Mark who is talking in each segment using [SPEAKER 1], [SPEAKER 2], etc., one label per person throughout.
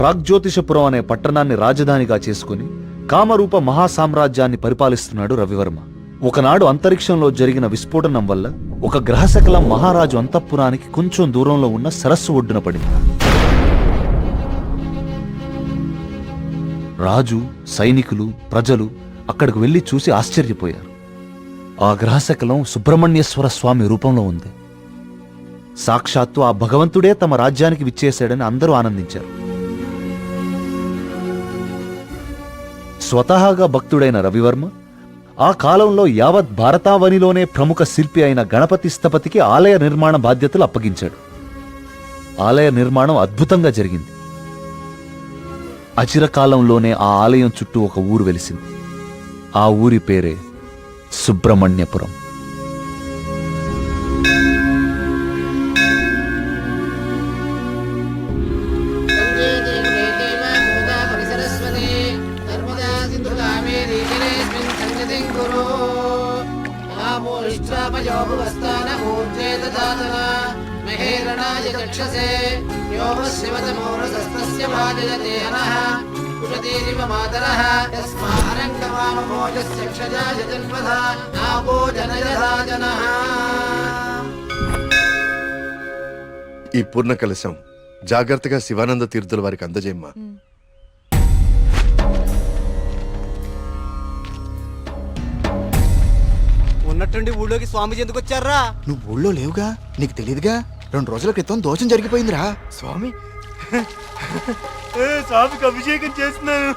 [SPEAKER 1] ప్రాగ్జ్యోతిషపురం అనే పట్టణాన్ని రాజధానిగా చేసుకుని కామరూప మహాసామ్రాజ్యాన్ని పరిపాలిస్తున్నాడు రవివర్మ. ఒకనాడు అంతరిక్షంలో జరిగిన విస్ఫోటనం వల్ల ఒక గ్రహశకలం మహారాజు అంతఃపురానికి కొంచెం దూరంలో ఉన్న సరస్సు ఒడ్డున పడింది. రాజు, సైనికులు, ప్రజలు అక్కడికి వెళ్లి చూసి ఆశ్చర్యపోయారు. ఆ గ్రహశకలం సుబ్రహ్మణ్యేశ్వర స్వామి రూపంలో ఉంది. సాక్షాత్తు ఆ భగవంతుడే తమ రాజ్యానికి విచ్చేశాడని అందరూ ఆనందించారు. స్వతహాగా భక్తుడైన రవివర్మ ఆ కాలంలో యావత్ భారతావనిలోనే ప్రముఖ శిల్పి అయిన గణపతి స్థపతికి ఆలయ నిర్మాణ బాధ్యతలు అప్పగించాడు. ఆలయ నిర్మాణం అద్భుతంగా జరిగింది. అచిరకాలంలోనే ఆ ఆలయం చుట్టూ ఒక ఊరు వెలిసింది. ఆ ఊరి పేరే సుబ్రహ్మణ్యపురం.
[SPEAKER 2] ఈ పూర్ణ కలశం జాగ్రత్తగా శివానంద తీర్థుల వారికి అందజేయమ్మా.
[SPEAKER 3] ఉన్నట్టుండి ఊళ్ళోకి స్వామీజీ ఎందుకు వచ్చారా?
[SPEAKER 4] నువ్వు ఊళ్ళో లేవుగా, నీకు తెలియదుగా. 2 రోజుల క్రితం దోషం జరిగిపోయిందిరా.
[SPEAKER 3] స్వామి స్వామికి అభిషేకం చేస్తున్నాను.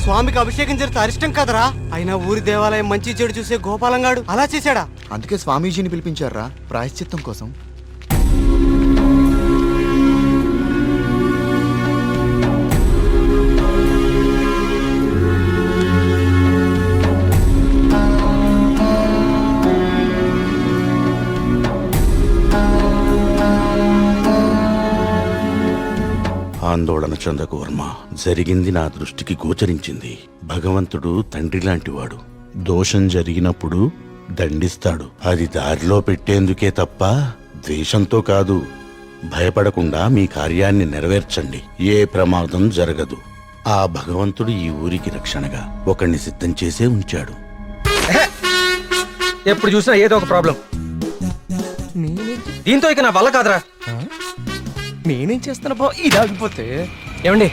[SPEAKER 3] స్వామికి అభిషేకం జరిగితే అరిష్టం కదరా. అయినా ఊరి దేవాలయం మంచి చెడు చూసే గోపాలంగాడు అలా చేశాడా?
[SPEAKER 4] అందుకే స్వామీజీని పిలిపించారా ప్రాయశ్చిత్తం కోసం.
[SPEAKER 5] ఆందోళన చెందకు వర్మ. జరిగింది నా దృష్టికి గోచరించింది. భగవంతుడు తండ్రి లాంటివాడు. దోషం జరిగినప్పుడు దండిస్తాడు. అది దారిలో పెట్టేందుకే తప్ప ద్వేషంతో కాదు. భయపడకుండా మీ కార్యాన్ని నెరవేర్చండి. ఏ ప్రమాదం జరగదు. ఆ భగవంతుడు ఈ ఊరికి రక్షణగా ఒకణ్ణి సిద్ధం చేసే ఉంచాడు.
[SPEAKER 6] ఎప్పుడు చూసినా ఏదో ఒక ప్రాబ్లం. దీంతో ఇక నా వల్ల కాదురా.
[SPEAKER 3] నేనేం చేస్తాను బా, ఇది ఆగిపోతే.
[SPEAKER 6] ఏమండి,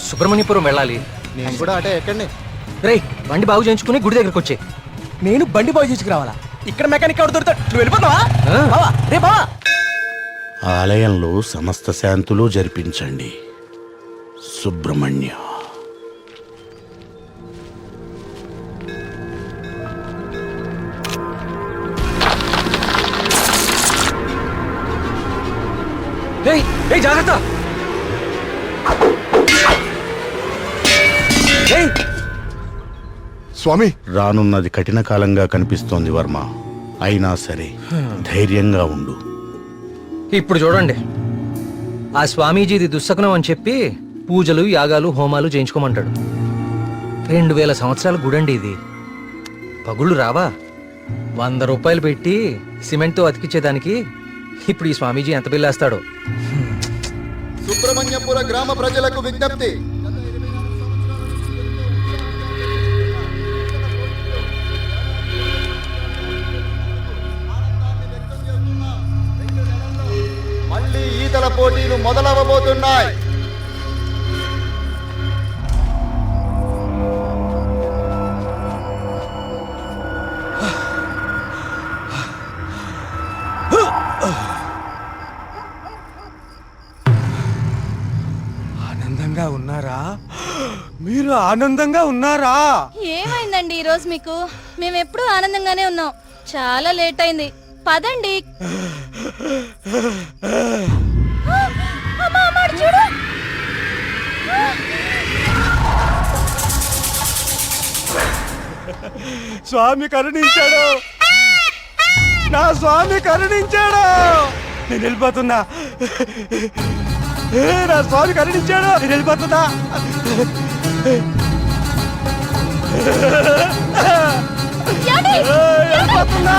[SPEAKER 6] సుబ్రహ్మణ్యపురం వెళ్ళాలి.
[SPEAKER 4] నేను కూడా అటే ఎక్కండి.
[SPEAKER 6] రేయ్, బండి బాగు చేయించుకుని గుడి దగ్గరకు వచ్చే.
[SPEAKER 3] నేను బండి బాగు చేసుకురావాలా? ఇక్కడ మెకానిక్ ఎవరు దొరుకుతాడు? నువ్వు వెళ్ళిపోతావా? బావా, రే బావా.
[SPEAKER 5] ఆలయంలో సమస్త శాంతులు జరిపించండి. సుబ్రహ్మణ్య.
[SPEAKER 6] జాగ్రత్త.
[SPEAKER 2] స్వామి,
[SPEAKER 5] రానున్నది కఠిన కాలంగా కనిపిస్తోంది వర్మ. అయినా సరే ధైర్యంగా ఉండు.
[SPEAKER 6] ఇప్పుడు చూడండి, ఆ స్వామీజీది దుస్సకునం అని చెప్పి పూజలు, యాగాలు, హోమాలు చేయించుకోమంటాడు. 2000 సంవత్సరాల గుడండి ఇది. పగుళ్ళు రావా? 100 రూపాయలు పెట్టి సిమెంట్తో అతికించేదానికి ఇప్పుడు ఈ స్వామీజీ ఎంత బిల్లేస్తాడో.
[SPEAKER 4] సుబ్రహ్మణ్యపుర గ్రామ ప్రజలకు విజ్ఞప్తి. మళ్ళీ ఈతల పోటీలు మొదలవబోతున్నాయి.
[SPEAKER 3] ఆనందంగా ఉన్నారా? మీరు ఆనందంగా ఉన్నారా?
[SPEAKER 7] ఏమైందండి ఈరోజు మీకు? మేము ఎప్పుడూ ఆనందంగానే ఉన్నాం. చాలా లేట్ అయింది, పదండి. చూడు.
[SPEAKER 3] స్వామి కరుణించాడు, నా స్వామి కరుణించాడు. నేను వెళ్ళిపోతున్నా. నా స్వామి కరుణించాడు, నేను వెళ్ళిపోతున్నా. వెళ్ళిపోతున్నా.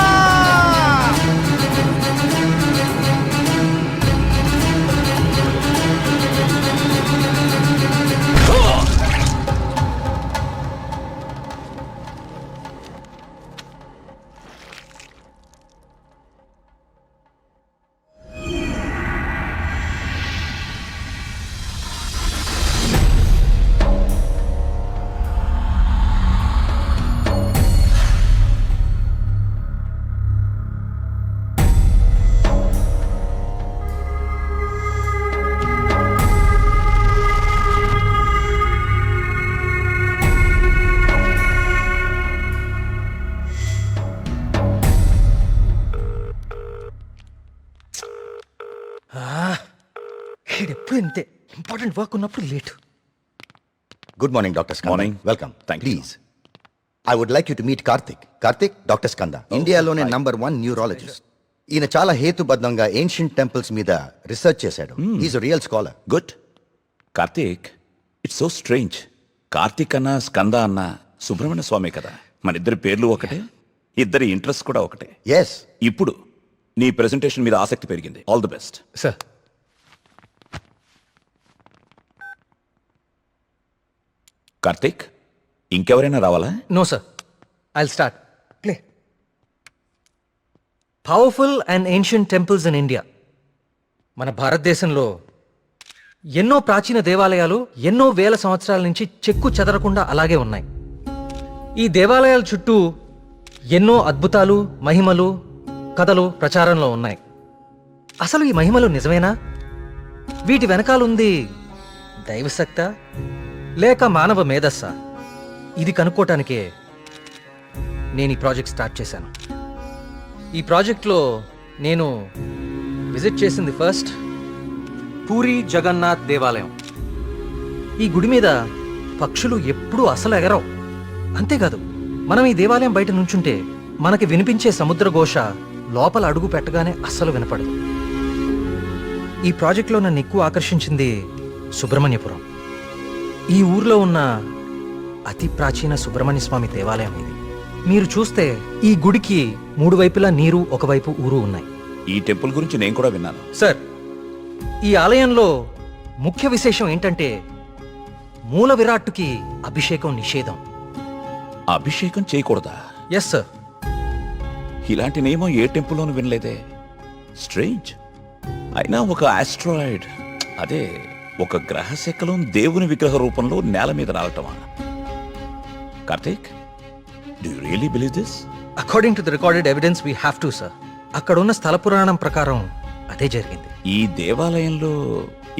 [SPEAKER 6] ఎప్పుడు ఇంతే, ఇంపార్టెంట్ వర్క్ ఉన్నప్పుడు late.
[SPEAKER 8] Good morning doctor Skanda.
[SPEAKER 5] Morning.
[SPEAKER 8] Welcome.
[SPEAKER 5] Thank you.
[SPEAKER 8] Please I would like you to meet Karthik. Karthik, doctor Skanda, ఇండియాలోనే #1 న్యూరాలజిస్ట్. ఈయన చాలా హేతుబద్ధంగా ఏన్షియంట్ టెంపుల్స్ మీద రీసెర్చ్ చేశాడు. Is real scholar.
[SPEAKER 9] Good. Karthik, it's so strange. Karthik అన్న స్కంద అన్న సుబ్రహ్మణ్య స్వామి కదా, మన ఇద్దరి పేర్లు ఒకటే, ఇద్దరి ఇంట్రెస్ట్ కూడా ఒకటే.
[SPEAKER 8] ఎస్.
[SPEAKER 9] ఇప్పుడు నీ ప్రెజెంటేషన్ మీద ఆసక్తి పెరిగింది. All the best.
[SPEAKER 6] Sir,
[SPEAKER 9] Karthik, ఇంకెవరైనా రావాలా?
[SPEAKER 6] No sir, I'll start. Play. Powerful and ancient temples in India. మన భారతదేశంలో ఎన్నో ప్రాచీన దేవాలయాలు ఎన్నో వేల సంవత్సరాల నుంచి చెక్కు చెదరకుండా అలాగే ఉన్నాయి. ఈ దేవాలయాల చుట్టూ ఎన్నో అద్భుతాలు, మహిమలు, కథలు ప్రచారంలో ఉన్నాయి. అసలు ఈ మహిమలు నిజమేనా? వీటి వెనకాలుంది దైవశక్తా లేక మానవ మేధస్సా? ఇది కనుక్కోటానికే నేను ఈ ప్రాజెక్ట్ స్టార్ట్ చేశాను. ఈ ప్రాజెక్ట్లో నేను విజిట్ చేసింది ఫస్ట్ పూరి జగన్నాథ్ దేవాలయం. ఈ గుడి మీద పక్షులు ఎప్పుడూ అసలు ఎగరవు. అంతేకాదు, మనం ఈ దేవాలయం బయట నుంచుంటే మనకి వినిపించే సముద్ర ఘోష లోపల అడుగు పెట్టగానే అస్సలు వినపడదు. ఈ ప్రాజెక్ట్లో నన్ను ఎక్కువ ఆకర్షించింది సుబ్రహ్మణ్యపురం. ఈ ఊర్లో ఉన్న అతి ప్రాచీన సుబ్రహ్మణ్య స్వామి దేవాలయం ఇది. మీరు చూస్తే ఈ గుడికి 3 వైపులా నీరు, ఒకవైపు ఊరు ఉన్నాయి.
[SPEAKER 9] ఈ టెంపుల్ గురించి నేను కూడా విన్నాను.
[SPEAKER 6] సార్, ఈ ఆలయంలో ముఖ్య విశేషం ఏంటంటే మూల విరాట్టుకి అభిషేకం నిషేధం.
[SPEAKER 9] అభిషేకం చేయకూడదా?
[SPEAKER 6] Yes sir.
[SPEAKER 9] ఇలాంటి నియమం ఏ టెంపుల్లోనూ వినలేదే. స్ట్రేంజ్. అయినా ఒక ఆస్ట్రాయిడ్, అదే ఒక గ్రహశకలం దేవుని విగ్రహ రూపంలో నేల మీద రావటమా? Karthik, do you really believe this?
[SPEAKER 6] According to the recorded evidence we have to sir. అక్కడ ఉన్న స్థల పురాణం ప్రకారం అదే జరిగింది.
[SPEAKER 9] ఈ దేవాలయంలో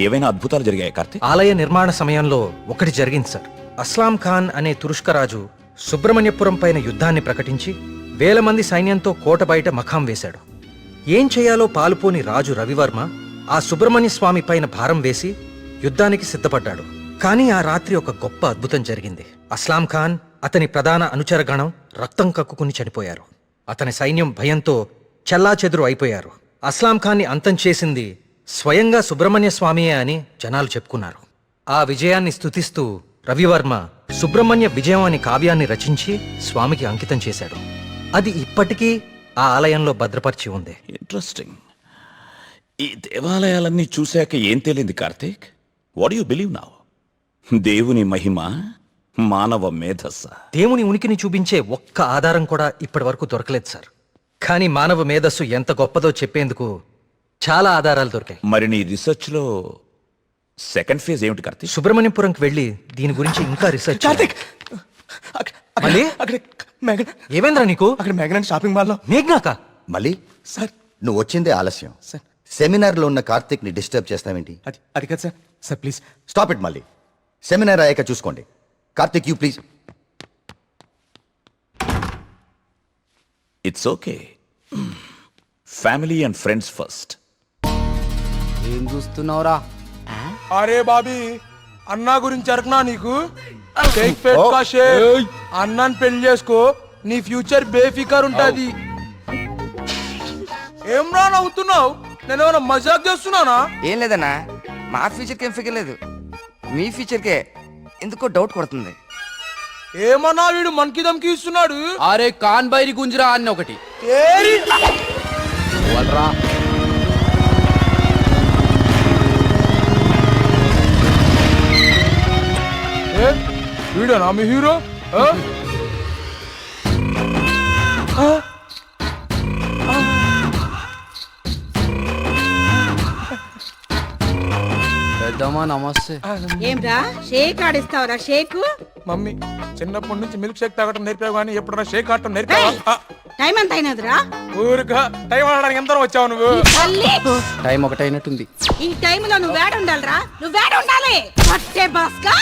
[SPEAKER 9] ఏవైనా అద్భుతాలు జరిగాయి కార్తీక్?
[SPEAKER 6] ఆలయ నిర్మాణ సమయంలో ఒకటి జరిగింది సార్. అస్లాం ఖాన్ అనే తురుష్క రాజు సుబ్రహ్మణ్యపురం పైన యుద్ధాన్ని ప్రకటించి 1000 మంది సైన్యంతో కోట బయట మఖాం వేశాడు. ఏం చేయాలో పాలుపోని రాజు రవివర్మ ఆ సుబ్రహ్మణ్య స్వామి పైన భారం వేసి యుద్ధానికి సిద్ధపడ్డాడు. కానీ ఆ రాత్రి ఒక గొప్ప అద్భుతం జరిగింది. అస్లాం ఖాన్, అతని ప్రధాన అనుచరగణం రక్తం కక్కుకుని చనిపోయారు. అతని సైన్యం భయంతో చెల్లాచెదురు అయిపోయారు. అస్లాం ఖాన్ని అంతం చేసింది స్వయంగా సుబ్రహ్మణ్య స్వామియే అని జనాలు చెప్పుకున్నారు. ఆ విజయాన్ని స్తుతిస్తూ రవివర్మ సుబ్రహ్మణ్య విజయం అనే కావ్యాన్ని రచించి స్వామికి అంకితం చేశాడు. అది ఇప్పటికీ ఆ ఆలయంలో భద్రపరిచి ఉంది.
[SPEAKER 9] ఇంట్రెస్టింగ్. ఈ దేవాలయాలన్నీ చూశాక ఏం తేలింది Karthik? What you believe now? దేవుని మహిమ, మానవ మేధస్స?
[SPEAKER 6] దేవుని ఉనికిని చూపించే ఒక్క ఆధారం కూడా ఇప్పటి వరకు దొరకలేదు సార్. కానీ మానవ మేధస్సు ఎంత గొప్పదో చెప్పేందుకు చాలా ఆధారాలు దొరికాయి.
[SPEAKER 9] మరి నీ రీసెర్చ్ లో సెకండ్ ఫేజ్ ఏమిటి కార్తీక్?
[SPEAKER 6] సుబ్రహ్మణ్యపురంకి వెళ్ళి దీని గురించి ఇంకా రీసెర్చ్
[SPEAKER 3] కార్తిక్,
[SPEAKER 6] మళ్ళీ?
[SPEAKER 3] అక్కడ మేఘన,
[SPEAKER 6] ఏమైందిరా నీకు?
[SPEAKER 3] అక్కడ మేఘన షాపింగ్ మాల్లో.
[SPEAKER 6] మేఘ్నాకా?
[SPEAKER 8] మళ్ళీ
[SPEAKER 3] సార్,
[SPEAKER 8] నువ్వు వచ్చిందే ఆలస్యం.
[SPEAKER 3] సార్,
[SPEAKER 8] సెమినార్లో ఉన్న కార్తిక్ ని డిస్టర్బ్ చేస్తావేంటి?
[SPEAKER 3] అది కాదు sir. Sir please
[SPEAKER 8] stop it. మళ్ళీ సెమినార్ అయ్యాక చూసుకోండి. Karthik, you please.
[SPEAKER 9] It's okay. Family and friends first.
[SPEAKER 3] ఏం చూస్తున్నావురా?
[SPEAKER 10] అరే బాబీ, అన్నా గురించి అరకనా నీకు? షేక్ పెట్ కా షేక్. అన్నాన్ని పెళ్లి చేసుకో, నీ ఫ్యూచర్ బేఫికర్ ఉంటది. ఏం రా నవ్వుతున్నావు? నేను ఏమైనా మజాక్ చేస్తున్నానా?
[SPEAKER 3] ఏం లేదన్నా, మా ఫ్యూచర్కి ఏం ఫిగర్ లేదు, మీ ఫ్యూచర్కే ఎందుకో డౌట్ కొడుతుంది.
[SPEAKER 10] ఏమన్నా వీడు మనకి దమ్కి ఇస్తున్నాడు.
[SPEAKER 3] అరే కాన్ బైరి గుంజరా అన్న ఒకటి.
[SPEAKER 10] వీడేనా మీ హీరో?
[SPEAKER 3] పెద్దమ్మా నమస్తే.
[SPEAKER 11] ఏంరా షేక్ ఆడిస్తావురా షేక్?
[SPEAKER 10] మమ్మీ చిన్నప్పటి నుంచి మిల్క్ షేక్ తాగటం నేర్పావు కానీ ఎప్పుడన్నా షేక్ ఆడటం నేర్పావా?
[SPEAKER 11] టైం ఎంత అయినదిరా?
[SPEAKER 10] ఊరుగా టైం ఆడడానికి ఎంత వచ్చావు నువ్వు?
[SPEAKER 3] టైం ఒకటైనట్టుంది.
[SPEAKER 11] ఈ టైంలో నువ్వు వేడ ఉండాలిరా, నువ్వు వేడ ఉండాలి. పట్టే బాస్కా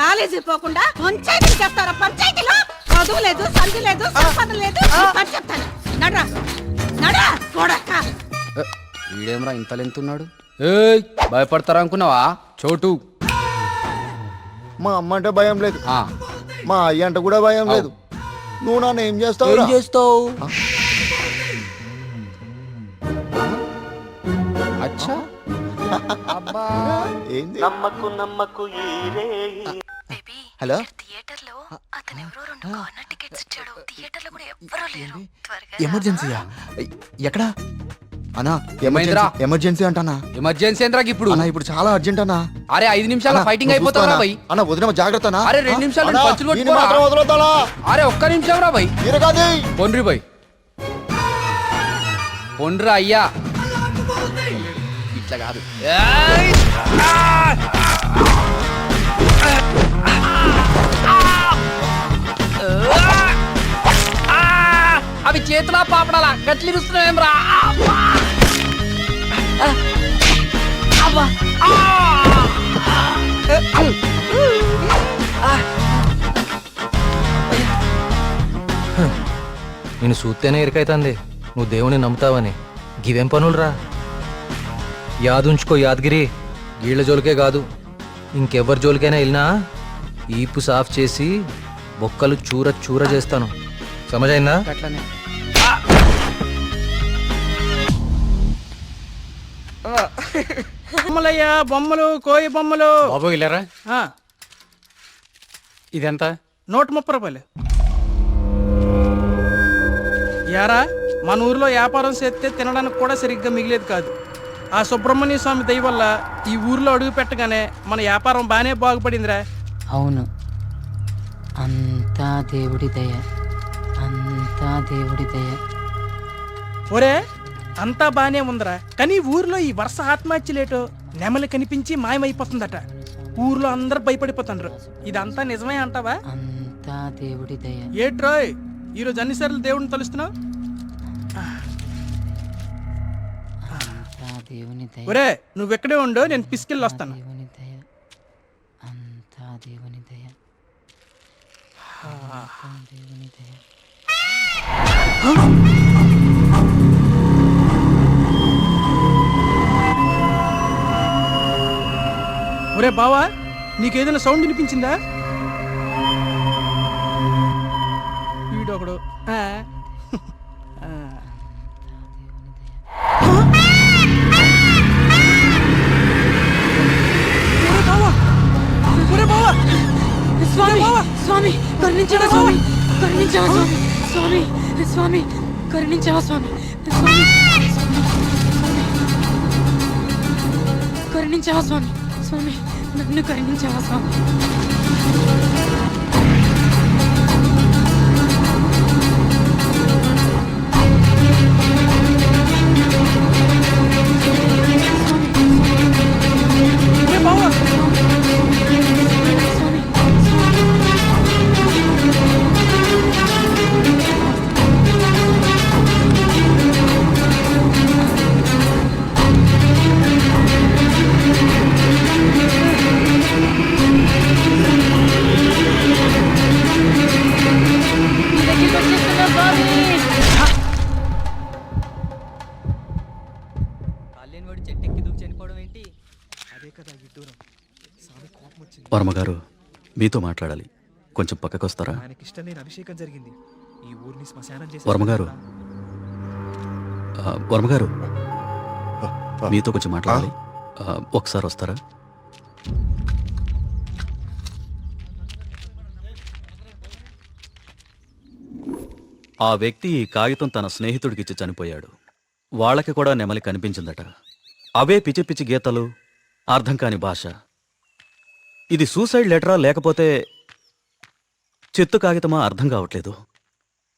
[SPEAKER 11] కాలేజీ పోకుండా పంచాయతీలు చెప్తారా? పంచాయతీలో చదువు లేదు, సంధి లేదు, సంపద లేదు. పని చెప్తాను నడ్రా నడ్రా కొడక్క.
[SPEAKER 3] వీడేమరా ఇంత లెంతున్నాడు? ఏయ్ భయపడతారా అనుకున్నావా చోటు?
[SPEAKER 4] మా అమ్మ అంటే భయం లేదు, మా అయ్య అంటే కూడా భయం లేదు. నువ్వు నన్ను ఏం చేస్తావు?
[SPEAKER 3] ఏం చేస్తావు? అచ్చా
[SPEAKER 4] ఏంది? హలో
[SPEAKER 7] థియేటర్లో అతను ఎవరో 2 కార్నర్ టికెట్స్ ఇచ్చాడు. థియేటర్లో కూడా ఎవ్వరూ లేరు. త్వరగా
[SPEAKER 4] ఎమర్జెన్సీయా? ఎక్కడా అన్నా?
[SPEAKER 3] ఏమైందిరా?
[SPEAKER 4] ఎమర్జెన్సీ అంటానా?
[SPEAKER 3] ఎమర్జెన్సీ ఏంద్రా ఇప్పుడు?
[SPEAKER 4] అన్నా ఇప్పుడు చాలా అర్జెంట్ అన్నా.
[SPEAKER 3] అరే 5 నిమిషాల ఫైటింగ్ అయిపోతారా భయ్?
[SPEAKER 4] అన్న వదిన జాగ్రత్త.
[SPEAKER 3] అరే 2 నిమిషాలు పంచులు కొట్టుకోరా. అరే ఒక్క నిమిషం రా భయ్. పొండ్రి భయ్, పొండ్రా అయ్యా, ఇట్లా కాదు. అవి చేతులా పాపడాలా గట్లిరుస్తున్నావేం రా?
[SPEAKER 6] నేను చూస్తేనే ఎరికైతుంది నువ్వు దేవుని నమ్ముతావని. గివేం పనులురా? యాదుంచుకో యాదగిరి, గీళ్ల జోలికే కాదు ఇంకెవ్వరి జోలికైనా వెళ్ళినా ఈపు సాఫ్ చేసి బొక్కలు చూర చూర చేస్తాను. సమజైందా?
[SPEAKER 3] అట్లనే
[SPEAKER 10] బొమ్మలయ్యా, బొమ్మలు, కోయి బొమ్మలు.
[SPEAKER 3] బాబు ఇల్లరా, ఇదెంత?
[SPEAKER 10] 130 రూపాయలు. యారా మన ఊర్లో వ్యాపారం చేస్తే తినడానికి కూడా సరిగ్గా మిగిలేదు కాదు. ఆ సుబ్రహ్మణ్య స్వామి దయ వల్ల ఈ ఊర్లో అడుగు పెట్టగానే మన వ్యాపారం బాగానే బాగుపడిందిరా.
[SPEAKER 11] అవును, అంతా దేవుడి దయ, అంతా దేవుడి దయ.
[SPEAKER 10] ఒరే అంతా బానే ఉందిరా, కానీ ఊర్లో ఈ వరుస ఆత్మహత్యలేటో నెమలి కనిపించి మాయమైపోతుందట. ఊర్లో అందరు భయపడిపోతుండ్రు. ఇదంతా నిజమే అంటావా?
[SPEAKER 11] అంతా దేవుడి దయ.
[SPEAKER 10] ఏట్రోయ్ ఈరోజు అన్నిసార్లు దేవుడిని తలుస్తున్నావు?
[SPEAKER 11] దేవుని దయ,
[SPEAKER 10] ఒరే నువ్వెక్కడే ఉండు, నేను పిసికెళ్ళి వస్తాను.
[SPEAKER 11] దేవుని దయ, అంతా దేవుని దయ, దేవుని దయ.
[SPEAKER 10] ఒరే బావా, నీకేదైనా సౌండ్ వినిపించిందా? వీడొకడు
[SPEAKER 11] స్వామి స్వామి కరుణించవా స్వామి, కరుణించవా స్వామి, స్వామి స్వామి కరుణించవా స్వామి, స్వామి కరుణించవా స్వామి, స్వామి నన్ను కరుణించవా స్వామి.
[SPEAKER 12] వర్మగారు మీతో మాట్లాడాలి. కొంచెం పక్కకు వస్తారా?
[SPEAKER 3] ఆయనకి ఇష్టం లేని అభిషేకం జరిగింది. ఈ ఊరిని శ్మశానం చేసి
[SPEAKER 12] వర్మగారు, వర్మగారు, మీతో కొంచెం మాట్లాడాలి. ఒకసారి వస్తారా? ఆ వ్యక్తి ఈ కాగితం తన స్నేహితుడికిచ్చి చనిపోయాడు. వాళ్ళకి కూడా నెమలి కనిపించిందట. అవే పిచ్చి పిచ్చి గీతలు, అర్థం కాని భాష. ఇది సూసైడ్ లెటరా లేకపోతే చెత్త కాగితమా అర్థం కావట్లేదు.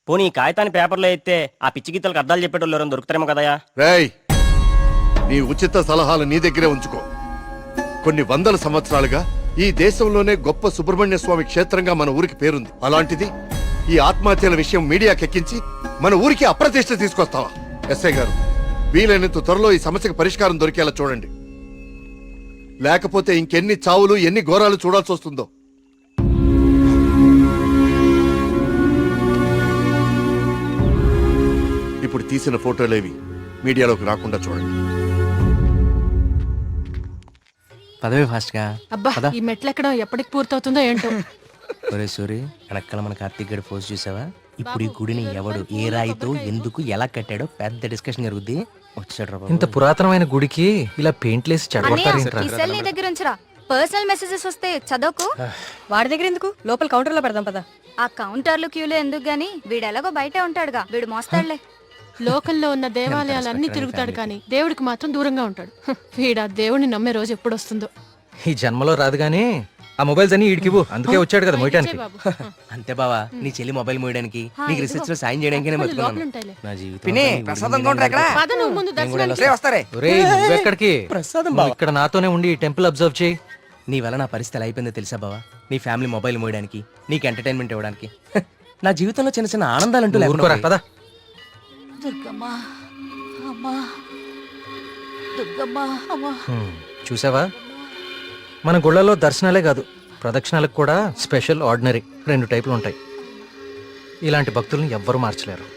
[SPEAKER 3] పోనీ ఈ కాగితాన్ని పేపర్లో అయితే ఆ పిచ్చి గీతలకు అర్థాలు చెప్పేటోళ్ళు ఎవరైనా దొరుకుతారేమో కదయా.
[SPEAKER 2] రేయ్, నీ ఉచిత సలహాలు నీ దగ్గరే ఉంచుకో. కొన్ని వందల సంవత్సరాలుగా ఈ దేశంలోనే గొప్ప సుబ్రహ్మణ్య స్వామి క్షేత్రంగా మన ఊరికి పేరుంది. అలాంటిది ఈ ఆత్మహత్యల విషయం మీడియాకి ఎక్కించి మన ఊరికి అప్రతిష్ట తీసుకొస్తావా? ఎస్ఐ గారు, వీలైనంత త్వరలో ఈ సమస్యకు పరిష్కారం దొరికేలా చూడండి. లేకపోతే ఇంకెన్ని చావులు, ఎన్ని ఘోరాలు చూడాల్సి వస్తుందో. ఇప్పుడు తీసిన ఫోటోలేవి మీడియాలోకి రాకుండా చూడండి.
[SPEAKER 3] పదవి ఫాస్ట్ గా.
[SPEAKER 11] అబ్బా ఈ మెట్లు ఎక్కడం ఎప్పటికి పూర్తవుతుందో ఏంటో.
[SPEAKER 3] ఒరే సూరి, వెనకాల మన కార్తీక్ గడి పోస్ట్ చూసావా? ఇప్పుడు ఈ గుడిని ఎవడు, ఏ రాయితో, ఎందుకు, ఎలా కట్టాడో పెద్ద డిస్కషన్ జరుగుద్ది. వచ్చాడు.
[SPEAKER 6] ఇంత పురాతనమైన గుడికి ఇలా పెయింట్లేసి చెడగొడతారు.
[SPEAKER 7] ఈ సెల్ నీ దగ్గర ఉంచరా. పర్సనల్ మెసేజెస్ వస్తే చదవకు. వాడి దగ్గర ఎందుకు, లోపల కౌంటర్ లో పెడదాం పదా. ఆ కౌంటర్లు క్యూలు ఎందుకు గాని, వీడు ఎలాగో బయటే ఉంటాడుగా, వీడు మోస్తాడులే.
[SPEAKER 11] లోకల్లో ఉన్న దేవాలయాలన్నీ తిరుగుతాడు కానీ దేవుడికి మాత్రం దూరంగా ఉంటాడు. వీడా దేవుడిని నమ్మే రోజు ఎప్పుడు వస్తుందో.
[SPEAKER 6] ఈ జన్మలో రాదు గానీ ఆ మొబైల్స్ అన్ని ఈడికివ్వు. అందుకే వచ్చాడు కదా మోయటానికి.
[SPEAKER 3] అంతే బావా, నీ చెల్లి మొబైల్ మోయడానికి, నీకు రీసెర్చ్ లో సాయం చేయడానికి
[SPEAKER 11] లోపలుంటాయిలే.
[SPEAKER 3] నా జీవితం.
[SPEAKER 11] పద నువ్వు ముందు దర్శనానికి.
[SPEAKER 6] ఒరేయ్, నువ్వెక్కడికి? నువ్వు ఇక్కడ నాతోనే ఉండి ఈ టెంపుల్ అబ్జర్వ్ చేయి.
[SPEAKER 3] నీ వల్ల నా పరిస్థితి ఎలా అయిపోయిందో తెలుసా బావా? నీ ఫ్యామిలీ మొబైల్ మోయడానికి, నీకు ఎంటర్టైన్మెంట్ ఇవ్వడానికి. నా జీవితంలో చిన్న చిన్న ఆనందాలంటూ
[SPEAKER 6] ఊరుకోరా, పద. చూసావా, మన గుళ్ళలో దర్శనాలే కాదు, ప్రదక్షిణాలకు కూడా స్పెషల్, ఆర్డినరీ 2 టైపులు ఉంటాయి. ఇలాంటి భక్తుల్ని ఎవ్వరూ మార్చలేరు.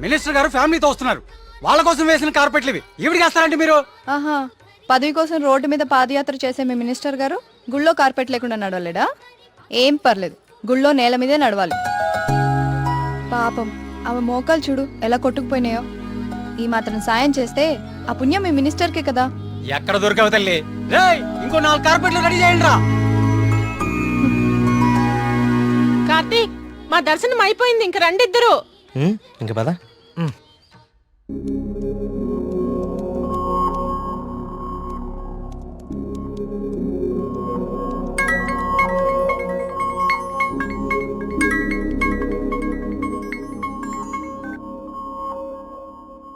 [SPEAKER 3] మినిస్టర్ గారు ఫ్యామిలీతో వస్తున్నారు. వాళ్ళ కోసం వేసిన కార్పెట్లు ఇవి. ఈవిడికి వేస్తారంటే మీరు?
[SPEAKER 7] ఆహా, పదవి కోసం రోడ్డు మీద పాదయాత్ర చేసే మీ మినిస్టర్ గారు గుళ్ళో కార్పెట్ లేకుండా నడవలేడా? ఏం పర్లేదు, గుళ్ళో నేల మీదే నడవాలి. పాపం ఆమె మోకాలు చూడు ఎలా కొట్టుకుపోయినాయో. ఈ మాత్రం సాయం చేస్తే ఆ పుణ్యం మీ మినిస్టర్కే కదా.
[SPEAKER 3] ఎక్కడ దొరకవు తల్లి. రేయ్, ఇంకో 4 కార్పెట్లు రెడీ చేయండి రా.
[SPEAKER 11] కార్తీక్, మా దర్శనం అయిపోయింది, ఇంక రండి ఇద్దరు.
[SPEAKER 3] ఇంకా పదా.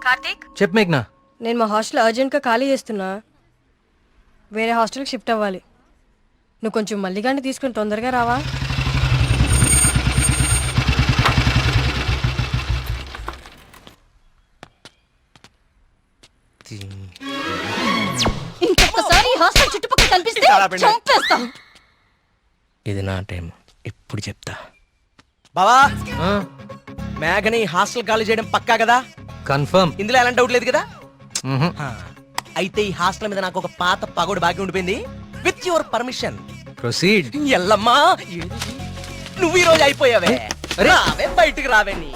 [SPEAKER 7] కార్తీక్,
[SPEAKER 6] చెప్పు మేఘ్నా.
[SPEAKER 7] నేను మా హాస్టల్ అర్జెంట్గా ఖాళీ చేస్తున్నా. వేరే హాస్టల్కి షిఫ్ట్ అవ్వాలి. నువ్వు కొంచెం మల్లిగాన్ని తీసుకుని తొందరగా రావా? ఇంకొకసారి హాస్టల్ చుట్టుపక్కల కనిపిస్తే చంపేస్తా.
[SPEAKER 3] ఇది నా టైం, ఇప్పుడు చెప్తా. బావా, మేఘని హాస్టల్ ఖాళీ చేయడం పక్కా కదా?
[SPEAKER 6] కన్ఫర్మ్.
[SPEAKER 3] ఇందులో ఎలాంటి డౌట్ లేదు కదా? అయితే ఈ హాస్టల్ మీద నాకు ఒక పాత పగోడు బాకీ ఉండిపోయింది. With your permission
[SPEAKER 6] proceed.
[SPEAKER 3] Yellamma, నువ్వు ఈ రోజు అయిపోయావే. రావే, బయటికి రావే. నీ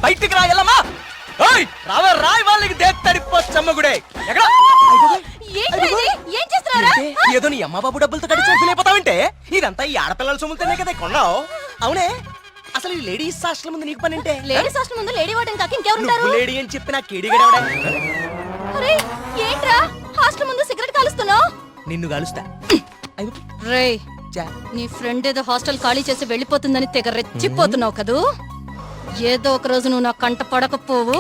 [SPEAKER 3] బయటికి రా ఎల్లమ్మా. రావే, రాయి వాళ్ళకి దేత్తడిపోచ్చమ్మగుడే. ఎక్కడ ఏదో నీ అమ్మ బాబు డబ్బులతో కడిచి ఫీలైపోతావంటే? ఇదంతా ఈ ఆడపిల్లల సొమ్ములతోనే కదా కొన్నావు. అవునే, అసలు ఈ లేడీస్ హాస్టల్ ముందు నీకు పని అంటే?
[SPEAKER 7] లేడీస్ హాస్టల్ ముందు లేడీ వార్డెన్ కాక ఇంకెవరుంటారు?
[SPEAKER 3] నువ్వు లేడీ అని చెప్పి నా కేడిగడవడా?
[SPEAKER 7] అరే ఏంట్రా హాస్టల్ ముందు సిగరెట్ కాలుస్తున్నావు?
[SPEAKER 3] నిన్ను కలుస్తా.
[SPEAKER 7] రేయ్, నీ ఫ్రెండ్ ఏదో హాస్టల్ ఖాళీ చేసి వెళ్ళిపోతుందని తెగ రెచ్చిపోతున్నావు కదూ. ఏదో ఒక రోజు నువ్వు నా కంట పడకపోవు,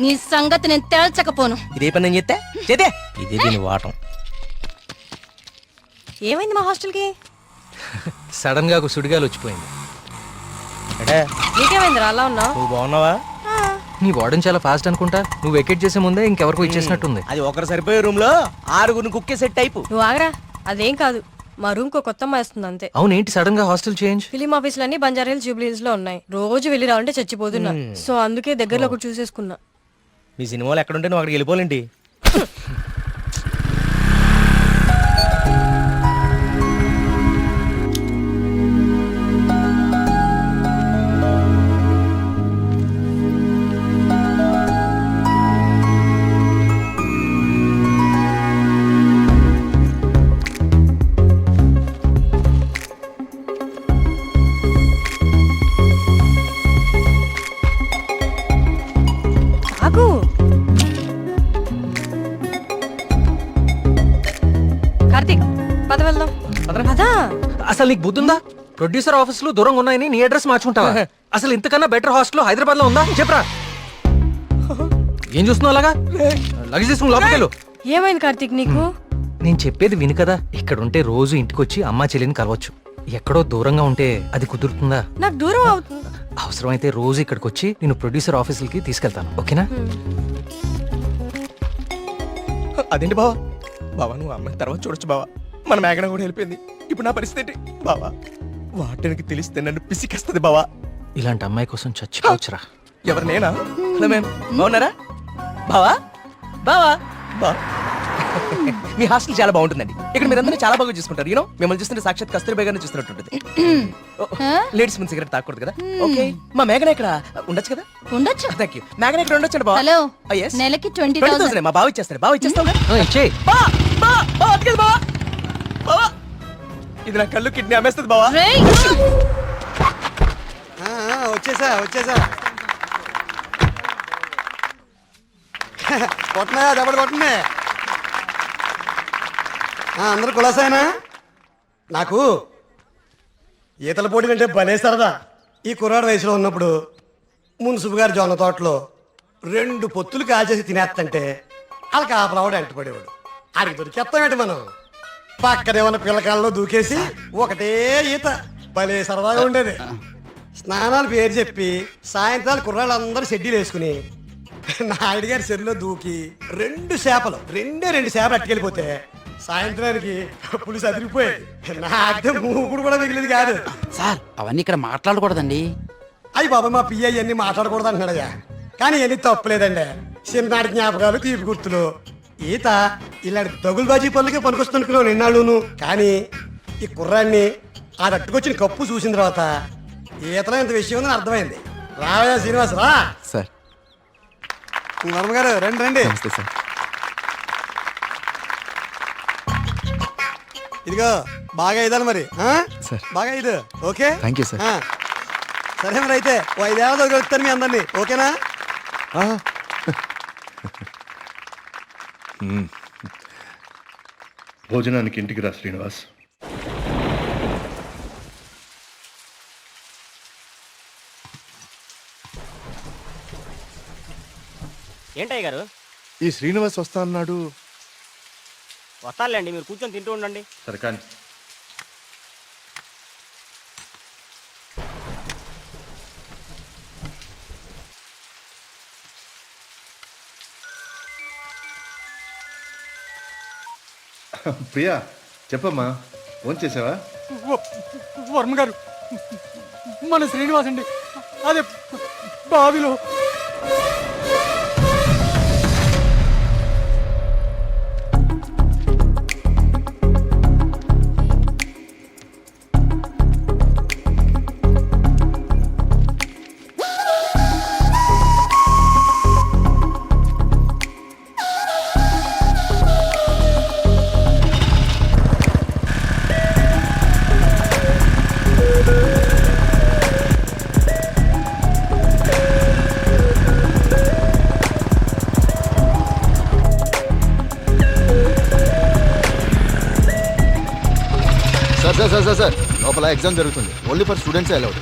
[SPEAKER 7] నీ సంగతి నేను తేల్చకపోను.
[SPEAKER 3] ఇదే పని నేను చెప్తే ఇదే దీని వాటం.
[SPEAKER 7] ఏమైంది మా హాస్టల్కి?
[SPEAKER 6] సడన్ గా ఒక సుడిగాలు వచ్చిపోయింది.
[SPEAKER 3] నీకేమైందిరా అలా ఉన్నావు?
[SPEAKER 10] నువ్వు బాగున్నావా?
[SPEAKER 6] నీ వార్డెన్ చాలా ఫాస్ట్ అనుకుంటా. నువ్వు వెకేట్ చేసే ముందే ఇంకెవరికో ఇచ్చేసినట్టుంది.
[SPEAKER 3] అది ఒకరు సరిపోయే రూమ్ లో 6 కుక్కే సెట్ టైపు.
[SPEAKER 11] నువ్వు ఆగరా, అదేం కాదు. మా రూమ్ కో కొత్త అమ్మాయి వస్తుంది అంతే.
[SPEAKER 6] అవునేంటి సడన్ గా హాస్టల్ చేంజ్?
[SPEAKER 11] ఫిలిం ఆఫీసులన్నీ బంజారాహిల్స్ జూబ్లీ హిల్స్ లో ఉన్నాయి. రోజు వెళ్ళి రావంటే చచ్చిపోతున్నా. సో అందుకే దగ్గరలో ఒకటి చూసేసుకున్నా.
[SPEAKER 10] మీ సినిమాలు ఎక్కడుంటే నువ్వు అక్కడికి వెళ్ళిపోలేంటి?
[SPEAKER 11] ఆగు. కార్తీక్ పద వెళ్దాం. పదా.
[SPEAKER 6] అసలు నీకు బుద్ధుందా? ప్రొడ్యూసర్ ఆఫీసులు దూరంగా ఉన్నాయని నీ అడ్రస్ మార్చుకుంటావా? అసలు ఇంతకన్నా బెటర్ హాస్టల్ హైదరాబాద్ లో ఉందా చెప్పరా? ఏం చూస్తున్నావు అలాగా? లగేజ్ తీసుకుని లోపలికి వెళ్ళు.
[SPEAKER 11] ఏమైంది కార్తీక్ నీకు?
[SPEAKER 6] నేను చెప్పేది విను కదా. ఇక్కడ ఉంటే రోజు ఇంటికి వచ్చి అమ్మా చెల్లిని కలవచ్చు. ఎక్కడో దూరంగా ఉంటే అది కుదురుతుందా?
[SPEAKER 11] నాకు దూరం అవుతుంది.
[SPEAKER 6] అవసరమైతే రోజు ఇక్కడికి వచ్చి నేను ప్రొడ్యూసర్ ఆఫీసులకి తీసుకెళ్తాను. ఓకేనా?
[SPEAKER 10] అదేంటి బావా? బావా నువ్వు అమ్మాయి తర్వాత చూడొచ్చు బావా. మన మేఘన కూడా వెళ్ళిపోయింది. ఇప్పుడు నా పరిస్థితి ఏంటి బావా? వాటికి తెలిస్తే నన్ను పిసికేస్తుంది బావా.
[SPEAKER 6] ఇలాంటి అమ్మాయి కోసం చచ్చిపోవచ్చురా.
[SPEAKER 10] ఎవరు నేనా?
[SPEAKER 3] హలో మ్యామ్, బాగున్నారా? బావా బావా
[SPEAKER 10] బా
[SPEAKER 3] మీ హాస్టల్ చాలా బాగుంటుందండి. ఇక్కడ మీరందరూ చాలా బాగా చూసుకుంటారు. యూనో మిమ్మల్ని చూస్తుంటే సాక్షాత్ కస్తూరిబా గారిని చూస్తున్నట్టుంటది. లేడీస్ ముందు సిగరెట్ తాకూడదు కదా. ఓకే, మా మేఘన ఇక్కడ ఉండొచ్చు కదా?
[SPEAKER 7] ఉండొచ్చు.
[SPEAKER 3] Thank you. మేఘన ఇక్కడ ఉండొచ్చు బావా.
[SPEAKER 7] Hello,
[SPEAKER 3] yes.
[SPEAKER 7] నెలకి 20,000.
[SPEAKER 3] మా బావ ఇచ్చేస్తాడు. బావ ఇచ్చేస్తావు
[SPEAKER 6] ఇచ్చేయ్.
[SPEAKER 3] బావా. ఇది నా కళ్ళు కిడ్నీ అమ్మేస్తుంది బావా.
[SPEAKER 7] రేయ్!
[SPEAKER 4] వచ్చేసా కొట్టనా దెబ్బడు కొట్టనే. అందరు కులాసాయనా? నాకు ఈతల పోటీలు అంటే భలే సరదా. ఈ కుర్రాడు వయసులో ఉన్నప్పుడు మున్సిపు గారి జొన్న తోటలో 2 పొత్తులు కాల్చేసి తినేస్తంటే వాళ్ళకి ఆ ప్రవాడు ఎంటపడేవాడు. ఆడికి దొరికేస్తామేంటి మనం? పక్కనే ఉన్న పిల్లకాలలో దూకేసి ఒకటే ఈత. భలే సరదాగా ఉండేది. స్నానాలు పేరు చెప్పి సాయంత్రాలు కుర్రాళ్ళందరూ షెడ్యూల్ వేసుకుని నాయుడు గారి చెరువులో దూకి 2 చేపలు అట్టుకెళ్ళిపోతే సాయంత్రానికి పులిసి అదిరిపోయేది. నాకే మూకుడు కూడా మిగిలింది కాదు.
[SPEAKER 3] సార్ అవన్నీ ఇక్కడ మాట్లాడకూడదండి.
[SPEAKER 4] అయ్యి బాబా మా పియ్య ఇవన్నీ మాట్లాడకూడదు అంటున్నాడయ్యా. కానీ ఇవన్నీ తప్పులేదండి. చిన్ననాటి జ్ఞాపకాలు, తీపి గుర్తులు. ఈత ఇలాంటి దగులుబాజీ పనులకే పనికొస్తున్నాను నిన్నాళ్ళును. కానీ ఈ కుర్రాన్ని ఆ తట్టుకొచ్చిన కప్పు చూసిన తర్వాత ఈతలో ఇంత విషయం ఉందని అర్థమైంది. రావయ్యా శ్రీనివాస్ రా.
[SPEAKER 3] సార్
[SPEAKER 4] వర్మగారు రండి రండి.
[SPEAKER 3] నమస్తే సార్.
[SPEAKER 4] ఇదిగో బాగా ఇదాలి మరి.
[SPEAKER 3] సార్.
[SPEAKER 4] బాగా ఇది ఓకే.
[SPEAKER 3] Thank you sir.
[SPEAKER 4] సరే మరి అయితే 5 ఏళ్ళ దొరుకుతాను మీ అందరినీ. ఓకేనా?
[SPEAKER 2] భోజనానికి ఇంటికి రా శ్రీనివాస్.
[SPEAKER 3] ఏంటయ్య గారు?
[SPEAKER 2] ఈ శ్రీనివాస్ వస్తా అన్నాడు.
[SPEAKER 3] వస్తానులేండి, మీరు కూర్చొని తింటూ ఉండండి.
[SPEAKER 2] సరే కానీ ప్రియా చెప్పమ్మా, ఫోన్ చేసావా?
[SPEAKER 10] వర్మ గారు, మన శ్రీనివాస్ అండి అదే బావిలో.
[SPEAKER 4] సార్ లోపల ఎగ్జామ్ జరుగుతుంది. Only for students allowed.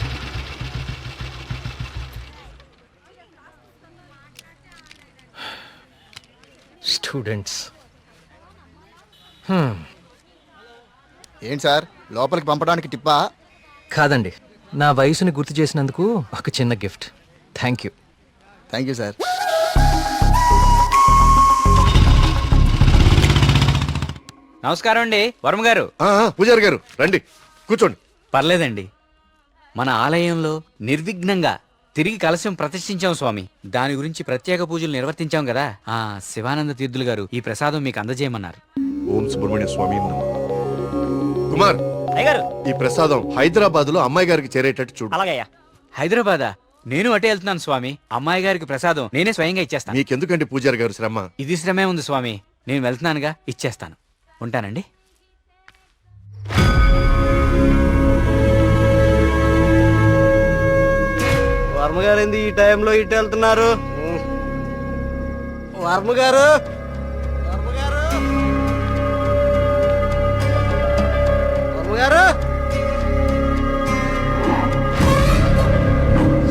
[SPEAKER 6] Students
[SPEAKER 8] ఏంటి సార్ లోపలికి పంపడానికి టిప్పా?
[SPEAKER 6] కాదండి, నా వయసుని గుర్తు చేసినందుకు ఒక చిన్న gift. Thank you.
[SPEAKER 8] Thank you sir.
[SPEAKER 3] నమస్కారం అండి వర్మ గారు.
[SPEAKER 2] పూజారి గారు రండి, కూర్చోండి.
[SPEAKER 3] పర్లేదండి, మన ఆలయంలో నిర్విఘ్నంగా తిరిగి కలశం ప్రతిష్ఠించాం స్వామి. దాని గురించి ప్రత్యేక పూజలు నిర్వర్తించాం కదా. శివానంద తీర్థులు గారు ఈ ప్రసాదం మీకు అందజేయమన్నారు.
[SPEAKER 2] ఓం సుబ్రహ్మణ్య స్వామి నమః. కుమార్,
[SPEAKER 3] అయ్యగారు
[SPEAKER 2] ఈ ప్రసాదం హైదరాబాద్ లో అమ్మాయి గారికి చేరేటట్టు చూడు.
[SPEAKER 3] అలాగయ్యా. హైదరాబాదా? నేను అటే వెళ్తున్నాను స్వామి. అమ్మాయి గారికి ప్రసాదం నేనే స్వయంగా ఇచ్చేస్తాను.
[SPEAKER 2] మీకెందుకండి పూజారి గారు శ్రమ?
[SPEAKER 3] ఇది శ్రమే ఉంది స్వామి. నేను వెళ్తున్నానుగా, ఇచ్చేస్తాను. ఉంటానండి.
[SPEAKER 4] వర్మ గారు ఏంది ఈ టైంలో ఇటు వెళ్తున్నారు? వర్మ గారు, వర్మ గారు, వర్మ గారు,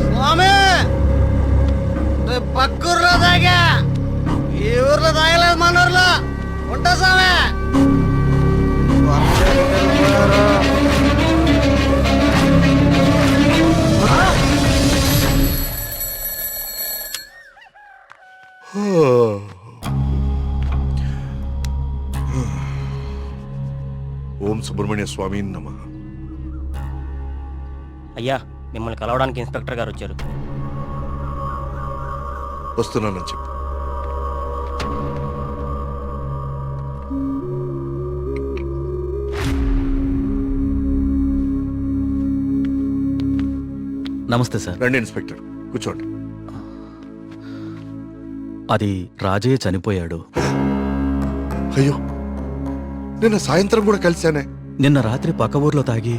[SPEAKER 4] స్వామి రేపు పక్కూర్లో తాగా, ఈ ఊర్లో తాగలేదు, మన ఊర్లో ఉంటా స్వామి.
[SPEAKER 2] ఓం సుబ్రహ్మణ్య స్వామి నమః.
[SPEAKER 3] అయ్యా, మిమ్మల్ని కలవడానికి ఇన్స్పెక్టర్ గారు వచ్చారు.
[SPEAKER 2] వస్తున్నానని చెప్పు.
[SPEAKER 12] నమస్తే సార్.
[SPEAKER 2] రండి ఇన్స్పెక్టర్, కూర్చోండి.
[SPEAKER 12] అది రాజయ్య చనిపోయాడు.
[SPEAKER 2] అయ్యో, నిన్న సాయంత్రం కూడా కలిశానే.
[SPEAKER 12] నిన్న రాత్రి పక్క ఊర్లో తాగి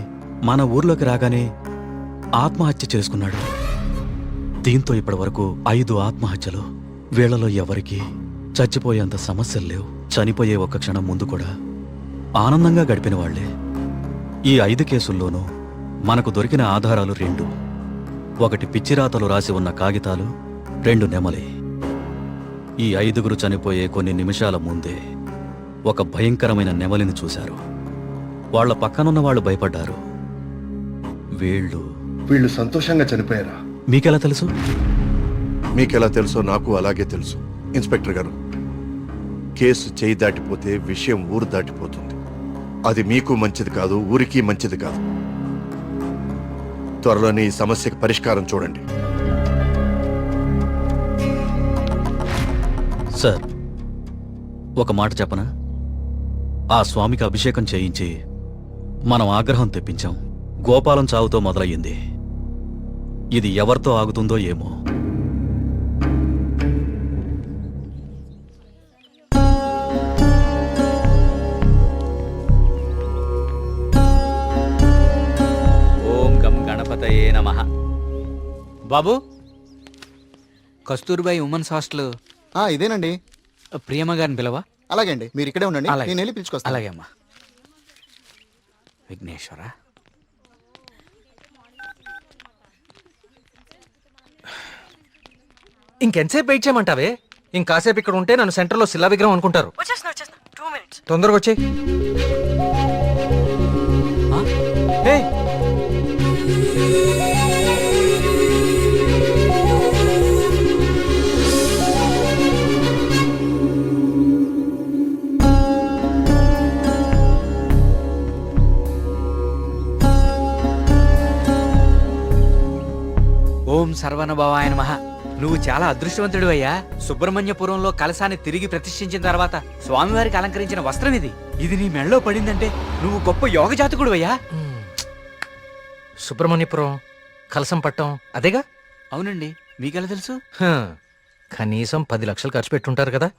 [SPEAKER 12] మన ఊర్లోకి రాగానే ఆత్మహత్య చేసుకున్నాడు. దీంతో ఇప్పటి వరకు 5 ఆత్మహత్యలు. వీళ్లలో ఎవరికి చచ్చిపోయేంత సమస్యలు లేవు. చనిపోయే ఒక్క క్షణం ముందు కూడా ఆనందంగా గడిపిన వాళ్లే. ఈ 5 కేసుల్లోనూ మనకు దొరికిన ఆధారాలు 2. ఒకటి పిచ్చిరాతలు రాసి ఉన్న కాగితాలు, 2 నెమలి. ఈ 5గురు చనిపోయే కొన్ని నిమిషాల ముందే ఒక భయంకరమైన నెమలిని చూశారు. వాళ్ల పక్కనున్న వాళ్ళు భయపడ్డారు.
[SPEAKER 2] వీళ్ళు సంతోషంగా చనిపోయారా?
[SPEAKER 12] మీకెలా తెలుసు?
[SPEAKER 2] మీకెలా తెలుసో నాకు అలాగే తెలుసు. ఇన్స్పెక్టర్ గారు, కేసు చేయి దాటిపోతే విషయం ఊరు దాటిపోతుంది. అది మీకు మంచిది కాదు, ఊరికి మంచిది కాదు. త్వరలోనే ఈ సమస్యకి పరిష్కారం చూడండి.
[SPEAKER 12] సార్, ఒక మాట చెప్పనా? ఆ స్వామికి అభిషేకం చేయించి మనం ఆగ్రహం తెప్పించాం. గోపాలం చావుతో మొదలయ్యింది. ఇది ఎవరితో ఆగుతుందో ఏమో.
[SPEAKER 3] ఓం గం గణపతయే నమః. బాబు, కస్తూర్బాయి ఉమెన్స్ హాస్టల్
[SPEAKER 8] ఇదేనండి.
[SPEAKER 3] ప్రియమ్మ గారిని పిలవా?
[SPEAKER 8] అలాగే అండి, మీరు ఇక్కడే ఉండండి,
[SPEAKER 3] అలాగే.
[SPEAKER 8] నేను వెళ్ళి పిలుచుకొస్తాను.
[SPEAKER 3] అలాగే అమ్మా. విఘ్నేశ్వర,
[SPEAKER 6] ఇంకెంతసేపు వెయిట్ చేయమంటావే? ఇంకాసేపు ఇక్కడ ఉంటే నన్ను సెంటర్లో శిలా విగ్రహం అనుకుంటారు. తొందరగా వచ్చే.
[SPEAKER 3] ఓం సర్వనభవాయ నమః. నువ్వు చాలా అదృష్టవంతుడు అయ్యా. సుబ్రహ్మణ్యపురంలో కలశాన్ని తిరిగి ప్రతిష్ఠించిన తర్వాత స్వామివారికి అలంకరించిన వస్త్రం ఇది. ఇది నీ మెళ్ళలో పడిందంటే నువ్వు గొప్ప యోగ జాతకుడు అయ్యా.
[SPEAKER 6] సుబ్రహ్మణ్యపురం కలసం పట్టం అదేగా?
[SPEAKER 3] అవునండి, మీకెలా తెలుసు?
[SPEAKER 6] కనీసం 10 లక్షలు ఖర్చు పెట్టుంటారు కదా.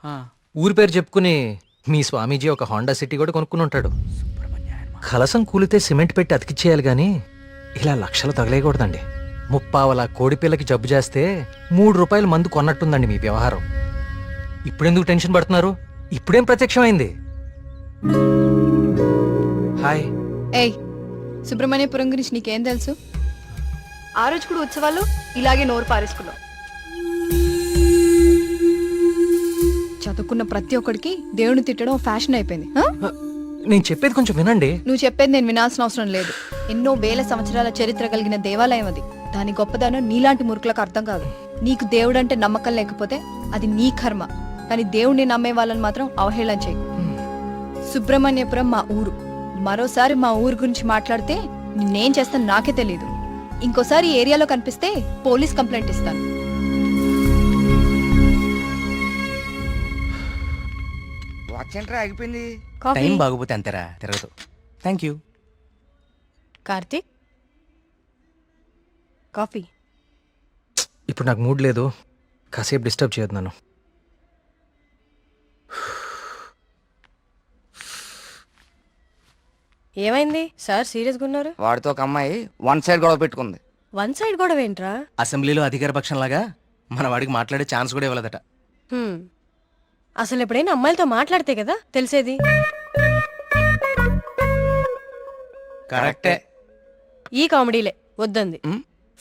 [SPEAKER 6] ఊరి పేరు చెప్పుకుని మీ స్వామీజీ ఒక హోండా సిటీ కూడా కొనుక్కుని ఉంటాడు. కలసం కూలితే సిమెంట్ పెట్టి అతికిచ్చేయాలి గాని ఇలా లక్షలు తగలేయకూడదండి. 30 కోడిపిల్లకి జబ్బు చేస్తే 3 రూపాయలు మందు కొన్నట్టుందండి మీ వ్యవహారం. ఇప్పుడెందుకు టెన్షన్ పడుతున్నారు? ఇప్పుడేం ప్రత్యక్షమైంది? హాయ్.
[SPEAKER 7] ఏయ్, సుబ్రహ్మణ్యపురం గురించి నీకేం తెలుసు? ఆ రోజు కూడా ఉత్సవాలు ఇలాగే నోరు పారేసుకున్నావు. చదువుకున్న ప్రతి ఒక్కడికి దేవుని తిట్టడం ఫ్యాషన్ అయిపోయింది.
[SPEAKER 6] నేను చెప్పేది కొంచెం వినండి.
[SPEAKER 7] నువ్వు చెప్పేది నేను వినాల్సిన అవసరం లేదు. ఎన్నో వేల సంవత్సరాల చరిత్ర కలిగిన దేవాలయం అది. దాని గొప్పదనం నీలాంటి మురుకులకు అర్థం కాదు. నీకు దేవుడంటే నమ్మకం లేకపోతే అది నీ కర్మ, కానీ దేవుణ్ణి నమ్మే వాళ్ళని మాత్రం అవహేళన చేయి. సుబ్రహ్మణ్యపురం మా ఊరు. మరోసారి మా ఊరు గురించి మాట్లాడితే నేనేం చేస్తాను నాకే తెలీదు. ఇంకోసారి ఈ ఏరియాలో కనిపిస్తే పోలీస్ కంప్లైంట్ ఇస్తాను.
[SPEAKER 3] వాచ్ ఏంట్రా ఆగిపోయింది?
[SPEAKER 7] కాఫీ
[SPEAKER 3] బాగోపోతే అంతేరా తిరగదు. Thank you.
[SPEAKER 7] కార్తీక్, కాఫీ.
[SPEAKER 6] ఇప్పుడు నాకు మూడ్ లేదు, కాసేపు డిస్టర్బ్ చేయొద్దు నన్ను.
[SPEAKER 11] ఏమైంది సార్ సీరియస్గా ఉన్నారు?
[SPEAKER 3] వాడితో ఒక అమ్మాయి వన్ సైడ్ గొడవ పెట్టుకుంది.
[SPEAKER 11] వన్ సైడ్ గొడవ ఏంట్రా?
[SPEAKER 3] అసెంబ్లీలో అధికార పక్షం లాగా మన వాడికి మాట్లాడే ఛాన్స్ కూడా ఇవ్వలేదట.
[SPEAKER 11] అసలు ఎప్పుడైనా అమ్మాయిలతో మాట్లాడితే కదా తెలిసేది.
[SPEAKER 3] కరెక్టే.
[SPEAKER 11] ఈ కామెడీలే వద్దంది.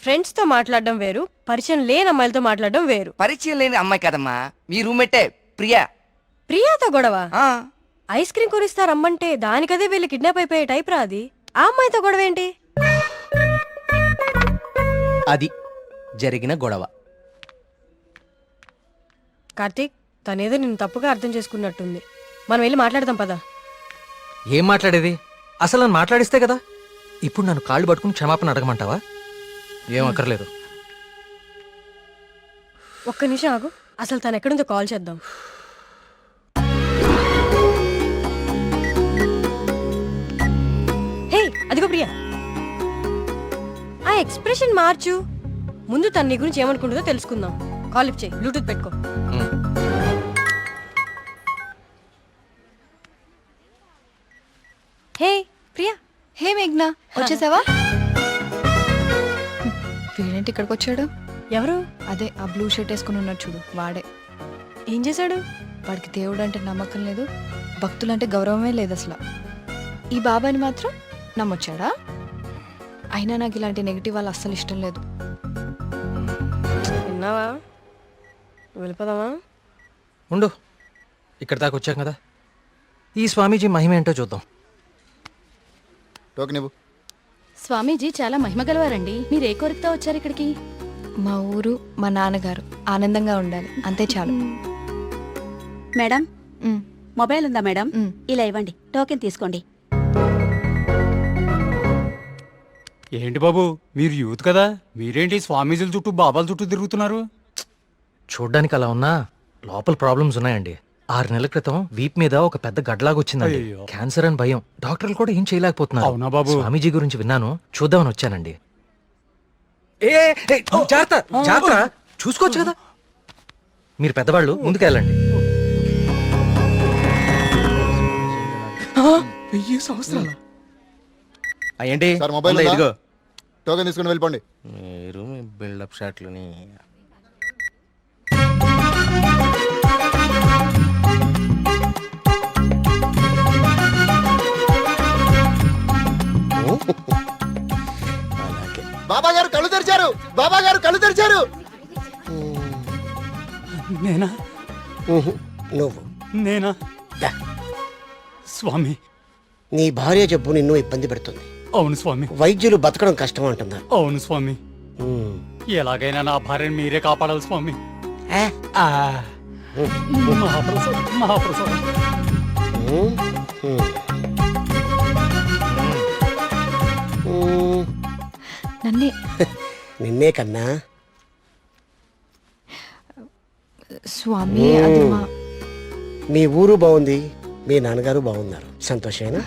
[SPEAKER 11] ఫ్రెండ్స్ తో మాట్లాడడం వేరు, పరిచయం లేని అమ్మాయిలతో మాట్లాడడం వేరు.
[SPEAKER 3] పరిచయం లేని అమ్మాయి కదమ్మా, మీ రూమ్మేటే ప్రియా.
[SPEAKER 11] ప్రియాతో గొడవ? ఐస్ క్రీమ్ కొనిస్తా రమ్మంటే దానికదే వీళ్ళు కిడ్నాప్ అయిపోయే టైప్ రా అది. ఆ అమ్మాయితో గొడవ ఏంటి?
[SPEAKER 3] అది జరిగిన గొడవ.
[SPEAKER 11] కార్తీక్, తనేదో నిన్ను తప్పుగా అర్థం చేసుకున్నట్టుంది. మనం వెళ్ళి మాట్లాడదాం పదా.
[SPEAKER 6] ఏం మాట్లాడేది? అసలు నన్ను మాట్లాడిస్తే కదా. ఇప్పుడు నన్ను కాళ్ళు పట్టుకుని క్షమాపణ అడగమంటావా? ఏం అక్కర్లేదు.
[SPEAKER 11] ఒక్క నిమిషం ఆగు, అసలు తను ఎక్కడుందో కాల్ చేద్దాం. హే, అదిగో ప్రియా. ఆ ఎక్స్ప్రెషన్ మార్చు. ముందు తన నీ గురించి ఏమనుకుంటుందో తెలుసుకుందాం. కాల్ లిఫ్ట్ చేయి, బ్లూటూత్ పెట్టుకో. హే ప్రియా.
[SPEAKER 7] హే మేఘ్నా, వచ్చేసావా? వీడేంటి ఇక్కడికి వచ్చాడు?
[SPEAKER 11] ఎవరు?
[SPEAKER 7] అదే ఆ బ్లూ షర్ట్ వేసుకుని ఉన్నాడు చూడు, వాడే.
[SPEAKER 11] ఏం చేశాడు?
[SPEAKER 7] వాడికి దేవుడు అంటే నమ్మకం లేదు, భక్తులంటే గౌరవమే లేదు అసలు. ఈ బాబాని మాత్రం నమ్మొచ్చాడా? అయినా నాకు ఇలాంటి నెగిటివ్ వాళ్ళు అస్సలు ఇష్టం లేదు.
[SPEAKER 11] విన్నావా? వెళ్ళిపోదామా?
[SPEAKER 6] ఉండు, ఇక్కడ దాకా వచ్చాం కదా, ఈ స్వామీజీ మహిమ ఏంటో చూద్దాం.
[SPEAKER 7] స్వామీజీ చాలా మహిమ గలవారండి. మీరు ఏ కోరికతో వచ్చారు ఇక్కడికి? మా ఊరు, మా నాన్నగారు ఆనందంగా ఉండాలి, అంతే చాలు.
[SPEAKER 11] మేడం,
[SPEAKER 7] ఉమ్,
[SPEAKER 11] మొబైల్ ఉందా మేడం?
[SPEAKER 7] ఉమ్.
[SPEAKER 11] ఇలా ఇవ్వండి, టోకెన్ తీసుకోండి.
[SPEAKER 13] ఏంటి బాబు, మీరు యూత్ కదా, మీరేంటి స్వామీజీల చుట్టూ బాబాల చుట్టూ తిరుగుతున్నారు?
[SPEAKER 6] చూడ్డానికి అలా ఉన్నా లోపల ప్రాబ్లమ్స్ ఉన్నాయండి. 6 నెలల క్రితం వీప్ మీద ఒక పెద్ద గడ్లాగొచ్చిందండి.
[SPEAKER 13] అయ్యో.
[SPEAKER 6] క్యాన్సర్ అని భయం, డాక్టర్లు కూడా ఏం చేయలేకపోతున్నారు.
[SPEAKER 13] అవునా బాబు?
[SPEAKER 6] స్వామీజీ గురించి విన్నాను, చూద్దామని వచ్చానండి. జాగ్రత్త జాగ్రత్త, చూసుకోవచ్చు కదా. మీరు పెద్దవాళ్ళు, ముందుకెళ్ళండి.
[SPEAKER 13] 1000 సంవత్సరాలు
[SPEAKER 3] ఏంటి
[SPEAKER 8] ఇదిగో టోకెన్ తీసుకుని వెళ్ళిపోండి.
[SPEAKER 3] మీరు మీ బిల్డప్ షాట్లని.
[SPEAKER 8] బాబా గారు కళ్ళు తెరిచారు, బాబా గారు కళ్ళు తెరిచారు.
[SPEAKER 13] నేనా?
[SPEAKER 4] నువ్వు
[SPEAKER 13] నేనా? స్వామి.
[SPEAKER 4] నీ భార్య జబ్బు నిన్ను ఇబ్బంది పెడుతుంది.
[SPEAKER 13] అవును స్వామి.
[SPEAKER 4] వైద్యులు బతకడం కష్టం అంటున్నారు.
[SPEAKER 13] అవును స్వామి. ఎలాగైనా నా భార్యను మీరే కాపాడాలి స్వామి. మహాప్రసాదం, మహాప్రసాదం.
[SPEAKER 7] నన్నే
[SPEAKER 4] నిన్నే కన్నా.
[SPEAKER 7] స్వామి, అది మా
[SPEAKER 4] మీ ఊరు బాగుంది, మీ నాన్నగారు బాగున్నారు, సంతోషేనా?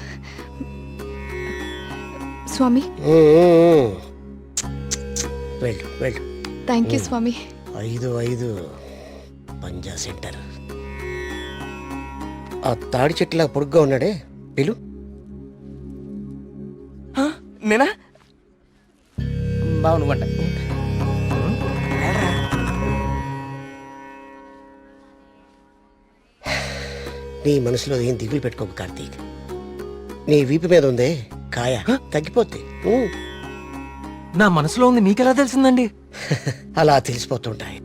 [SPEAKER 7] స్వామి.
[SPEAKER 4] వెళ్ళు వెళ్ళు.
[SPEAKER 7] థ్యాంక్ యూ స్వామి.
[SPEAKER 4] 5 పంజా సెంటర్. ఆ తాడి చెట్టులా పొడుగ్గా ఉన్నాడే, పిలు.
[SPEAKER 3] నేనా? బావు నువ్వంట.
[SPEAKER 4] నీ మనసులో ఏం దిగులు పెట్టుకోకు కార్తీక్. నీ వీపు మీద ఉందే కాయ, తగ్గిపోద్ది.
[SPEAKER 6] నా మనసులో ఉంది మీకెలా తెలిసిందండి?
[SPEAKER 4] అలా తెలిసిపోతుంటాయి.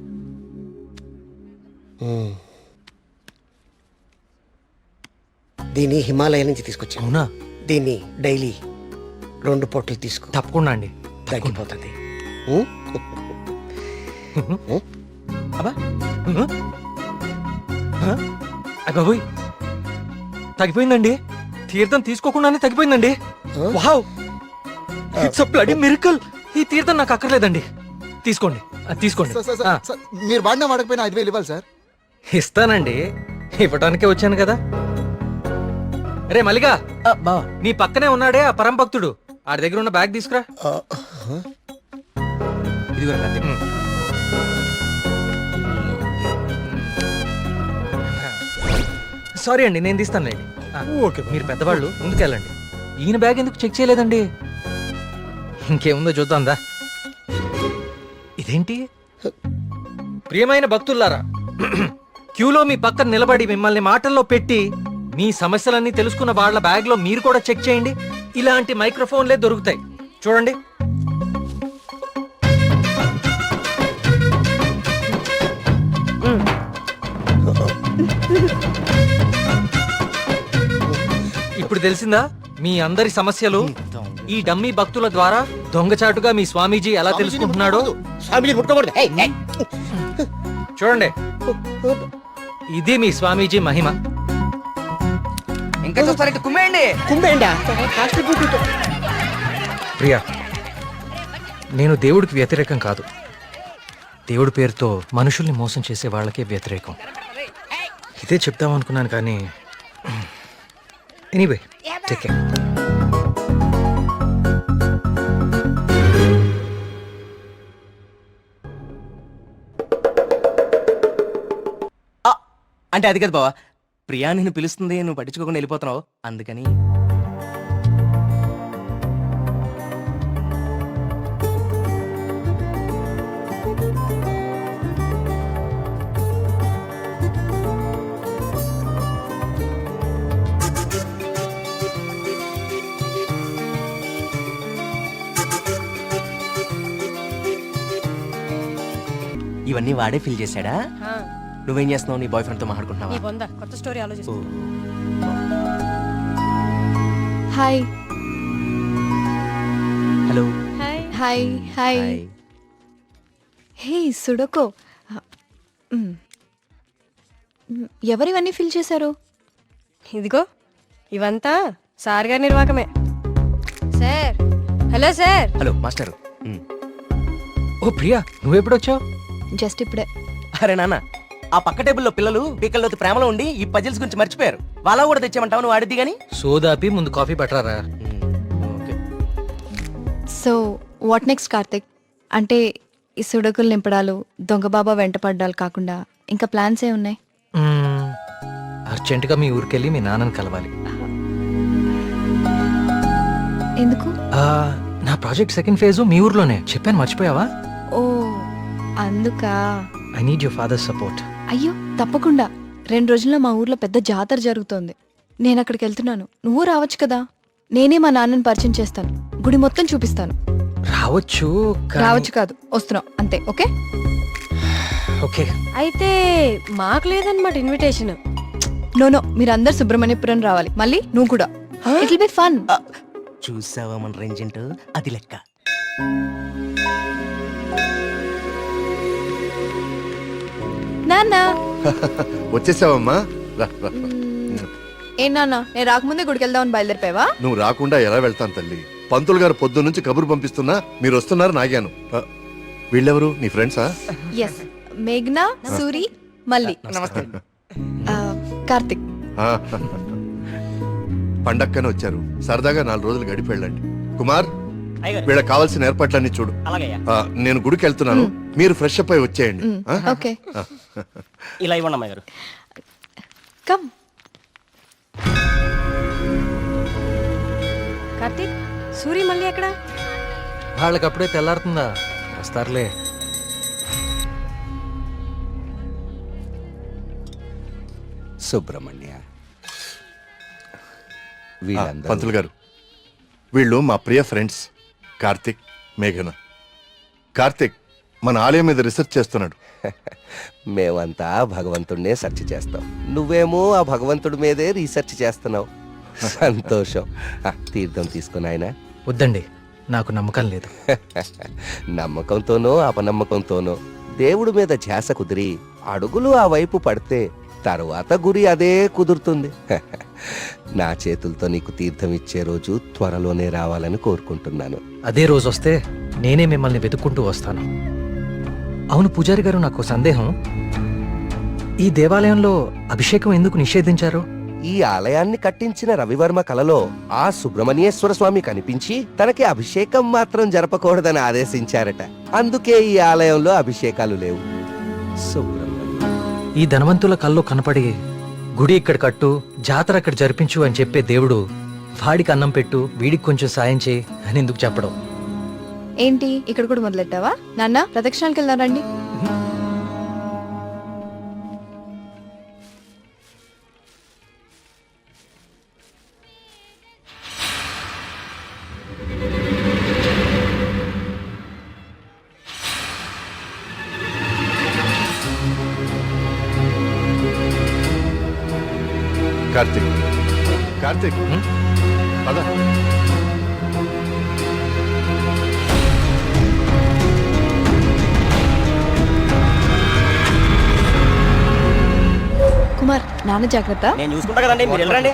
[SPEAKER 4] దీన్ని హిమాలయ నుంచి తీసుకొచ్చాను.
[SPEAKER 6] అవునా?
[SPEAKER 4] దీన్ని డైలీ 2 పొట్లు తీసుకో,
[SPEAKER 6] తప్పకుండా అండి.
[SPEAKER 4] తగ్గిపోతుంది.
[SPEAKER 6] అబ్బా బాబోయ్, తగ్గిపోయిందండి. తీర్థం తీసుకోకుండానే తగ్గిపోయిందండి. Wow, it's a bloody miracle. ఈ తీర్థం నాకు అక్కర్లేదండి. తీసుకోండి, తీసుకోండి.
[SPEAKER 8] మీరు వాడినా వాడకపోయినా 5,000 ఇవ్వాలి సార్.
[SPEAKER 6] ఇస్తానండి, ఇవ్వటానికే వచ్చాను కదా. రే మల్లిగా,
[SPEAKER 3] బావా
[SPEAKER 6] నీ పక్కనే ఉన్నాడే ఆ పరం భక్తుడు, ఆడి దగ్గర ఉన్న బ్యాగ్ తీసుకురా.
[SPEAKER 3] ఇదిగో కార్తీక్.
[SPEAKER 6] సారీ అండి, నేను తీస్తానులేండి. ఓకే, మీరు పెద్దవాళ్ళు ముందుకెళ్ళండి. ఈయన బ్యాగ్ ఎందుకు చెక్ చేయలేదండి? ఇంకేముందో చూద్దాందా. ఇదేంటి? ప్రియమైన భక్తుల్లారా, క్యూలో మీ పక్కన నిలబడి మిమ్మల్ని మాటల్లో పెట్టి మీ సమస్యలన్నీ తెలుసుకున్న వాళ్ళ బ్యాగ్ లో మీరు కూడా చెక్ చేయండి. ఇలాంటి మైక్రోఫోన్లే దొరుకుతాయి, చూడండి. ఇప్పుడు తెలిసిందా మీ అందరి సమస్యలు? ఈ డమ్మీ భక్తుల ద్వారా దొంగచాటుగా మీ స్వామీజీ ఎలా తెలుసుకుంటున్నాడో. చూడండి, ఇది మీ స్వామీజీ మహిమ.
[SPEAKER 3] ఇంకా చూస్తారంటే కుమ్మేయండి.
[SPEAKER 6] ప్రియా, నేను దేవుడికి వ్యతిరేకం కాదు. దేవుడి పేరుతో మనుషుల్ని మోసం చేసే వాళ్ళకే వ్యతిరేకం. ఇదే చెప్దాం అనుకున్నాను కానీ ఎనీవే, టేక్ కేర్.
[SPEAKER 3] అంటే అది కదా బావా, ప్రియా నిన్ను పిలుస్తుంది, నువ్వు పట్టించుకోకుండా వెళ్ళిపోతున్నావు, అందుకని. ఇవన్నీ వాడే ఫిల్ చేశాడా? నువ్వేం చేస్తున్నావు? నీ బాయ్ ఫ్రెండ్ తో మాట్లాడుకుంటున్నావా?
[SPEAKER 11] కొత్త స్టోరీ ఆలోచిస్తా.
[SPEAKER 7] Hi
[SPEAKER 3] hello.
[SPEAKER 7] Hi hi. Hey sudoku, ఎవరివన్నీ ఫిల్ చేశారు?
[SPEAKER 11] ఇదిగో ఇవంతా సార్ గారి నిర్వాకమే. Sir, hello sir.
[SPEAKER 3] Hello master.
[SPEAKER 6] Oh Priya, నువ్వెప్పుడొచ్చావు?
[SPEAKER 7] జస్ట్ ఇప్పుడే.
[SPEAKER 3] అరే నాన్న, ఆ పక్క టేబుల్లో పిల్లలు పీకల్లోతి ప్రేమలో ఉండి ఈ పజిల్స్ గురించి మర్చిపోయారు. వాళ్ళ కూడా తెచ్చామంటావు, నువ్వు ఆడిద్ది గాని.
[SPEAKER 6] సోదాపి ముందు కాఫీ పట్టరారా.
[SPEAKER 7] So what next Karthik? అంటే ఈ సుడకులు నింపడాలు, దొంగ బాబా వెంట పడ్డాలు కాకుండా ఇంకా ప్లాన్స్ ఏ ఉన్నాయి?
[SPEAKER 6] అర్జెంటుగా మీ ఊరికెళ్ళి మీ నాన్నని కలవాలి.
[SPEAKER 7] ఎందుకు?
[SPEAKER 6] నా ప్రాజెక్ట్ సెకండ్ ఫేజ్ మీ ఊర్లోనే, చెప్పాను మర్చిపోయావా?
[SPEAKER 7] ఓ అందుకా.
[SPEAKER 6] I need your father support.
[SPEAKER 7] అయ్యో తప్పకుండా. 2 రోజుల్లో మా ఊర్లో పెద్ద జాతర జరుగుతోంది. నేను అక్కడికి వెళ్తున్నాను, నువ్వు రావచ్చు కదా. నేనే మా నాన్నని పరిచయం చేస్తాను, గుడి మొత్తం చూపిస్తాను.
[SPEAKER 6] రావచ్చు
[SPEAKER 7] రావచ్చు కాదు, వస్తున్నావు అంతే. Okay
[SPEAKER 6] okay.
[SPEAKER 11] అయితే మాకు లేదన్నమాట ఇన్విటేషన్.
[SPEAKER 7] నో, మీరందరు సుబ్రహ్మణ్యపురం రావాలి, మళ్ళీ నువ్వు కూడా. It will be fun.
[SPEAKER 3] చూసావా మన రేంజ్ ఏంటో, అది లెక్క.
[SPEAKER 7] నాన్న
[SPEAKER 2] వచ్చేసావమ్మా, రా, రా.
[SPEAKER 7] ఏ నాన్న, నేను రాకముందే గుడికి వెళ్దామని బయలుదేరిపోయావా?
[SPEAKER 2] నువ్వు రాకుండా ఎలా వెళ్తాను తల్లి? పంతులు గారు పొద్దు నుంచి కబురు పంపిస్తున్నా మీరు వస్తున్నారు నాగాను. వీళ్ళెవరు, నీ ఫ్రెండ్సా?
[SPEAKER 7] ఎస్, మేఘ్నా, సూరి, మల్లి.
[SPEAKER 3] నమస్తే.
[SPEAKER 7] కార్తిక్.
[SPEAKER 2] పండక్కనే వచ్చారు, సరదాగా 4 రోజులు గడిపి వెళ్ళండి. కుమార్, వీళ్ళకి కావాల్సిన ఏర్పాట్లన్నీ చూడు. నేను గుడికి వెళ్తున్నాను, మీరు ఫ్రెష్ అప్ అయి వచ్చేయండి.
[SPEAKER 7] ఓకే,
[SPEAKER 3] ఇలా ఇవ్వండి అమ్మాయి గారు.
[SPEAKER 7] కమ్.
[SPEAKER 11] కార్తీక్, సూరి మళ్ళీ ఎక్కడ?
[SPEAKER 6] వాళ్ళకి అప్పుడే తెల్లారుతుందా, వస్తారులే.
[SPEAKER 8] సుబ్రహ్మణ్య,
[SPEAKER 2] పంతులు గారు, వీళ్ళు మా ప్రియ ఫ్రెండ్స్ కార్తిక్, మేఘన. కార్తిక్ మన ఆలయం మీద రీసెర్చ్ చేస్తున్నాడు.
[SPEAKER 3] మేమంతా భగవంతుడినే సెర్చ్ చేస్తాం, నువ్వేమో ఆ భగవంతుడి మీదే రీసెర్చ్ చేస్తున్నావు. సంతోషం. తీర్థం తీసుకుని ఆయన.
[SPEAKER 6] వద్దండి, నాకు నమ్మకం లేదు.
[SPEAKER 3] నమ్మకంతోనో అపనమ్మకంతోనో దేవుడి మీద ధ్యాస కుదిరి అడుగులు ఆ వైపు పడితే తరువాత గురి అదే కుదురుతుంది. నా చేతులతో నీకు తీర్థం ఇచ్చే రోజు త్వరలోనే రావాలని కోరుకుంటున్నాను.
[SPEAKER 6] అదే రోజు వస్తే నేనే మిమ్మల్ని వెతుక్కుంటూ వస్తాను. అవును పూజారి గారు, నాకు సందేహం. ఈ దేవాలయంలో అభిషేకం ఎందుకు నిషేధించారు?
[SPEAKER 3] ఈ ఆలయాన్ని కట్టించిన రవివర్మ కలలో ఆ సుబ్రహ్మణ్యేశ్వర స్వామి కనిపించి తనకి అభిషేకం మాత్రం జరపకూడదని ఆదేశించారట. అందుకే ఈ ఆలయంలో అభిషేకాలు లేవు.
[SPEAKER 6] ఈ ధనవంతుల కల్లో కనపడి గుడి ఇక్కడ కట్టు, జాతర అక్కడ జరిపించు అని చెప్పే దేవుడు వాడికి అన్నం పెట్టు, వీడికి కొంచెం సాయం చేయి అని ఎందుకు చెప్పడం?
[SPEAKER 7] ఏంటి ఇక్కడ కూడా మొదలెట్టావా? నాన్న ప్రదక్షిణాలకు వెళ్దాం రండి.
[SPEAKER 2] కార్తీక్, కార్తీక్, పద.
[SPEAKER 7] కుమార్, నాన్న జాగ్రత్త.
[SPEAKER 3] నేను చూసుకుంటా కదండి, మీరు వెళ్ళండి.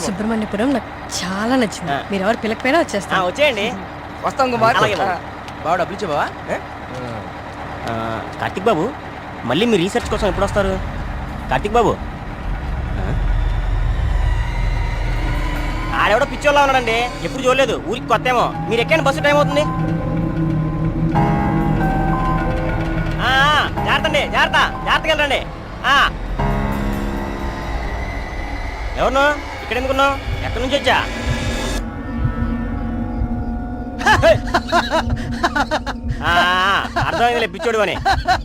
[SPEAKER 11] సుబ్రహ్మణ్యపురం నాకు చాలా నచ్చింది. మీరు ఎవరు పిల్లకపోయినా వచ్చేస్తాను.
[SPEAKER 3] వచ్చేయండి. వస్తాం కుమార్. బాబు డబ్బులు ఇచ్చే బావా.
[SPEAKER 14] కార్తిక్ బాబు, మళ్ళీ మీ రీసెర్చ్ కోసం ఎప్పుడు వస్తారు? కార్తిక్ బాబు, ఆడెవడో పిచ్చోళ్ళ ఉన్నాడండి, ఎప్పుడు చూడలేదు, ఊరికి కొత్త ఏమో. మీరు ఎక్కండి, బస్సు టైం అవుతుంది. జాగ్రత్త అండి, జాగ్రత్త, జాగ్రత్తగా వెళ్ళండి. ఎవరు ఇక్కడ ఎందుకున్నావు? ఎక్కడి నుంచి వచ్చా? అర్థమైందిలే పిచ్చోడు అని.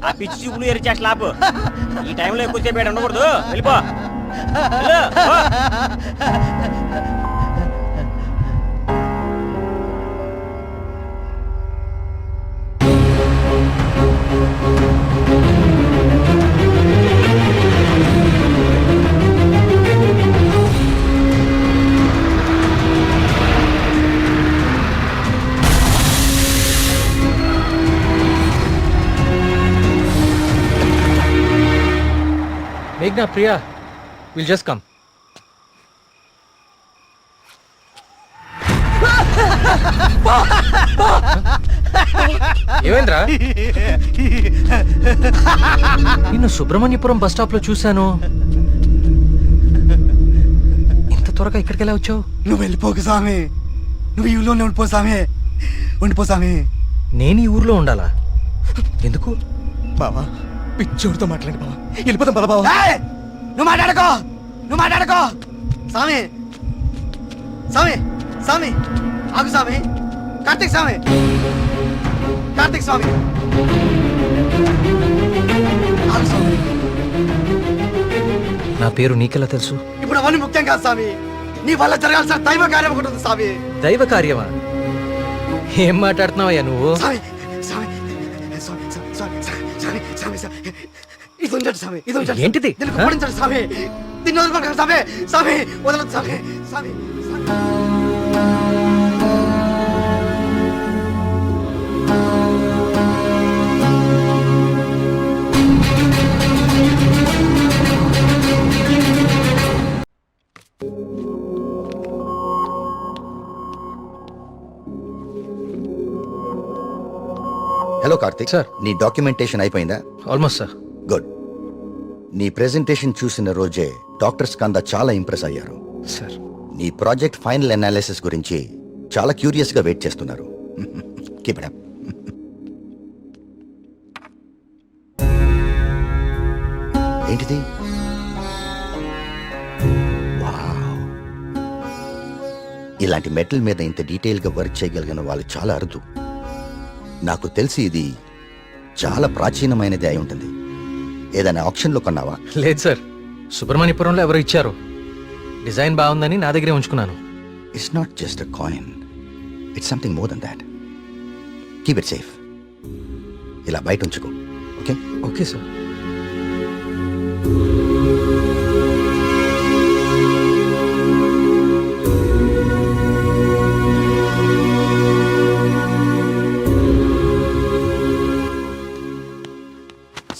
[SPEAKER 14] ఆ పిచ్చి చూపులు ఎరిచా స్లాబ్. ఈ టైంలో ఎక్కువసేపు ఉండకూడదు, వెళ్ళిపో.
[SPEAKER 6] మేఘ్నా, ప్రియా, విల్ జస్ట్ కమ్. ఏమైందిరా? నిన్ను సుబ్రహ్మణ్యపురం బస్ స్టాప్ లో చూశాను. ఇంత త్వరగా ఇక్కడికి ఎలా వచ్చావు?
[SPEAKER 4] నువ్వు వెళ్ళిపోకు స్వామి, నువ్వు ఈ ఊళ్ళోనే ఉండిపో స్వామి, ఉండిపో స్వామి.
[SPEAKER 6] నేను ఈ ఊర్లో ఉండాలా? ఎందుకు?
[SPEAKER 4] బావా, పిచ్చోడితో మాట్లాడి బావా, వెళ్ళిపోతాం పద బావా. నువ్వు మాట్లాడుకో, నువ్వు మాట్లాడుకో. స్వామి, స్వామి, స్వామి, ఆగు స్వామి. కార్తీక్ స్వామి, కార్తీక్ స్వామి, ఆగు స్వామి.
[SPEAKER 6] నా పేరు నీకెలా తెలుసు?
[SPEAKER 4] ఇప్పుడు అవన్నీ ముఖ్యం కాదు స్వామి, నీ వల్ల జరగాల్సిన దైవ కార్యం ఒకటి ఉంది స్వామి.
[SPEAKER 6] దైవ కార్యమా? ఏం మాట్లాడుతున్నావయ్యా నువ్వు?
[SPEAKER 4] స్వామి, స్వామి, స్వామి, స్వామి, స్వామి, స్వామి, స్వామి, ఇది ఉంచండి స్వామి, ఇది ఉంచండి.
[SPEAKER 6] ఏంటిది?
[SPEAKER 4] దీనికి పొడించండి స్వామి, దీన్ని వదలకండి స్వామి, స్వామి, వదలదు స్వామి, స్వామి, స్వామి.
[SPEAKER 8] హలో కార్తిక్.
[SPEAKER 6] సార్.
[SPEAKER 8] నీ డాక్యుమెంటేషన్ అయిపోయిందా?
[SPEAKER 6] Almost sir.
[SPEAKER 8] గుడ్. నీ ప్రెజెంటేషన్ చూసిన రోజే డాక్టర్ స్కంద చాలా ఇంప్రెస్ అయ్యారు.
[SPEAKER 6] సార్,
[SPEAKER 8] నీ ప్రాజెక్ట్ ఫైనల్ అనాలిసిస్ గురించి చాలా క్యూరియస్ గా వెయిట్ చేస్తున్నారు. Keep it up. ఏంటిది? వావ్. ఇలాంటి మెటల్ మీద ఇంత డీటెయిల్ గా వర్క్ చేయగలిగిన వాళ్ళు చాలా అరుదు. నాకు తెలిసి ఇది చాలా ప్రాచీనమైనది అయి ఉంటుంది. ఏదైనా ఆప్షన్లో కొన్నావా?
[SPEAKER 6] లేదు సార్, సుబ్రహ్మణ్యపురంలో ఎవరు ఇచ్చారు. డిజైన్ బాగుందని నా దగ్గరే ఉంచుకున్నాను.
[SPEAKER 8] It's not just a coin, it's something more than that. Keep it safe. ఇలా బయట ఉంచుకో. Okay?
[SPEAKER 6] Okay sir.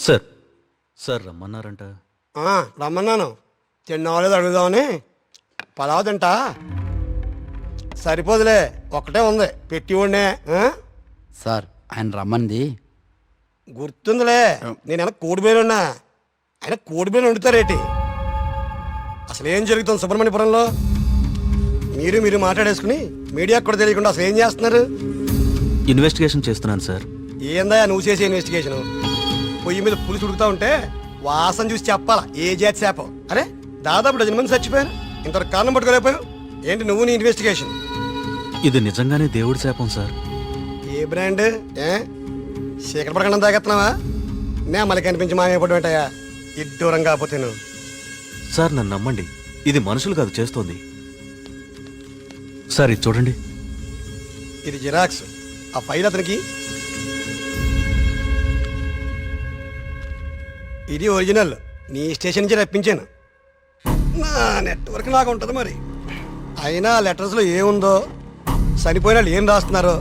[SPEAKER 12] Sir sir రమ్మన్నారంట.
[SPEAKER 4] రమ్మన్నాను. తిన్నావాలేదు అడుగుదామని. పలావ్ తింటా. సరిపోదులే, ఒక్కటే ఉంది పెట్టి ఉండే.
[SPEAKER 13] సార్ ఆయన రమ్మంది.
[SPEAKER 4] గుర్తుందిలే, నేను వెనక కోడిబేలు ఉన్నా. ఆయన కోడిబేలు వండుతారేటి? అసలు ఏం జరుగుతుంది సుబ్రహ్మణ్యపురంలో? మీరు మాట్లాడేసుకుని మీడియాకు కూడా తెలియకుండా అసలు ఏం చేస్తున్నారు?
[SPEAKER 12] ఇన్వెస్టిగేషన్ చేస్తున్నాను సార్.
[SPEAKER 4] ఏందా నువ్వు చేసే ఇన్వెస్టిగేషన్? పొయ్యి మీద పులుసు ఉడుకుతా ఉంటే వాసన చూసి చెప్పాలా ఏ జాతి చేప? అరే దాదాపు 10 మంది చచ్చిపోయారు, ఇంతవరకు కారణం పట్టుకోలేకపోయావు ఏంటి నువ్వు నీ ఇన్వెస్టిగేషన్?
[SPEAKER 12] ఇది నిజంగానే దేవుడి శాపం సార్.
[SPEAKER 4] ఏ బ్రాండ్? చీకటి పడకుండా తాగెత్తున్నావా? నే మళ్ళీ కనిపించి మాయపడి ఉంటాయా ఇడ్డూరం కాకపోతే నువ్వు?
[SPEAKER 12] సార్ నన్ను నమ్మండి, ఇది మనుషులు కాదు చేస్తోంది. సార్ ఇది చూడండి.
[SPEAKER 4] ఇది జిరాక్స్. ఆ ఫైల్ అతనికి. ఇది ఒరిజినల్, నీ స్టేషన్ నుంచి రప్పించాను. నా నెట్వర్క్ నాకు ఉంటుంది మరి. అయినా లెటర్స్లో ఏముందో, చనిపోయిన వాళ్ళు ఏం రాస్తున్నారో,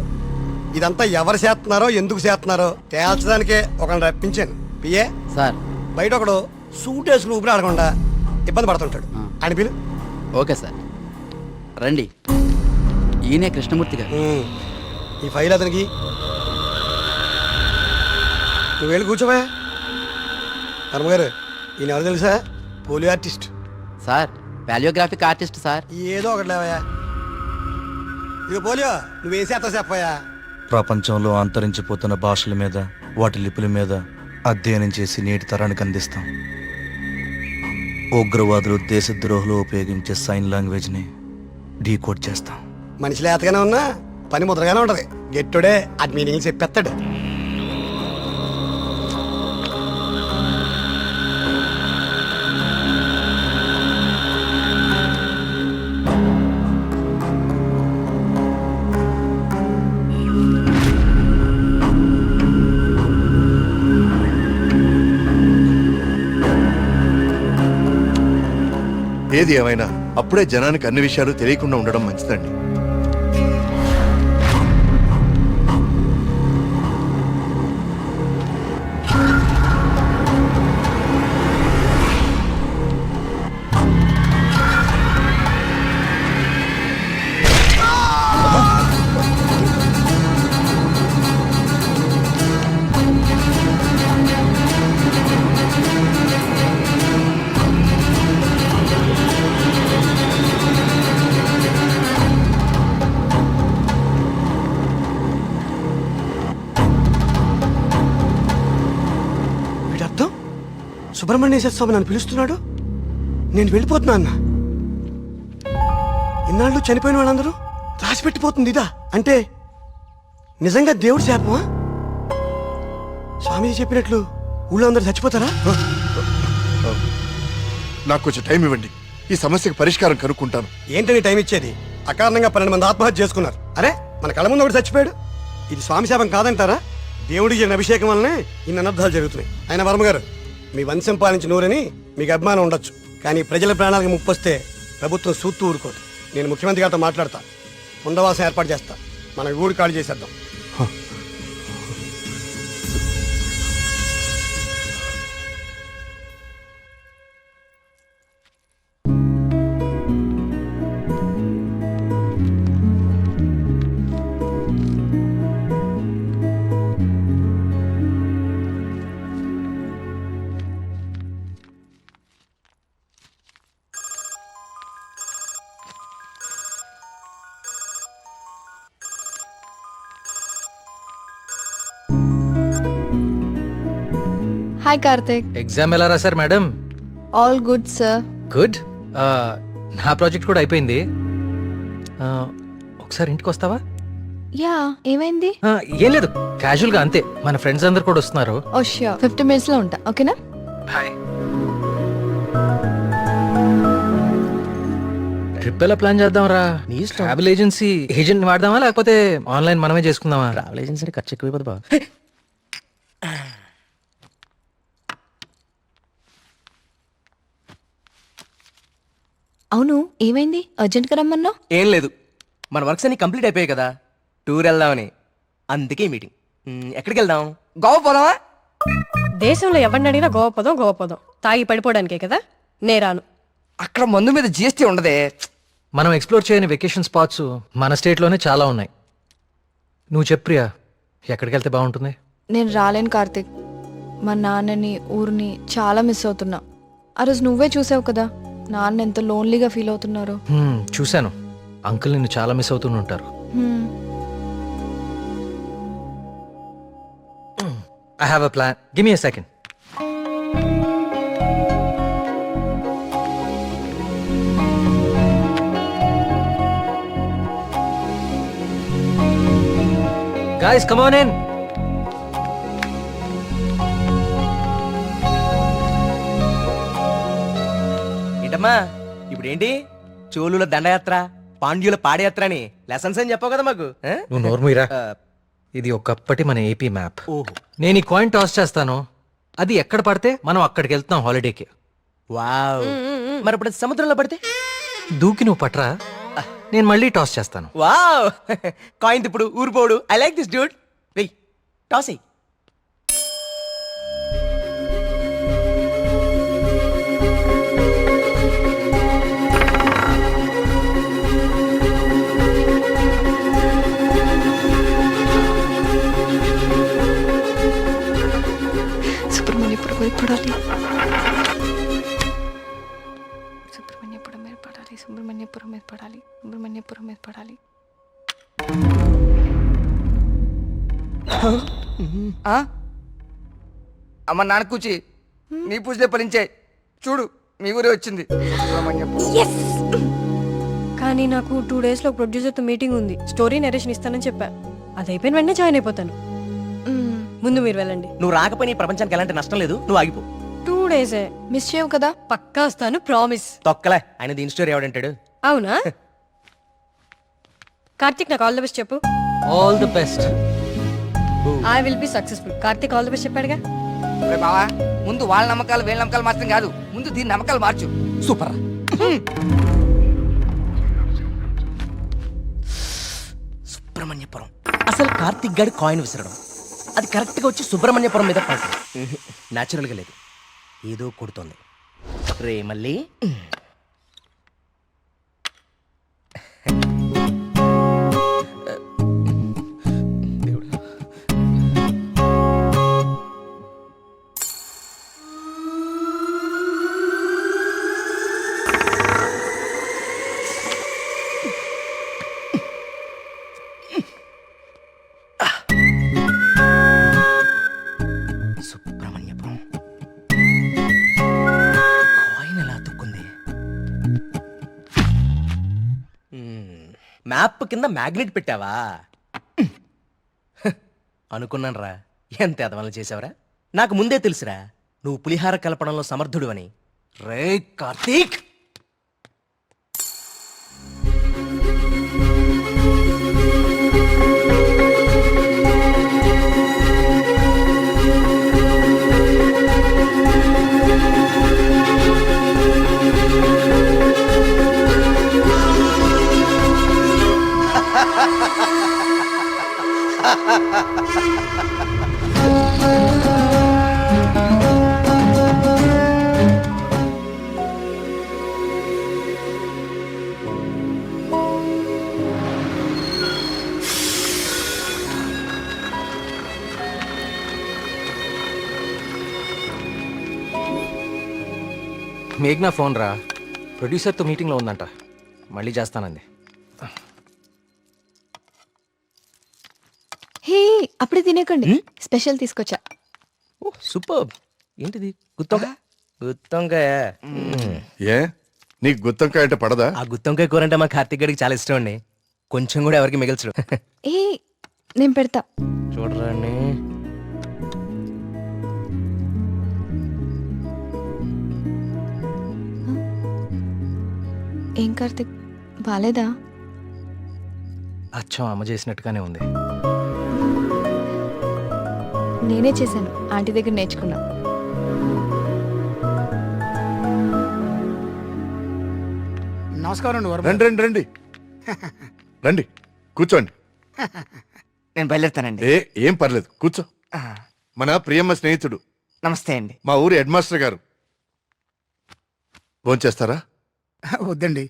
[SPEAKER 4] ఇదంతా ఎవరు చేస్తున్నారో ఎందుకు చేస్తున్నారో తేల్చడానికే ఒకరిని రప్పించాను. పిఏ
[SPEAKER 13] సార్
[SPEAKER 4] బయట ఒకడు సూట్ వేసుకుని ఊపిరి ఆడకుండా ఇబ్బంది పడుతుంటాడు. ఆయన పిలు.
[SPEAKER 13] ఓకే సార్ రండి. ఈయనే కృష్ణమూర్తి గారు.
[SPEAKER 4] ఈ ఫైల్ అతనికి. నువ్వు వెళ్ళి కూర్చోవా. ధర్మగారు, ఈయన ఎవరు తెలుసా? పోలియో ఆర్టిస్ట్
[SPEAKER 13] సార్. వాల్యోగ్రాఫిక్ ఆర్టిస్ట్ సార్.
[SPEAKER 4] ఏదో ఒకటి లేవయా. ఇక పోలియో నువ్వేం చేస్తావు చెప్పయా?
[SPEAKER 1] ప్రపంచంలో అంతరించిపోతున్న భాషల మీద, వాటి లిపుల మీద అధ్యయనం చేసి నేటి తరానికి అందిస్తాం. ఉగ్రవాదులు, దేశద్రోహులు ఉపయోగించే సైన్ లాంగ్వేజ్ని డీకోడ్ చేస్తాం.
[SPEAKER 4] మనిషి లేతగానే ఉన్నా పని ముద్రగానే ఉంటది. గెట్టుడే అది మీనింగ్ చెప్పేస్తాడు.
[SPEAKER 2] ఏది ఏమైనా అప్పుడే జనానికి అన్ని విషయాలు తెలియకుండా ఉండడం మంచిదండి.
[SPEAKER 4] వీడర్థం సుబ్రహ్మణ్యేశ్వర స్వామి నన్ను పిలుస్తున్నాడు, నేను వెళ్ళిపోతున్నా అన్న. ఇన్నాళ్ళు చనిపోయిన వాళ్ళందరూ రాసి పెట్టిపోతుంది ఇదా? అంటే నిజంగా దేవుడి శాపమా? స్వామీజీ చెప్పినట్లు ఊళ్ళో అందరూ చచ్చిపోతారా?
[SPEAKER 2] నాకు కొంచెం టైం ఇవ్వండి, ఈ సమస్యకు పరిష్కారం కనుక్కుంటాను.
[SPEAKER 4] ఏంటని టైం ఇచ్చేది? అకారణంగా 12 మంది ఆత్మహత్య చేసుకున్నారు. అరే మన కళ్ళ ముందు ఒకటి చచ్చిపోయాడు. ఇది స్వామి శాపం కాదంటారా? దేవుడికి జరిగిన అభిషేకం వల్లనే ఇన్ని అనర్థాలు జరుగుతున్నాయి. ఆయన వర్మ గారు, మీ వంశం పాలించి నూరని మీకు అభిమానం ఉండొచ్చు, కానీ ప్రజల ప్రాణాలకు ముప్పు వస్తే ప్రభుత్వం సూత్తు ఊరుకోదు. నేను ముఖ్యమంత్రి గారితో మాట్లాడతా, పునరావాసం ఏర్పాటు చేస్తా. మన ఊరు ఖాళీ చేసేద్దాం.
[SPEAKER 7] హాయ్ కార్తిక్.
[SPEAKER 6] ఎగ్జామ్ ఎలా రాశారు madam?
[SPEAKER 7] All good sir.
[SPEAKER 6] Good. నా ప్రాజెక్ట్ కూడా అయిపోయింది. ఒకసారి ఇంటికి వస్తావా?
[SPEAKER 7] యా, ఏమైంది?
[SPEAKER 6] ఏం లేదు, క్యాజువల్ గా అంతే. మన ఫ్రెండ్స్ అందరు కూడా వస్తున్నారు.
[SPEAKER 7] ఓ ష్యూర్, 50 minutes లో ఉంటా. ఓకేనా?
[SPEAKER 6] బాయ్. ట్రిప్ ఎలా ప్లాన్ చేద్దాం రా? ట్రావెల్ ఏజెన్సీ ఏజెంట్ వాడదామా లేకపోతే ఆన్లైన్ మనమే చేసుకుందామా?
[SPEAKER 13] ట్రావెల్ ఏజెన్సీ ఖర్చు ఎక్కువ బా.
[SPEAKER 7] ఏమైంది అర్జెంట్గా రమ్మన్నావు?
[SPEAKER 6] ఏం లేదు, మన వర్క్స్ అన్ని కంప్లీట్ అయిపోయాయి కదా, టూర్ వెళ్దామని. అందుకే ఈ మీటింగ్. ఎక్కడికి వెళ్దాం?
[SPEAKER 11] గోవా పోదామా?
[SPEAKER 10] దేశంలో ఎవరిని అడిగినా గోవా పోదాం. తాగి పడిపోవడానికే కదా. నేరాను.
[SPEAKER 11] అక్కడ మందు మీద జిఎస్టీ ఉండదే.
[SPEAKER 6] మనం ఎక్స్ప్లోర్ చేయని వెకేషన్ స్పాట్స్ మన స్టేట్లోనే చాలా ఉన్నాయి. నువ్వు చెప్పు ప్రియా, ఎక్కడికి వెళ్తే బాగుంటుంది?
[SPEAKER 7] నేను రాలేను కార్తిక్. మా నాన్నని ఊరిని చాలా మిస్ అవుతున్నా. ఆ రోజు నువ్వే చూసావు కదా నాన్న ఎంత లోన్లీగా ఫీల్ అవుతున్నారు.
[SPEAKER 6] చూశాను, అంకుల్ నిన్ను చాలా మిస్ అవుతూనే ఉంటారు. I have a plan, give me a second. Guys, come on in. ఏంటమ్మా ఇప్పుడేంటి? చోళుల దండయాత్ర, పాండ్యుల పాదయాత్ర అని లెసన్స్ అని చెప్పావు కదా మాకు. నువ్వు నోర్ముయిరా. ఇది ఒకప్పటి మన ఏపీ మ్యాప్. నేను ఈ కాయిన్ టాస్ చేస్తాను, అది ఎక్కడ పడితే మనం అక్కడికి వెళ్తున్నాం హాలిడేకి. వావ్. మరి ఇప్పుడు అది సముద్రంలో పడితే? దూకి నువ్వు పట్రా, నేను మళ్ళీ టాస్ చేస్తాను. వావ్. కాయిన్ ఇప్పుడు ఊరిపోడు. I like this dude. వెయ్, టాస్ అయ్యి.
[SPEAKER 7] సుబ్రహ్మణ్యపురం మీద పడాలి. సుబ్రహ్మణ్యపురం మీద పడాలి. సుబ్రహ్మణ్యపురం మీద పడాలి. సుబ్రహ్మణ్యపురం మీద పడాలి.
[SPEAKER 11] అమ్మ నాన్న కూచి నీ పూజలే ఫలించే. చూడు మీ ఊరే వచ్చింది.
[SPEAKER 10] కానీ నాకు 2 days లో ప్రొడ్యూసర్తో మీటింగ్ ఉంది. స్టోరీ నరేషన్ ఇస్తానని చెప్పా. అది అయిపోయిన వెంటనే జాయిన్ అయిపోతాను. ముందు మీరు వెళ్ళండి.
[SPEAKER 6] నువ్వు రాకపోయినా ఈ ప్రపంచానికి ఎలాంటి నష్టం లేదు, నువ్వు ఆగిపో.
[SPEAKER 10] 2 days
[SPEAKER 7] మిస్ చేయవు కదా?
[SPEAKER 10] పక్కా వస్తాను, ప్రామిస్.
[SPEAKER 6] తొక్కలే, ఆయన దీని స్టోరీ ఎవడంటాడు?
[SPEAKER 10] అవునా? కార్తిక్ నాకు ఆల్ ద బెస్ట్ చెప్పు.
[SPEAKER 6] All the best.
[SPEAKER 10] I will be successful. Karthik all the best చెప్పాడుగా.
[SPEAKER 11] బావా ముందు వాళ్ళ నమ్మకాలు వీళ్ళ నమ్మకాలు మార్చడం కాదు, ముందు దీని నమ్మకాలు మార్చు.
[SPEAKER 6] సూపర్. సుబ్రహ్మణ్యపురం. అసలు కార్తిక్ గాడి కాయిన్ విసరడం, అది కరెక్ట్ గా వచ్చి సుబ్రహ్మణ్యపురం మీద పడటం న్యాచురల్ గా లేదు, ఏదో కొడుతోంది. రే మళ్ళీ సుబ్రహ్మణ్యపురం కాయిన్ ఎలా తుక్కుంది? మ్యాప్ కింద మ్యాగ్నెట్ పెట్టావా? అనుకున్నాను రా, ఎంత ఎదవలు చేసావురా. నాకు ముందే తెలుసురా నువ్వు పులిహార కలపడంలో సమర్థుడు అని. రే కార్తీక్, మేఘ్నా ఫోన్ రా, ప్రొడ్యూసర్తో మీటింగ్లో ఉందంట, మళ్ళీ చేస్తానంది.
[SPEAKER 7] హే, అప్పుడే తినేకండి, స్పెషల్ తీసుకొచ్చా.
[SPEAKER 6] ఓ సూపర్. ఏంటిది? గుత్తొంకాయ. గుత్తొంకాయ.
[SPEAKER 2] ఏ నీకు గుత్తొంకాయ అంటే పడదా?
[SPEAKER 6] ఆ గుత్తొంకాయ కూర అంటే మా కార్తీక్ గడికి చాలా ఇష్టం అండి. కొంచెం కూడా ఎవరికి మిగల్చడు.
[SPEAKER 7] ఏ నేను పెడతా.
[SPEAKER 6] చూడరాని
[SPEAKER 7] ఏం కార్తిక్, బాలేదా?
[SPEAKER 6] అచ్చం అమ్మ చేసినట్టుగానే ఉంది.
[SPEAKER 7] నేనే చేశాను, ఆంటీ దగ్గర నేర్చుకున్నా.
[SPEAKER 10] నమస్కారం అండి వర్మ.
[SPEAKER 2] రండి రండి రండి రండి కూర్చోండి.
[SPEAKER 14] నేను బయలుదేరుతానండి.
[SPEAKER 2] ఏం పర్లేదు కూర్చో. మన ప్రియమ్మ స్నేహితుడు,
[SPEAKER 14] నమస్తే అండి.
[SPEAKER 2] మా ఊరి హెడ్ మాస్టర్ గారు. భోంచేస్తారా?
[SPEAKER 10] వద్దండి,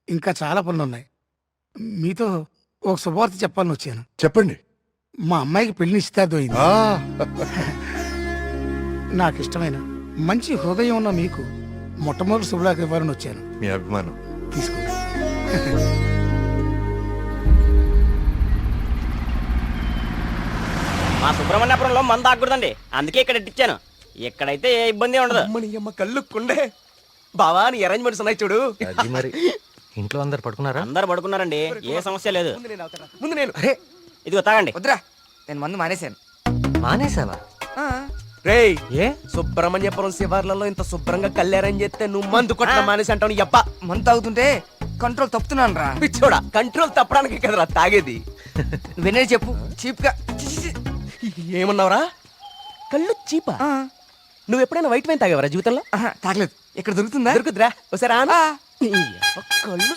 [SPEAKER 10] ఇంకా చాలా పనులు ఉన్నాయి. మీతో ఒక శుభవార్త చెప్పాలని వచ్చాను.
[SPEAKER 2] చెప్పండి.
[SPEAKER 10] మా అమ్మాయికి పెళ్లి నిశ్చితార్థం అయింది.
[SPEAKER 2] ఆ,
[SPEAKER 10] నాకు ఇష్టమైన మంచి హృదయం ఉన్న మీకు మొట్టమొదటి శుభలాక ఇవ్వాలని వచ్చాను.
[SPEAKER 2] మీ అభిమానం.
[SPEAKER 10] తీసుకోండి.
[SPEAKER 14] మా సుబ్రహ్మణ్యపురంలో మందు ఆగకూడదండి, అందుకే ఇక్కడ ఇచ్చాను. ఇక్కడైతే ఏ ఇబ్బంది ఉండదు.
[SPEAKER 3] కళ్ళు కుండే బావా నీ అరేంజ్మెంట్స్ ఉన్నాయి చూడు.
[SPEAKER 6] అది మరి ఇంట్లో అందరు పడుకున్నారా?
[SPEAKER 14] అందరు పడుకున్నారండి, ఏ సమస్య లేదు.
[SPEAKER 3] ముందు నేను
[SPEAKER 14] ఇదిగో తాగండి.
[SPEAKER 3] వద్దురా, నేను మందు మానేశాను.
[SPEAKER 6] మానేసావా?
[SPEAKER 3] రేయ్,
[SPEAKER 6] ఏ
[SPEAKER 3] సుబ్రహ్మణ్యపురం శివార్లలో ఇంత శుభ్రంగా కళ్యాణం చేస్తే నువ్వు మందు కొట్టడం మానేసి అంటావు. నీ అబ్బ మందు తాగుతుంటే కంట్రోల్ తప్పుతున్నాను రా. పిచ్చోడా, కంట్రోల్ తప్పడానికి కదరా తాగేది. వినే చెప్పు చీప్ గా. ఏమన్నావురా? కళ్ళు చీపా? నువ్వు ఎప్పుడైనా వైట్ వైన్ తాగేవరా జీవితంలో? తాగలేదు. ఇక్కడ దొరుకుతుందా? దొరుకుతురా, ఒకసారి కళ్ళు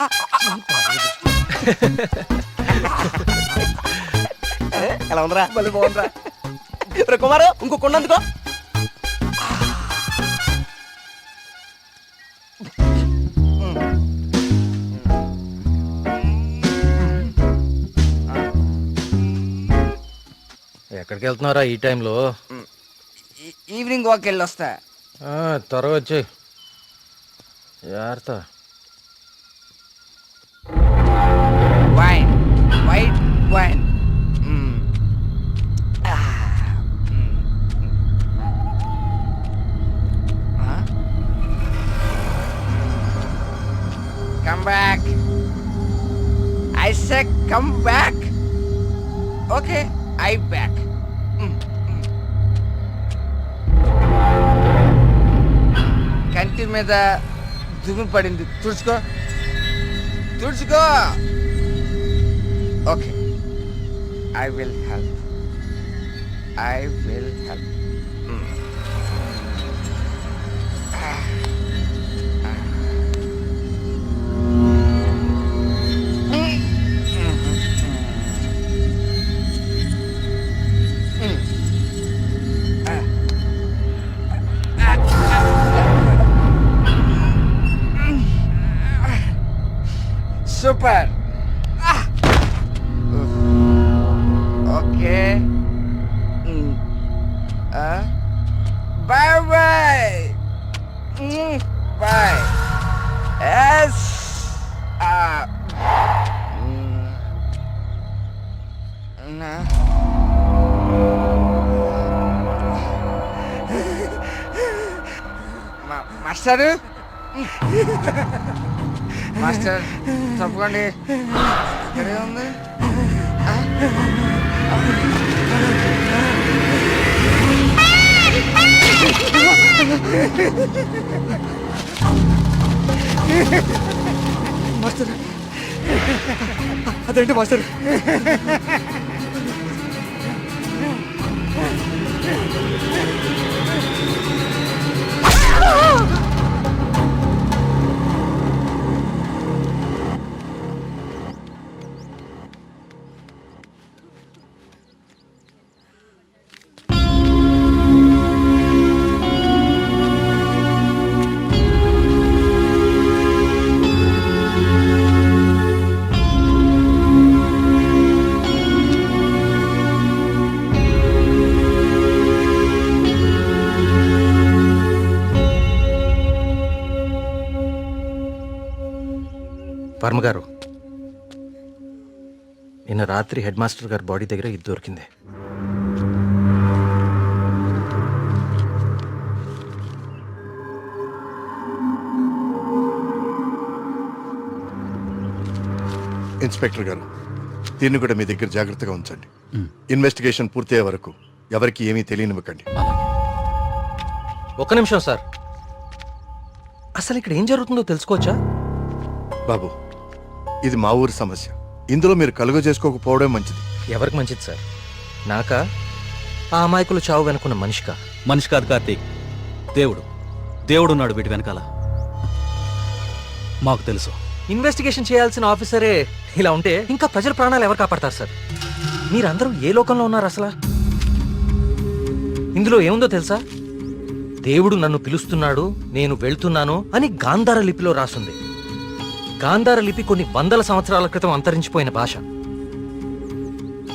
[SPEAKER 3] ఎలా ఉందిరా? మళ్ళీ బాగుందిరా. కుమారు ఇంకో కొండ అందుకో.
[SPEAKER 6] ఎక్కడికి వెళ్తున్నారా ఈ టైంలో?
[SPEAKER 3] ఈవినింగ్ వాక్ వెళ్ళి వస్తా.
[SPEAKER 6] త్వరగా వచ్చి జాగ్రత్త.
[SPEAKER 3] Wine, white wine. Come back. I said come back. Okay, I back. కంటి మీద దుమ్ము పడింది, తుడుచుకో తుడుచుకో. Okay, I will help. I will help. Super. Okay. Bye bye. Bye. Yes. Master, master తప్పకండి, ఇక్కడే ఉంది. మాస్టర్, అదేంటి మాస్టర్?
[SPEAKER 6] వర్మ గారు, నిన్న రాత్రి హెడ్ మాస్టర్ గారి బాడీ దగ్గర ఇది దొరికింది.
[SPEAKER 2] ఇన్స్పెక్టర్ గారు, దీన్ని కూడా మీ దగ్గర జాగ్రత్తగా ఉంచండి. ఇన్వెస్టిగేషన్ పూర్తయ్యే వరకు ఎవరికి ఏమీ తెలియనివ్వకండి.
[SPEAKER 6] ఒక్క నిమిషం సార్, అసలు ఇక్కడ ఏం జరుగుతుందో తెలుసుకోవచ్చా?
[SPEAKER 2] బాబు, ఇది మా ఊరి సమస్య. ఇందులో మీరు కలుగ చేసుకోకపోవడం మంచిది.
[SPEAKER 6] ఎవరికి మంచిది సార్? నాకా, ఆ అమాయకులు చావు వెనుకున్న మనిషికా?
[SPEAKER 12] మనిషి కాదు కార్తీక్, దేవుడు. దేవుడున్నాడు వీటి వెనకాల. మాకు తెలుసు.
[SPEAKER 6] ఇన్వెస్టిగేషన్ చేయాల్సిన ఆఫీసరే ఇలా ఉంటే ఇంకా ప్రజల ప్రాణాలు ఎవరు కాపాడతారు సార్? మీరందరూ ఏ లోకంలో ఉన్నారు అసలు? ఇందులో ఏముందో తెలుసా? దేవుడు నన్ను పిలుస్తున్నాడు, నేను వెళ్తున్నాను అని గాంధార లిపిలో రాసుంది. గాంధార లిపి కొన్ని వందల సంవత్సరాల క్రితం అంతరించిపోయిన భాష.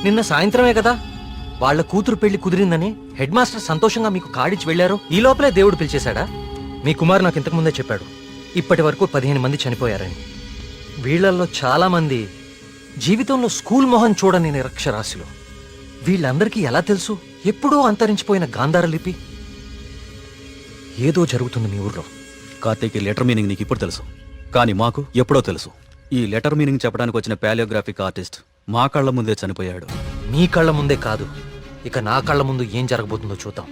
[SPEAKER 6] నిన్న సాయంత్రమే కదా వాళ్ళ కూతురు పెళ్లి కుదిరిందని హెడ్ మాస్టర్ సంతోషంగా మీకు కాడిచ్చి వెళ్లారు. ఈ లోపలే దేవుడు పిలిచేశాడా? మీ కుమారు నాకు ఇంతకుముందే చెప్పాడు, ఇప్పటి వరకు 15 మంది చనిపోయారని. వీళ్లల్లో చాలా మంది జీవితంలో స్కూల్ మొహం చూడని నిరక్షరాస్యులు. వీళ్ళందరికీ ఎలా తెలుసు ఎప్పుడూ అంతరించిపోయిన గాంధార లిపి? ఏదో జరుగుతుంది మీ ఊర్లో.
[SPEAKER 12] కార్తీక్, ఈ లెటర్ మీనింగ్ నీకు ఇప్పుడు తెలుసు, కానీ మాకు ఎప్పుడో తెలుసు. ఈ లెటర్ మీనింగ్ చెప్పడానికి వచ్చిన పాలియోగ్రాఫిక్ ఆర్టిస్ట్ మా కళ్ళ ముందే చనిపోయాడు.
[SPEAKER 6] మీ కళ్ళ ముందే కాదు, ఇక నా కళ్ళ ముందు ఏం జరగబోతుందో చూద్దాం.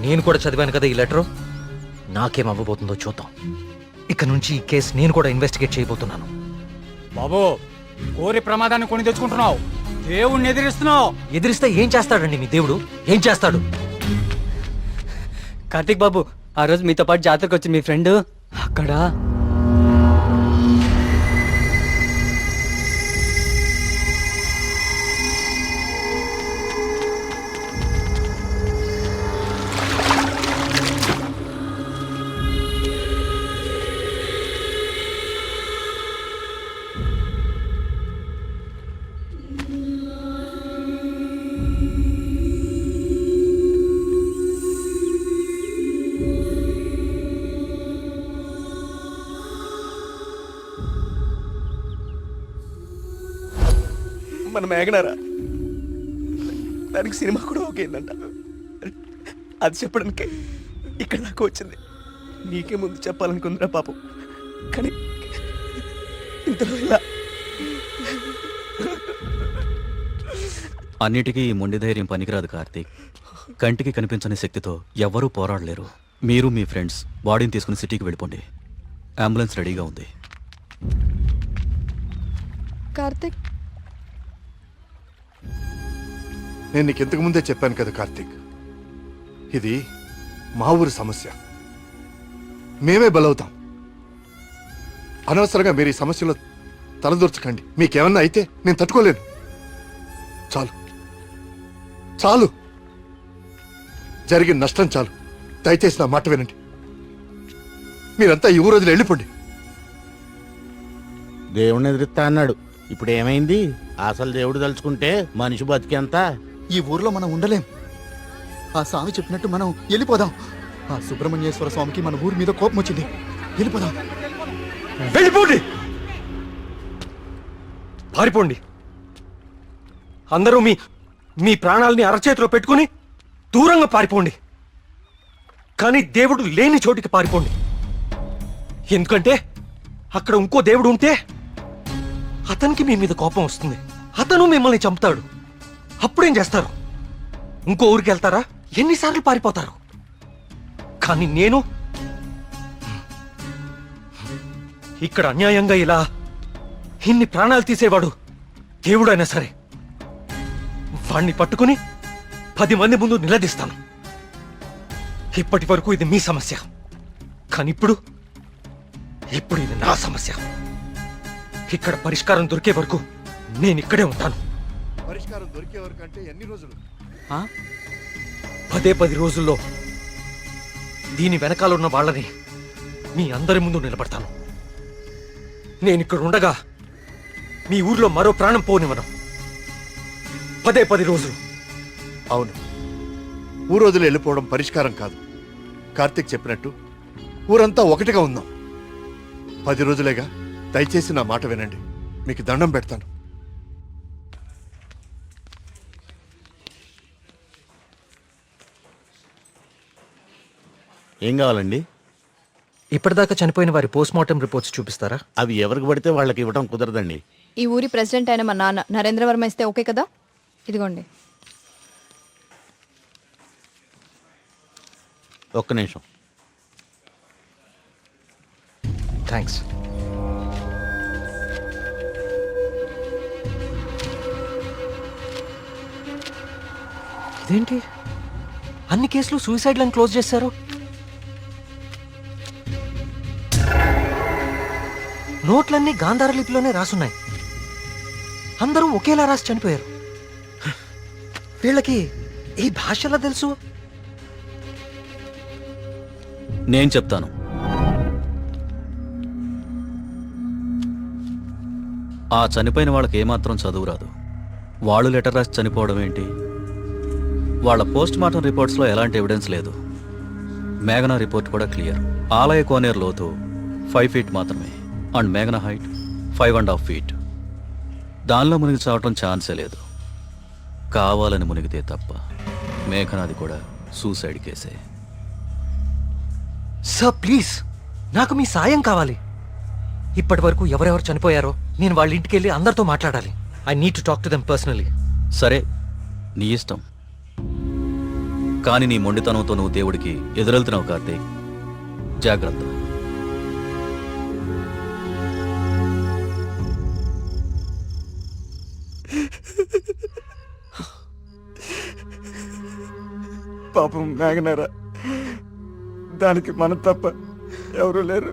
[SPEAKER 6] నేను కూడా చదివాను కదా ఈ లెటరు, నాకేం అవ్వబోతుందో చూద్దాం. ఇక నుంచి ఈ కేసు నేను కూడా ఇన్వెస్టిగేట్ చేయబోతున్నాను.
[SPEAKER 13] బాబు, కోరి ప్రమాదాన్ని కొని తెచ్చుకుంటున్నావు, దేవుణ్ణి ఎదిరిస్తున్నావు.
[SPEAKER 6] ఎదిరిస్తే ఏం చేస్తాడండి మీ దేవుడు? ఏం చేస్తాడు?
[SPEAKER 13] కార్తీక్ బాబు, ఆ రోజు మీతో పాటు జాతరకు వచ్చింది మీ ఫ్రెండ్, అక్కడ
[SPEAKER 3] మన మేఘనారా, దానికి సినిమా కూడా ఓకేందంట. అది చెప్పడానికి ఇక్కడ దాకా వచ్చింది. నీకే ముందు చెప్పాలనుకుందిరా పాపం, కానీ ఇంతలో ఇలా.
[SPEAKER 12] అన్నిటికీ ఈ మొండి ధైర్యం పనికిరాదు కార్తీక్. కంటికి కనిపించని శక్తితో ఎవ్వరూ పోరాడలేరు. మీరు మీ ఫ్రెండ్స్ బాడీని తీసుకుని సిటీకి వెళ్ళిపోండి. అంబులెన్స్ రెడీగా ఉంది.
[SPEAKER 7] కార్తిక్,
[SPEAKER 2] నేను నీకు ఇంతకు ముందే చెప్పాను కదా కార్తీక్, ఇది మా ఊరి సమస్య, మేమే బలవుతాం. అనవసరంగా మీరు ఈ సమస్యలో తలదూర్చకండి. మీకేమన్నా అయితే నేను తట్టుకోలేను. చాలు చాలు, జరిగిన నష్టం చాలు. దయచేసి నా మాట వినండి. మీరంతా ఈ ఊరు వదిలి వెళ్ళిపోండి.
[SPEAKER 5] దేవుణ్ణి ఎదిరిస్తా అన్నాడు, ఇప్పుడు ఏమైంది? అసలు దేవుడు తలుచుకుంటే మనిషి బతికేంత.
[SPEAKER 15] ఈ ఊర్లో మనం ఉండలేం. ఆ స్వామి చెప్పినట్టు మనం వెళ్ళిపోదాం. ఆ సుబ్రహ్మణ్యేశ్వర స్వామికి మన ఊరి మీద కోపం వచ్చింది. వెళ్ళిపోదాం.
[SPEAKER 6] వెళ్ళిపోండి, పారిపోండి. అందరూ మీ మీ ప్రాణాలని అరచేతిలో పెట్టుకుని దూరంగా పారిపోండి. కానీ దేవుడు లేని చోటికి పారిపోండి. ఎందుకంటే అక్కడ ఇంకో దేవుడు ఉంటే అతనికి మీ మీద కోపం వస్తుంది. అతను మిమ్మల్ని చంపుతాడు. అప్పుడేం చేస్తారు? ఇంకో ఊరికి వెళ్తారా? ఎన్నిసార్లు పారిపోతారు? కానీ నేను ఇక్కడ అన్యాయంగా ఇలా ఇన్ని ప్రాణాలు తీసేవాడు దేవుడైనా సరే వాణ్ణి పట్టుకుని 10 మంది ముందు నిలదీస్తాను. ఇప్పటి వరకు ఇది మీ సమస్య, కానీ ఇప్పుడు ఇది నా సమస్య. ఇక్కడ పరిష్కారం దొరికే వరకు నేను ఇక్కడే ఉంటాను.
[SPEAKER 2] పరిష్కారం దొరికే వరకు అంటే ఎన్ని రోజులు?
[SPEAKER 6] 10 రోజుల్లో దీని వెనకాల ఉన్న వాళ్ళని మీ అందరి ముందు నిలబడతాను. నేను ఇక్కడ ఉండగా మీ ఊర్లో మరో ప్రాణం పోనివ్వను. 10 రోజులు.
[SPEAKER 2] అవును, ఊరు వదిలి వెళ్ళిపోవడం పరిష్కారం కాదు. కార్తీక్ చెప్పినట్టు ఊరంతా ఒకటిగా ఉందాం. 10 రోజులేగా, దయచేసి నా మాట వినండి. మీకు దండం పెడతాను.
[SPEAKER 5] ఏం కావాలండి?
[SPEAKER 6] ఇప్పటిదాకా చనిపోయిన వారి పోస్ట్మార్టం రిపోర్ట్స్ చూపిస్తారా?
[SPEAKER 5] అవి ఎవరికి పడితే వాళ్ళకి ఇవ్వడం కుదరదండి.
[SPEAKER 7] ఈ ఊరి ప్రెసిడెంట్ అయిన మా నాన్న నరేంద్ర వర్మ ఇస్తే ఓకే కదా? ఇదిగోండి.
[SPEAKER 5] ఒక్క నిమిషం.
[SPEAKER 6] థ్యాంక్స్. ఇదేంటి, అన్ని కేసులు సూసైడ్లను క్లోజ్ చేశారు? నోట్లన్నీ గాంధార లిపిలోనే రాసున్నాయి. అందరూ ఒకేలా రాసి చనిపోయారు. వీళ్ళకి ఈ భాషలా తెలుసు?
[SPEAKER 12] నేను చెప్తాను. ఆ చనిపోయిన వాళ్ళకి ఏమాత్రం చదువు రాదు. వాళ్ళు లెటర్ రాసి చనిపోవడం ఏంటి? వాళ్ళ పోస్ట్ మార్టం రిపోర్ట్స్లో ఎలాంటి ఎవిడెన్స్ లేదు. మేఘనా రిపోర్ట్ కూడా క్లియర్. ఆలయ కోనేరు లోతు 5 feet మాత్రమే, అండ్ మేఘనా హైట్ 5.5 feet. దానిలో మునిగి చావటం ఛాన్సే లేదు. కావాలని మునిగితే తప్ప. మేఘనాది కూడా సూసైడ్ కేసే.
[SPEAKER 6] సార్ ప్లీజ్, నాకు మీ సాయం కావాలి. ఇప్పటి వరకు ఎవరెవరు చనిపోయారో నేను వాళ్ళ ఇంటికి వెళ్ళి అందరితో మాట్లాడాలి. I need to talk to them personally.
[SPEAKER 12] సరే, నీ ఇష్టం. కానీ నీ మొండితనంతో నువ్వు దేవుడికి ఎదురెళ్తున్నావు కార్తీక్. జాగ్రత్త.
[SPEAKER 14] పాపం మేఘనారా, దానికి మనం తప్ప ఎవరు లేరు.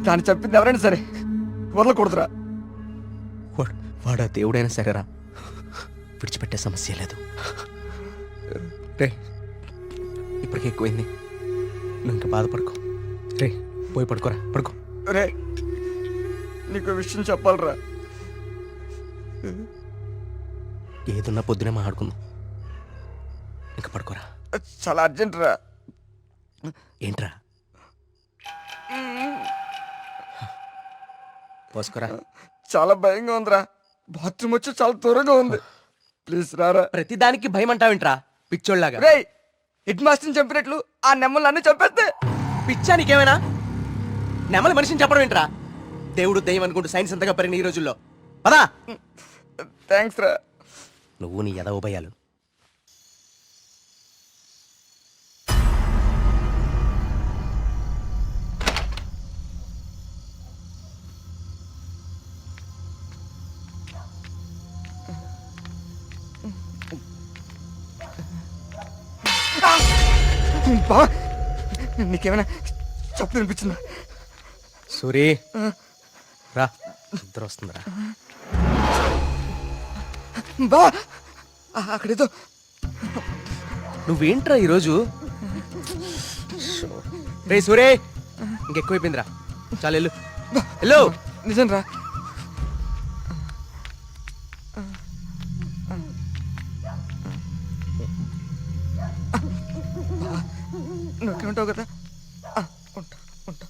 [SPEAKER 14] దాన్ని చెప్పింది ఎవరైనా సరే వదలకూడదురా.
[SPEAKER 3] వాడా దేవుడైనా సరేరా, విడిచిపెట్టే సమస్య లేదు. రే, ఇప్పటికే ఎక్కువైంది, నువ్వు ఇంకా బాధపడుకో. రే, పోయి పడుకోరా, పడుకో.
[SPEAKER 14] రే, నీకు విషయం చెప్పాలరా.
[SPEAKER 3] ఏదున్నా పొద్దునే మాట్లాడుకుందాం. ఇంకా పడుకోరా.
[SPEAKER 14] చాలా అర్జెంట్ రా.
[SPEAKER 3] ఏంట్రా? పోసుకోరా.
[SPEAKER 14] చాలా భయంగా ఉందిరా. బాత్రూమ్ వచ్చి చాలా దూరంగా ఉంది. ప్లీజ్ రారా.
[SPEAKER 3] ప్రతిదానికి భయం అంటావేంట్రా పిచ్చోళ్ళలాగా?
[SPEAKER 14] రే, హెడ్ మాస్టర్ని చంపినట్లు ఆ నెమ్మలు అన్ని చంపేస్తే
[SPEAKER 3] పిచ్చా నీకేమైనా? నెమలి మనిషిని చెప్పడం ఏంట్రా? దేవుడు దయ్యం అనుకుంటూ సైన్స్ అంతగా పెరిగిన ఈ రోజుల్లో. పదా.
[SPEAKER 14] థ్యాంక్స్ రా.
[SPEAKER 3] నువ్వు నీ ఎదవ భయాలు.
[SPEAKER 14] బా, నీకేమైనా చెప్పు అనిపించిందా?
[SPEAKER 3] సూరి రా, ఇద్దరు వస్తుందిరా.
[SPEAKER 14] బా, అక్కడేదో.
[SPEAKER 3] నువ్వేంట్రా ఈరోజు? రే సూరే, ఇంకెక్కువైపోయిందిరా. చాలు వెళ్ళు, వెళ్ళు.
[SPEAKER 14] నిజం రా. నువ్వు ఉంటావు కదా. ఉంటా ఉంటా.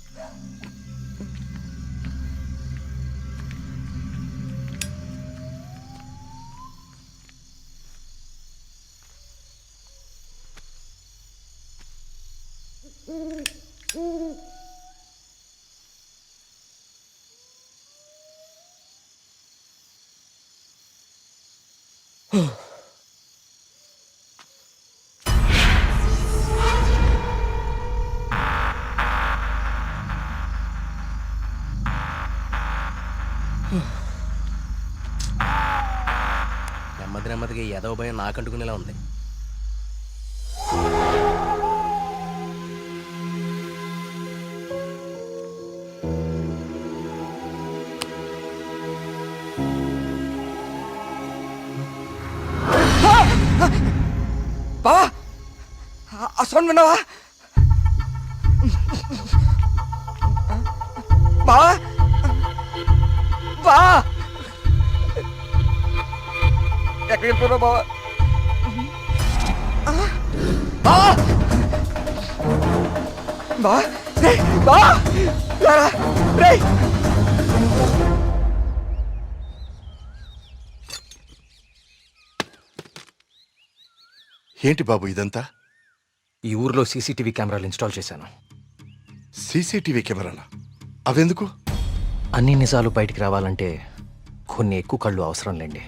[SPEAKER 3] నెమ్మదిగా ఎదవ భయం నాకంటుకునేలా ఉంది.
[SPEAKER 14] బావా, ఆ సౌండ్ విన్నావా? బావా, బా, ఎక్కడికి వెళ్ళిపోయావు బావా? బావా, బావా, రే, బావా, రారా, రే.
[SPEAKER 2] ఏంటి బాబు ఇదంతా?
[SPEAKER 6] ఈ ఊర్లో సీసీటీవీ కెమెరాలు ఇన్స్టాల్ చేశాను.
[SPEAKER 2] సీసీటీవీ కెమెరాలా? అవెందుకు?
[SPEAKER 6] అన్ని నిజాలు బయటికి రావాలంటే కొన్ని ఎక్కువ కళ్ళు అవసరం లేండి.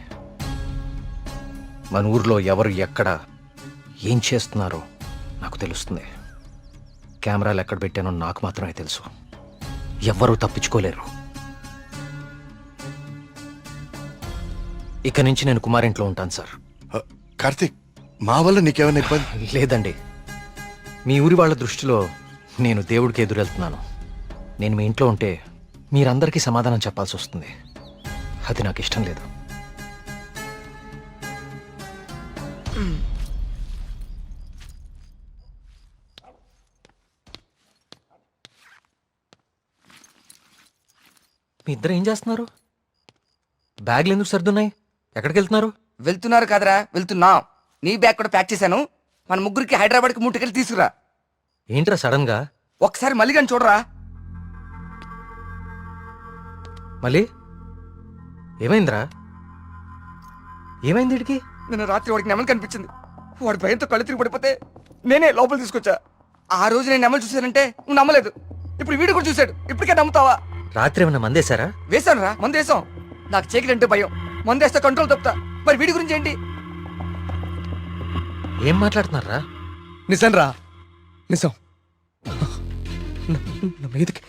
[SPEAKER 6] మన ఊర్లో ఎవరు ఎక్కడ ఏం చేస్తున్నారో నాకు తెలుస్తుంది. కెమెరాలు ఎక్కడ పెట్టానో నాకు మాత్రమే తెలుసు. ఎవ్వరూ తప్పించుకోలేరు. ఇక నుంచి నేను కుమారింట్లో ఉంటాను సార్.
[SPEAKER 2] కార్తీక్ మా వల్ల నీకేమైనా ఇబ్బంది?
[SPEAKER 6] లేదండి, మీ ఊరి వాళ్ళ దృష్టిలో నేను దేవుడికి ఎదురెళ్తున్నాను. నేను మీ ఇంట్లో ఉంటే మీరందరికీ సమాధానం చెప్పాల్సి వస్తుంది. అది నాకు ఇష్టం లేదు. మీ ఇద్దరు ఏం చేస్తున్నారు? బ్యాగ్లు ఎందుకు సర్దున్నాయి? ఎక్కడికి వెళ్తున్నారు?
[SPEAKER 16] వెళ్తున్నారు కదరా, వెళ్తున్నాం. నీ బ్యాగ్ కూడా ప్యాక్ చేశాను. మన ముగ్గురికి హైదరాబాద్కి 3 టికెట్లు తీసుకురా.
[SPEAKER 6] ఏంట్రా సడన్ గా?
[SPEAKER 16] ఒకసారి మళ్ళీ కానీ చూడరా.
[SPEAKER 6] మళ్ళీ ఏమైందిరా? ఏమైంది వీడికి?
[SPEAKER 16] నిన్న రాత్రి వాడికి నెమలు కనిపించింది. వాడి భయంతో కళ్ళు తిరిగి పడిపోతే నేనే లోపల తీసుకొచ్చా. ఆ రోజు నేను నెమలు చూశానంటే నువ్వు నమ్మలేదు. ఇప్పుడు వీడు కూడా చూశాడు. ఇప్పటికే నమ్ముతావా?
[SPEAKER 6] రాత్రి ఏమన్నా మందేశారా?
[SPEAKER 16] వేశాను రా, మందు వేసాం. నాకు చీకటి అంటే భయం. మందు వేస్తే కంట్రోల్ తప్పుతా. మరి వీడి గురించి ఏంటి?
[SPEAKER 6] ఏం మాట్లాడుతున్నారా?
[SPEAKER 16] నిజం రా, నిజం. నా మీదకి,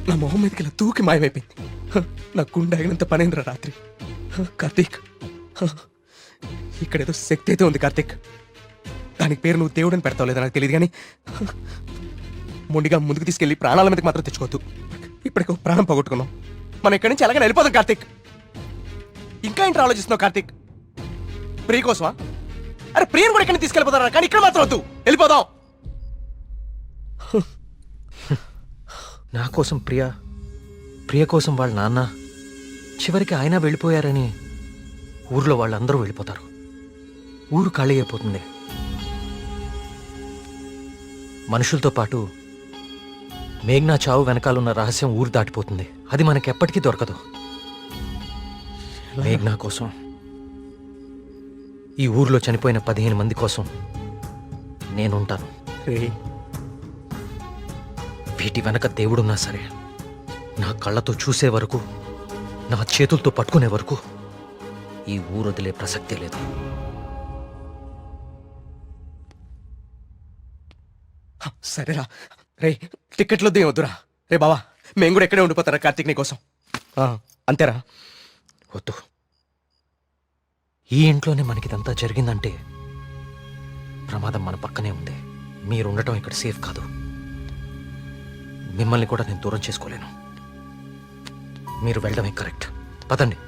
[SPEAKER 16] నా మొహం మీదకి ఇలా తూకి మాయమైపోయింది. నా గుండె ఆగినంత పనైందిరా రాత్రి. కార్తీక్, ఇక్కడేదో శక్తి అయితే ఉంది కార్తీక్. దానికి పేరు నువ్వు దేవుడని పెడతావు లేదా నాకు తెలియదు, కానీ మొండిగా ముందుకు తీసుకెళ్లి ప్రాణాల మీదకి మాత్రం తెచ్చుకోవద్దు. ఇప్పటికో ప్రాణం పోగొట్టుకున్నాం. మనం ఇక్కడి నుంచి ఎలాగైనా వెళ్ళిపోదాం కార్తీక్. ఇంకా ఏంటి ఆలోచిస్తున్నావు కార్తీక్? ప్రియ కోసమా? అరే ప్రియను కూడా ఇక్కడ తీసుకెళ్ళిపోతారా? కానీ ఇక్కడ మాత్రం వద్దు, వెళ్ళిపోదాం.
[SPEAKER 6] నా కోసం ప్రియ కోసం వాళ్ళ నాన్న, చివరికి ఆయన వెళ్ళిపోయారని ఊర్లో వాళ్ళందరూ వెళ్ళిపోతారు. ఊరు ఖాళీ అయిపోతుంది. మనుషులతో పాటు మేఘ్నా చావు వెనకాలన్న రహస్యం ఊరు దాటిపోతుంది. అది మనకెప్పటికీ దొరకదు. మేఘ్నా కోసం, ఈ ఊర్లో చనిపోయిన 15 మంది కోసం నేనుంటాను. వీటి వెనక దేవుడున్నా సరే, నా కళ్ళతో చూసే వరకు, నా చేతులతో పట్టుకునే వరకు ఈ ఊరు వదిలే ప్రసక్తే లేదు.
[SPEAKER 16] సరేరా. రే టికెట్లు వద్దు, ఏమొద్దురా. రే బావా, మేము కూడా ఎక్కడే ఉండిపోతారా కార్తీక్ నీ కోసం? అంతేరా.
[SPEAKER 6] వద్దు. ఈ ఇంట్లోనే మనకిదంతా జరిగిందంటే ప్రమాదం మన పక్కనే ఉంది. మీరుండటం ఇక్కడ సేఫ్ కాదు. మిమ్మల్ని కూడా నేను దూరం చేసుకోలేను. మీరు వెళ్ళడమే కరెక్ట్. పదండి.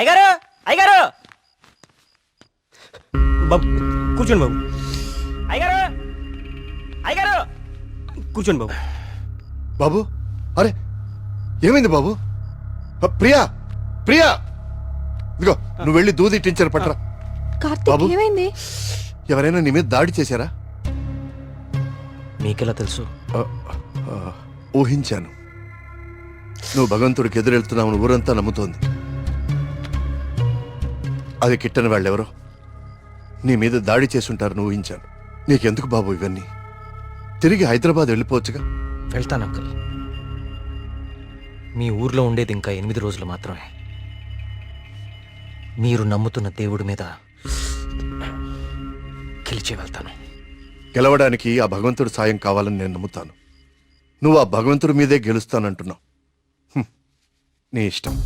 [SPEAKER 14] అయ్యగారు అయ్యగారు బాబు కూర్చోండి బాబు. అయ్యగారు అయ్యగారు కూర్చోండి బాబు.
[SPEAKER 2] బాబు అరే ఏమైంది బాబు? ప్రియా ప్రియా ఇదిగో నువ్వు వెళ్ళి దూది టించర్ పట్రా.
[SPEAKER 7] కార్తీక్ ఏమైంది?
[SPEAKER 2] ఎవరైనా నీ మీద దాడి చేశారా?
[SPEAKER 6] మీకెలా తెలుసు?
[SPEAKER 2] ఊహించాను. నువ్వు భగవంతుడికి ఎదురెళ్తున్నావు ఊరంతా నమ్ముతోంది. అది కిట్టని వాళ్ళెవరో నీ మీద దాడి చేసుంటారని ఊహించాను. నీకెందుకు బాబు ఇవన్నీ? తిరిగి హైదరాబాద్ వెళ్ళిపోవచ్చుగా.
[SPEAKER 6] వెళ్తాను అంకుల్. మీ ఊర్లో ఉండేది ఇంకా 8 రోజులు మాత్రమే. మీరు నమ్ముతున్న దేవుడి మీద గెలిచి వెళ్తాను.
[SPEAKER 2] గెలవడానికి ఆ భగవంతుడి సాయం కావాలని నేను నమ్ముతాను. నువ్వు ఆ భగవంతుడి మీదే గెలుస్తానంటున్నావు. నీ ఇష్టం.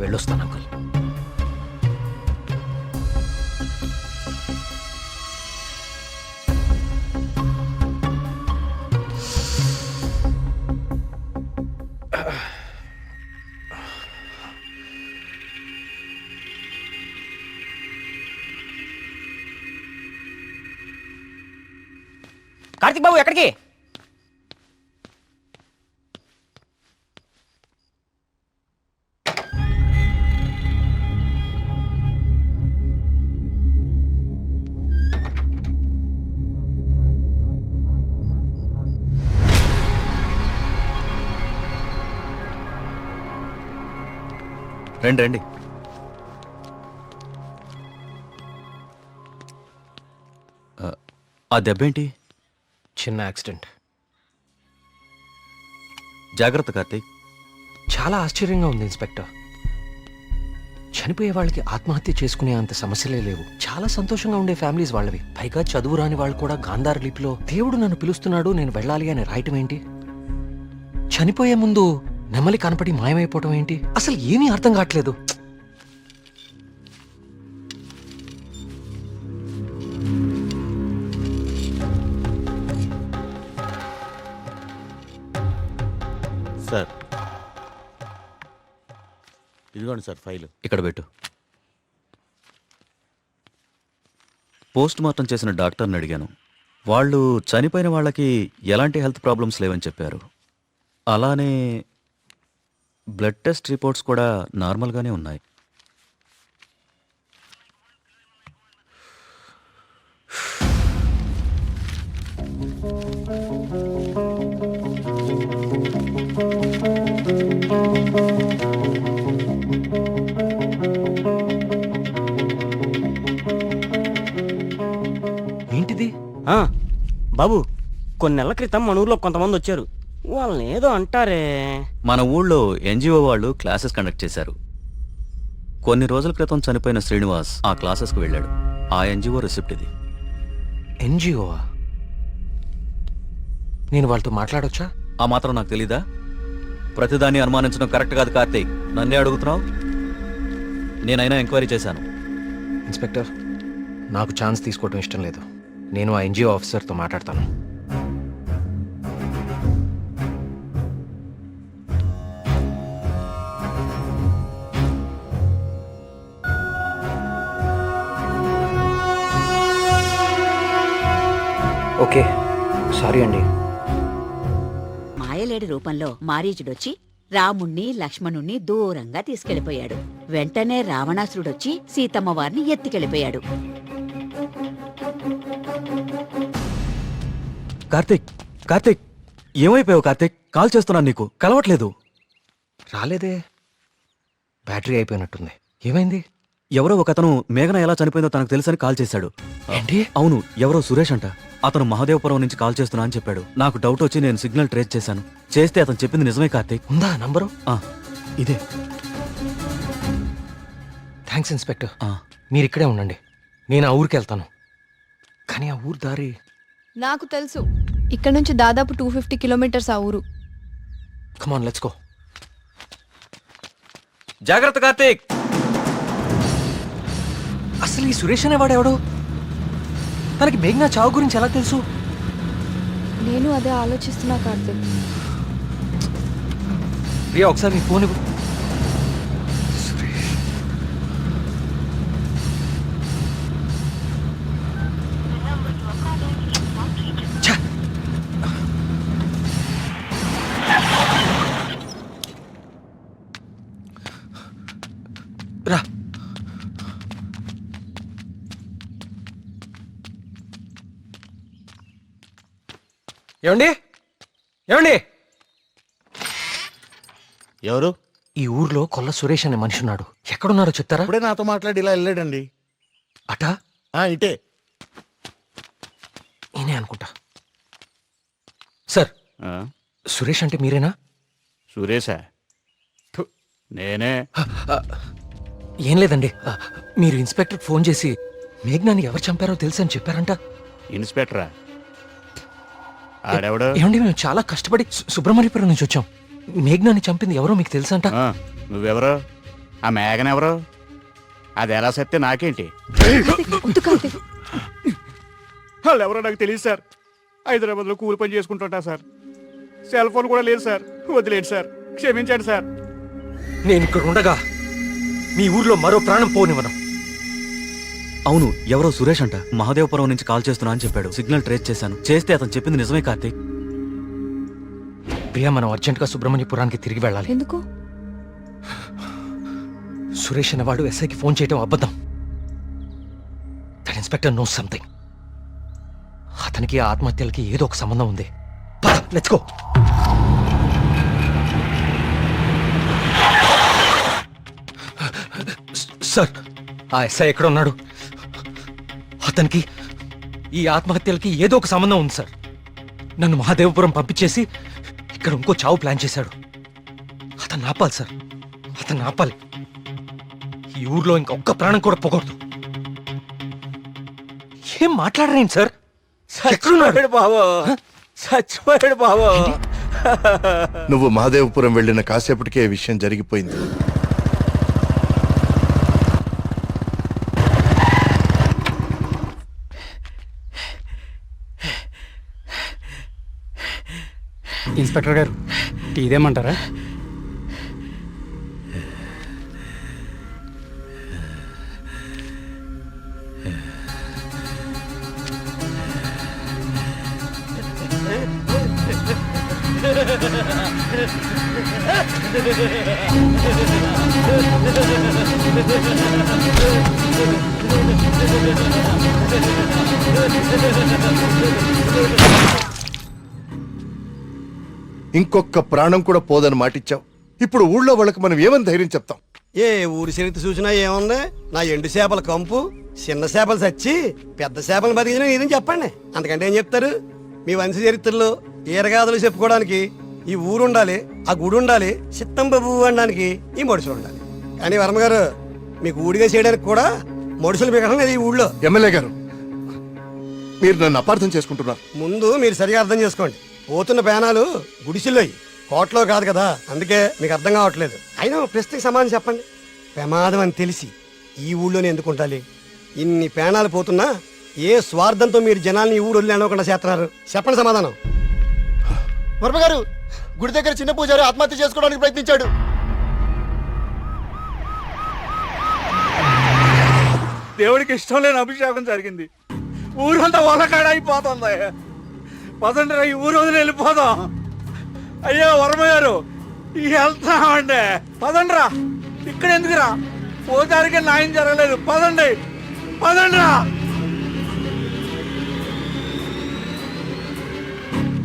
[SPEAKER 6] వెళ్ళొస్తాను అంకుల్.
[SPEAKER 14] కార్తీక్ బాబు ఎక్కడికి?
[SPEAKER 12] రండి రండి. ఆ దెబ్బేంటి?
[SPEAKER 6] చిన్న యాక్సిడెంట్.
[SPEAKER 12] జాగ్రత్త కార్తీక్.
[SPEAKER 6] చాలా ఆశ్చర్యంగా ఉంది ఇన్స్పెక్టర్. చనిపోయే వాళ్ళకి ఆత్మహత్య చేసుకునే అంత సమస్యలే లేవు. చాలా సంతోషంగా ఉండే ఫ్యామిలీస్ వాళ్ళవి. పైగా చదువు రాని వాళ్ళు కూడా గాంధార లిపిలో దేవుడు నన్ను పిలుస్తున్నాడు, నేను వెళ్ళాలి అని రాయటం ఏంటి? చనిపోయే ముందు నెమలి కనపడి మాయమైపోవటం ఏంటి? అసలు ఏమీ అర్థం కావట్లేదు.
[SPEAKER 5] సార్ ఇదిగోండి సార్ ఫైల్.
[SPEAKER 12] ఇక్కడ పెట్టు. పోస్ట్ మార్టం చేసిన డాక్టర్ని అడిగాను. వాళ్ళు చనిపోయిన వాళ్ళకి ఎలాంటి హెల్త్ ప్రాబ్లమ్స్ లేవని చెప్పారు. అలానే బ్లడ్ టెస్ట్ రిపోర్ట్స్ కూడా నార్మల్గానే ఉన్నాయి.
[SPEAKER 6] ఏంటిది?
[SPEAKER 14] బాబు కొన్ని నెలల క్రితం మన ఊర్లో కొంతమంది వచ్చారు. వాళ్ళని ఏదో అంటారే.
[SPEAKER 12] మన ఊళ్ళో ఎన్జిఓ వాళ్ళు క్లాసెస్ కండక్ట్ చేశారు. కొన్ని రోజుల క్రితం చనిపోయిన శ్రీనివాస్ ఆ క్లాసెస్కి వెళ్ళాడు. ఆ ఎన్జిఓ రిసిప్ట్ ఇది.
[SPEAKER 6] ఎన్జిఓవా? నేను వాళ్ళతో మాట్లాడొచ్చా?
[SPEAKER 12] ఆ మాత్రం నాకు తెలీదా? ప్రతిదాన్ని అనుమానించడం కరెక్ట్ కాదు కార్తీక్. నన్నే అడుగుతున్నావు. నేనైనా ఎంక్వైరీ చేశాను.
[SPEAKER 6] ఇన్స్పెక్టర్, నాకు ఛాన్స్ తీసుకోవడం ఇష్టం లేదు. నేను ఆ ఎన్జిఓ ఆఫీసర్తో మాట్లాడతాను. ఓకే, సారీ అండి.
[SPEAKER 11] మాయలేడి రూపంలో మారీచుడొచ్చి రాముణ్ణి లక్ష్మణుణ్ణి దూరంగా తీసుకెళ్లిపోయాడు. వెంటనే రావణాసురుడొచ్చి సీతమ్మ వారిని ఎత్తుకెళ్లిపోయాడు.
[SPEAKER 12] కార్తీక్, కార్తీక్, ఏమైపోయావు కార్తీక్? కాల్ చేస్తున్నాను నీకు, కలవట్లేదు.
[SPEAKER 6] రాలేదే, బ్యాటరీ అయిపోయినట్టుంది. ఏమైంది?
[SPEAKER 12] ఎవరో ఒకతను మేఘన ఎలా చనిపోయిందో తనకు తెలుసని కాల్ చేశాడు.
[SPEAKER 6] ఏంటి?
[SPEAKER 12] అవును, ఎవరో సురేష్ అంట. అతను మహాదేవపురం నుంచి కాల్ చేస్తున్నా అని చెప్పాడు. నాకు డౌట్ వచ్చి నేను సిగ్నల్ ట్రేస్ చేశాను. చేస్తే అతను చెప్పింది నిజమే కార్తీక్.
[SPEAKER 6] ఉందా నంబరు?
[SPEAKER 12] ఇదే.
[SPEAKER 6] Thanks inspector. మీరు ఇక్కడే ఉండండి, నేను ఆ ఊరికి వెళ్తాను. కానీ ఆ ఊరు దారి
[SPEAKER 7] నాకు తెలుసు. ఇక్కడ నుంచి దాదాపు 250 కిలోమీటర్స్ ఆ ఊరు.
[SPEAKER 6] Come on let's go.
[SPEAKER 12] జాగ్రత్త కార్తీక్.
[SPEAKER 6] అసలు ఈ సురేష్ అనేవాడు ఎవడు? తనకి మేఘనా చావు గురించి ఎలా తెలుసు?
[SPEAKER 7] నేను అదే ఆలోచిస్తున్నా కార్తీక్.
[SPEAKER 6] ప్రియా ఒకసారి నీ ఫోన్ ఇవ్వు. సురేష్ ఛ! రా. ఏమండి? ఏమండి?
[SPEAKER 5] ఎవరు?
[SPEAKER 6] ఈ ఊర్లో కొల్ల సురేష్ అనే మనిషి ఉన్నాడు. ఎక్కడున్నారో చెప్తారా?
[SPEAKER 5] ఇప్పుడే నాతో మాట్లాడి ఇలా వెళ్ళాడండి.
[SPEAKER 6] అటా?
[SPEAKER 5] ఇటే.
[SPEAKER 6] నేనే అనుకుంటా. సార్, సురేష్ అంటే మీరేనా?
[SPEAKER 13] సురేషా? నేనే.
[SPEAKER 6] ఏం లేదండి, మీరు ఇన్స్పెక్టర్ ఫోన్ చేసి మేఘనాని ఎవరు చంపారో తెలుసు అని చెప్పారంట.
[SPEAKER 13] ఇన్స్పెక్టరా? ఆడెవడు?
[SPEAKER 6] ఏమండి, మేము చాలా కష్టపడి సుబ్రహ్మణ్యపురం నుంచి వచ్చాం. మేఘనాని చంపింది ఎవరో మీకు తెలుసంట.
[SPEAKER 13] నువ్వెవరు? ఆ మేఘన ఎవరు? అది ఎలా సత్తే నాకేంటి? వాళ్ళు ఎవరో నాకు తెలియదు సార్. హైదరాబాద్లో కూలి పని చేసుకుంటుంటా సార్. సెల్ ఫోన్ కూడా లేదు సార్. వదిలేండి సార్, క్షమించండి సార్.
[SPEAKER 6] నేను ఇక్కడ ఉండగా మీ ఊర్లో మరో ప్రాణం పోనివ్వను.
[SPEAKER 12] అవును, ఎవరో సురేష్ అంట. మహాదేవపురం నుంచి కాల్ చేస్తున్నా అని చెప్పాడు. సిగ్నల్ ట్రేస్ చేశాను. చేస్తే అతను చెప్పింది నిజమే కార్తీక్.
[SPEAKER 6] ప్రియా, మనం అర్జెంటుగా సుబ్రహ్మణ్యపురానికి తిరిగి వెళ్ళాలి.
[SPEAKER 7] ఎందుకు?
[SPEAKER 6] సురేష్ అనేవాడు ఎస్ఐకి ఫోన్ చేయడం అబద్ధం. That inspector knows something. అతనికి ఆ ఆత్మహత్యలకి ఏదో ఒక సంబంధం ఉంది. Let's go. సార్, ఆ ఎస్ఐ ఎక్కడ ఉన్నాడు? అతనికి ఈ ఆత్మహత్యలకి ఏదో ఒక సంబంధం ఉంది సార్. నన్ను మహాదేవపురం పంపించేసి ఇక్కడ ఇంకో చావు ప్లాన్ చేశాడు. అతను ఆపాలి సార్, అతను ఆపాలి. ఈ ఊర్లో ఇంకొక్క ప్రాణం కూడా పోకూడదు. ఏం మాట్లాడరేంటి సార్?
[SPEAKER 2] చచ్చిపోయాడు బాబు. నువ్వు మహాదేవపురం వెళ్ళిన కాసేపటికే ఈ విషయం జరిగిపోయింది.
[SPEAKER 13] ఇన్స్పెక్టర్ గారు, టీ ఇదేమంటారా?
[SPEAKER 2] ఇంకొక ప్రాణం కూడా పోదని మాటిచ్చావు. ఇప్పుడు ఊళ్ళో వాళ్ళకి మనం ఏమని ధైర్యం చెప్తాం?
[SPEAKER 4] ఏ ఊరి చరిత్ర చూసినా ఏముంది? నా ఎండు చేపల కంపు, చిన్న చేపలు చచ్చి పెద్ద చేపలు బతికిన ఇదని చెప్పండి. అంతకంటే ఏం చెప్తారు? మీ వంశ చరిత్రలో ఈరగాథలు చెప్పుకోవడానికి ఈ ఊరు ఉండాలి, ఆ గుడి ఉండాలి, చిత్తంబాబు అనడానికి ఈ మనుషులు ఉండాలి. కానీ వర్మ గారు, మీకు ఊడిగా చేయడానికి కూడా మనుషులు మిగడం లేదు ఈ ఊళ్ళో.
[SPEAKER 2] ఎమ్మెల్యే గారు, మీరు నన్ను అపార్థం చేసుకుంటున్నారు.
[SPEAKER 4] ముందు మీరు సరిగా అర్థం చేసుకోండి. పోతున్న పేనాలు గుడిసిల్లోయి, కోట్లో కాదు కదా. అందుకే మీకు అర్థం కావట్లేదు. అయినా ప్రశ్నకి సమాధానం చెప్పండి. ప్రమాదం అని తెలిసి ఈ ఊళ్ళోనే ఎందుకు ఉండాలి? ఇన్ని పేనాలు పోతున్నా ఏ స్వార్థంతో మీరు జనాల్ని ఈ ఊరు వదిలి అనుకోకుండా చేస్తున్నారు? చెప్పండి సమాధానం.
[SPEAKER 15] వర్మ గారు, గుడి దగ్గర చిన్న పూజారి ఆత్మహత్య చేసుకోవడానికి ప్రయత్నించాడు.
[SPEAKER 13] దేవుడికి ఇష్టం లేని అభిషేకం జరిగింది. ఊరంతా వలకాడ అయిపోతుంది. పదండ్రా, ఈ ఊరు వదిలి వెళ్ళిపోదాం. అయ్యో వర్మ గారు, వెళ్తామండి. పదండ్రా, ఇక్కడ ఎందుకురా? పూజారికి న్యాయం జరగలేదు. పదండి, పదండ్రా.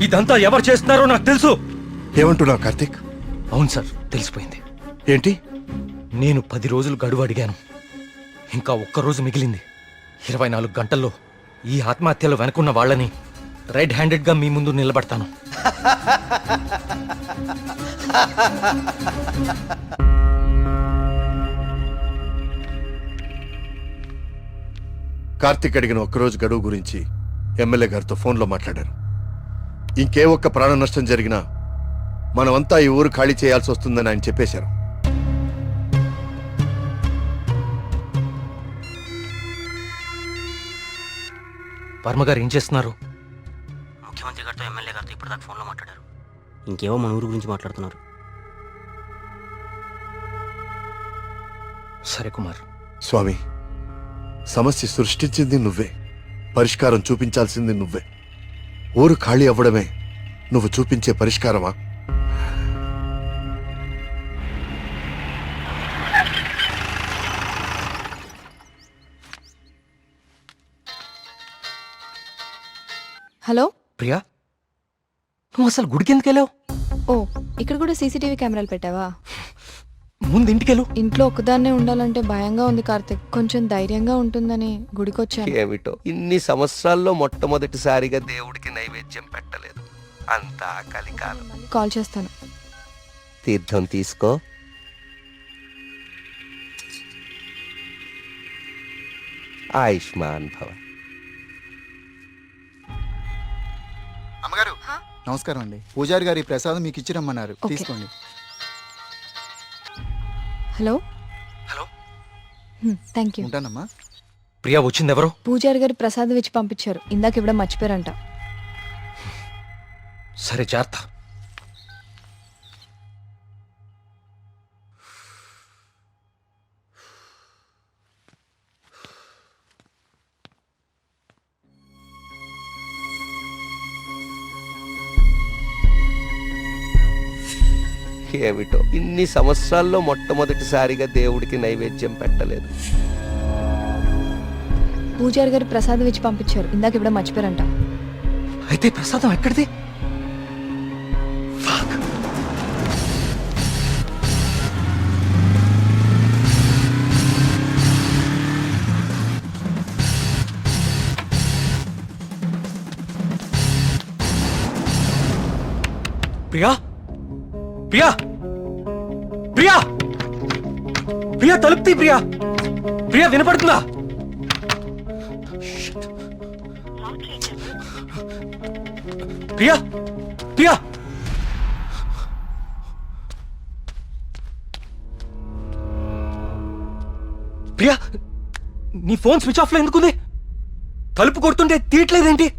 [SPEAKER 6] ఇదంతా ఎవరు చేస్తున్నారో నాకు తెలుసు.
[SPEAKER 2] ఏమంటున్నావు కార్తీక్?
[SPEAKER 6] అవును సార్, తెలిసిపోయింది.
[SPEAKER 2] ఏంటి?
[SPEAKER 6] నేను 10 రోజులు గడువు అడిగాను. ఇంకా ఒక్కరోజు మిగిలింది. 24 గంటల్లో ఈ ఆత్మహత్యలు వెనుకున్న వాళ్ళని రెడ్ హ్యాండెడ్ గా మీ ముందు నిలబడతాను.
[SPEAKER 2] కార్తీక్ అడిగిన ఒక్కరోజు గడువు గురించి ఎమ్మెల్యే గారితో ఫోన్లో మాట్లాడారు. ఇంకే ఒక్క ప్రాణ నష్టం జరిగినా మనమంతా ఈ ఊరు ఖాళీ చేయాల్సి వస్తుందని ఆయన చెప్పేశారు.
[SPEAKER 6] వర్మ గారు ఏం చేస్తున్నారు?
[SPEAKER 14] ముఖ్యమంత్రి గారితో ఎమ్మెల్యే గారితో ఇప్పుడు దాకా ఫోన్లో మాట్లాడారు. ఇంకేవో మన ఊరు గురించి మాట్లాడుతున్నారు.
[SPEAKER 6] సరే కుమార్.
[SPEAKER 2] స్వామి, సమస్య సృష్టించింది నువ్వే, పరిష్కారం చూపించాల్సింది నువ్వే. ఊరు ఖాళీ అవ్వడమే నువ్వు చూపించే పరిష్కారమా?
[SPEAKER 7] హలో
[SPEAKER 6] ప్రియా, నువ్వు అసలు గుడికి ఎందుకు వెళ్ళావు?
[SPEAKER 7] ఓ, ఇక్కడ కూడా సీసీటీవీ కెమెరాలు పెట్టావా?
[SPEAKER 6] ముందు ఇంటికెళ్ళు.
[SPEAKER 7] ఇంట్లో ఒక్కదాన్నే ఉండాలంటే భయంగా ఉంది కార్తిక్. కొంచెం ధైర్యంగా ఉంటుందని గుడికొచ్చాను.
[SPEAKER 3] ఏమిటో ఇన్ని సంవత్సరాల్లో మొట్టమొదటిసారిగా దేవుడికి నైవేద్యం పెట్టలేదు. అంతా కలికాలం.
[SPEAKER 7] కాల్ చేస్తాను.
[SPEAKER 3] తీర్థం తీసుకో. ఆయుష్మాన్ భవ.
[SPEAKER 15] అమ్మగారు నమస్కారం అండి. పూజారి గారి ప్రసాదం మీకు ఇచ్చి రమ్మన్నారు, తీసుకోండి.
[SPEAKER 7] హలో.
[SPEAKER 6] హలో.
[SPEAKER 7] Thank you.
[SPEAKER 15] ఉంటానమ్మా.
[SPEAKER 6] ప్రియా వచ్చింది ఎవరు?
[SPEAKER 7] పూజారి గారు ప్రసాదం ఇచ్చి పంపించారు. ఇందాక ఇవ్వడం మర్చిపోయారంట.
[SPEAKER 6] సరే, జాగ్రత్త.
[SPEAKER 3] ఏమిటో ఇన్ని సంవత్సరాల్లో మొట్టమొదటిసారిగా దేవుడికి నైవేద్యం పెట్టలేదు.
[SPEAKER 7] పూజారి గారు ప్రసాదం ఇచ్చి పంపించారు. ఇందాక ఇవ్వడం మర్చిపోయారంట.
[SPEAKER 6] అయితే ప్రసాదం ఎక్కడిది? ప్రియా, ప్రియా, ప్రియా, ప్రియా, తలుపుతీ. ప్రియా, ప్రియా, వినపడుతుందా? ప్రియా, ప్రియా, ప్రియా, నీ ఫోన్ స్విచ్ ఆఫ్ లో ఎందుకుంది? తలుపు కొడుతుంటే తీయట్లేదేంటి?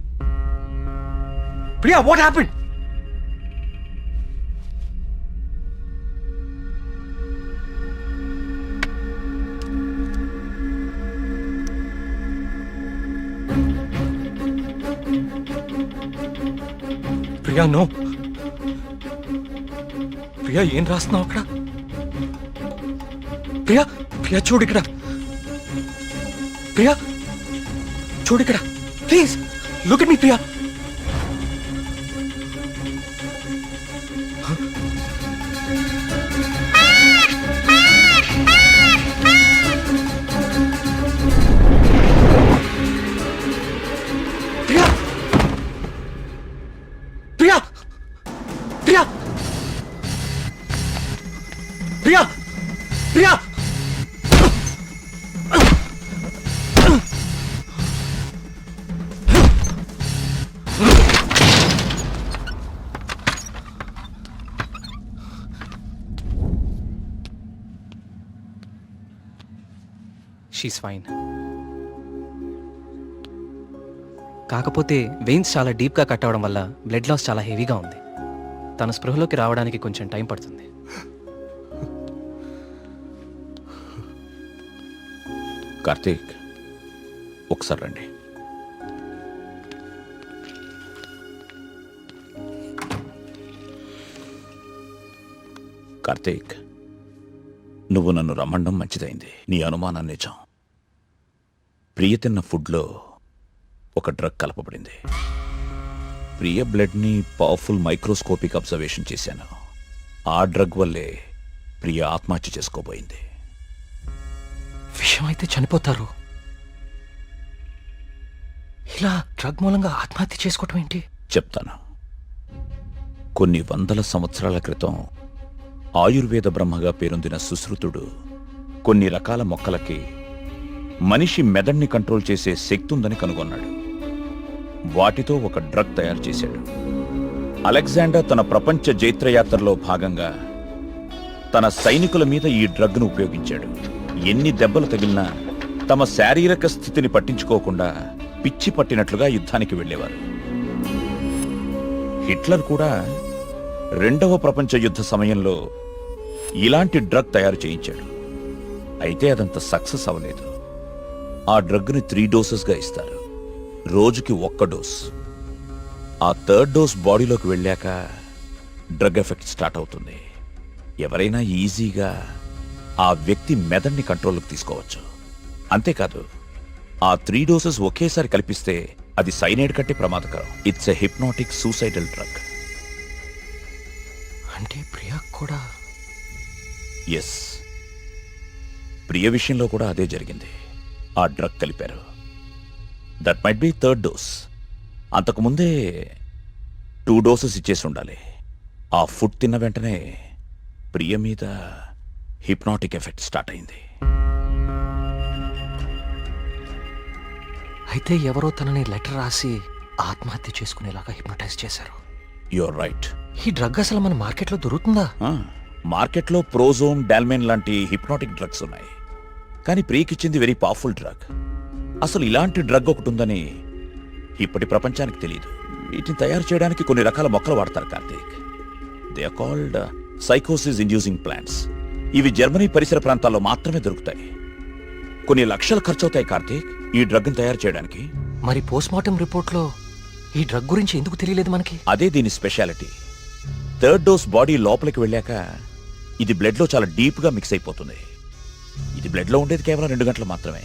[SPEAKER 6] Priya, what happened? Priya, no. Priya, ఏం రాస్తున్నావు అక్కడ? ప్రియా, ప్రియా, చూడు ఇక్కడ. ప్రియా, చూడు ఇక్కడ. Please look at me Priya. Priya, Priya, Priya, Priya, Priya. She's fine. కాకపోతే వెయిన్స్ చాలా డీప్గా కట్ అవడం వల్ల బ్లడ్ లాస్ చాలా హెవీగా ఉంది. తన స్పృహలోకి రావడానికి కొంచెం టైం పడుతుంది.
[SPEAKER 9] కార్తీక్, ఒకసారి రండి. కార్తీక్, నువ్వు నన్ను రమ్మండం మంచిదైంది. నీ అనుమానం నిజం. ప్రియ తిన్న ఫుడ్లో ఒక డ్రగ్ కలపబడింది. ప్రియ బ్లడ్ని పవర్ఫుల్ మైక్రోస్కోపిక్ అబ్జర్వేషన్ చేశాను. ఆ డ్రగ్ వల్లే ప్రియ ఆత్మహత్య చేసుకోబోయింది.
[SPEAKER 6] విషయం అయితే చనిపోతారు, ఇలా డ్రగ్ మూలంగా ఆత్మహత్య చేసుకోవటం ఏంటి?
[SPEAKER 9] చెప్తాను. కొన్ని వందల సంవత్సరాల క్రితం ఆయుర్వేద బ్రహ్మగా పేరొందిన సుశ్రుతుడు కొన్ని రకాల మొక్కలకి మనిషి మెదడుని కంట్రోల్ చేసే శక్తి ఉందని కనుగొన్నాడు. వాటితో ఒక డ్రగ్ తయారు చేశాడు. అలెగ్జాండర్ తన ప్రపంచ జైత్రయాత్రలో భాగంగా తన సైనికుల మీద ఈ డ్రగ్ను ఉపయోగించాడు. ఎన్ని దెబ్బలు తగిలినా తమ శారీరక స్థితిని పట్టించుకోకుండా పిచ్చి పట్టినట్లుగా యుద్ధానికి వెళ్ళేవారు. హిట్లర్ కూడా రెండవ ప్రపంచ యుద్ధ సమయంలో ఇలాంటి డ్రగ్ తయారు చేయించాడు. అయితే అదంత సక్సెస్ అవ్వలేదు. ఆ డ్రగ్ని 3 డోసెస్గా ఇస్తారు. రోజుకి 1 డోస్. ఆ 3rd డోస్ బాడీలోకి వెళ్ళాక డ్రగ్ ఎఫెక్ట్ స్టార్ట్ అవుతుంది. ఎవరైనా ఈజీగా ఆ వ్యక్తి మెదడుని కంట్రోల్లోకి తీసుకోవచ్చు. అంతేకాదు, ఆ 3 డోసెస్ ఒకేసారి కల్పిస్తే అది సైనైడ్ కంటే ప్రమాదకరం. It's a hypnotic suicidal drug.
[SPEAKER 6] అంటే ప్రియా కూడా?
[SPEAKER 9] ఎస్, ప్రియ విషయంలో కూడా అదే జరిగింది. ఆ డ్రగ్ కలిపారు. That might be 3rd dose. అంతకుముందే 2 డోసెస్ ఇచ్చేసి ఉండాలి. ఆ ఫుడ్ తిన్న వెంటనే ప్రియ మీద హిప్నాటిక్ ఎఫెక్ట్ స్టార్ట్ అయింది.
[SPEAKER 6] అయితే ఎవరో తనని లెటర్ రాసి ఆత్మహత్య చేసుకునేలాగా హిప్నటైజ్ చేశారు.
[SPEAKER 9] You're right.
[SPEAKER 6] ఈ డ్రగ్ అసలు మన మార్కెట్లో దొరుకుతుందా?
[SPEAKER 9] మార్కెట్లో ప్రోజోన్, డాల్మెన్ లాంటి హిప్నాటిక్ డ్రగ్స్ ఉన్నాయి. కానీ ప్రియకిచ్చింది వెరీ పవర్ఫుల్ డ్రగ్. అసలు ఇలాంటి డ్రగ్ ఒకటి ఉందని ఇప్పటి ప్రపంచానికి తెలియదు. వీటిని తయారు చేయడానికి కొన్ని రకాల మొక్కలు వాడతారు కార్తీక్. దే ఆర్ కాల్డ్ సైకోసిస్ ఇండ్యూసింగ్ ప్లాంట్స్. ఇవి జర్మనీ పరిసర ప్రాంతాల్లో మాత్రమే దొరుకుతాయి. కొన్ని లక్షలు ఖర్చు అవుతాయి కార్తీక్ ఈ డ్రగ్ని తయారు చేయడానికి.
[SPEAKER 6] మరి పోస్ట్మార్టం రిపోర్ట్లో ఈ డ్రగ్ గురించి ఎందుకు తెలియలేదు మనకి?
[SPEAKER 9] అదే దీని స్పెషాలిటీ. 3rd డోస్ బాడీ లోపలికి వెళ్ళాక ఇది బ్లడ్లో చాలా డీప్గా మిక్స్ అయిపోతుంది. ఇది బ్లడ్లో ఉండేది కేవలం 2 గంటలు మాత్రమే.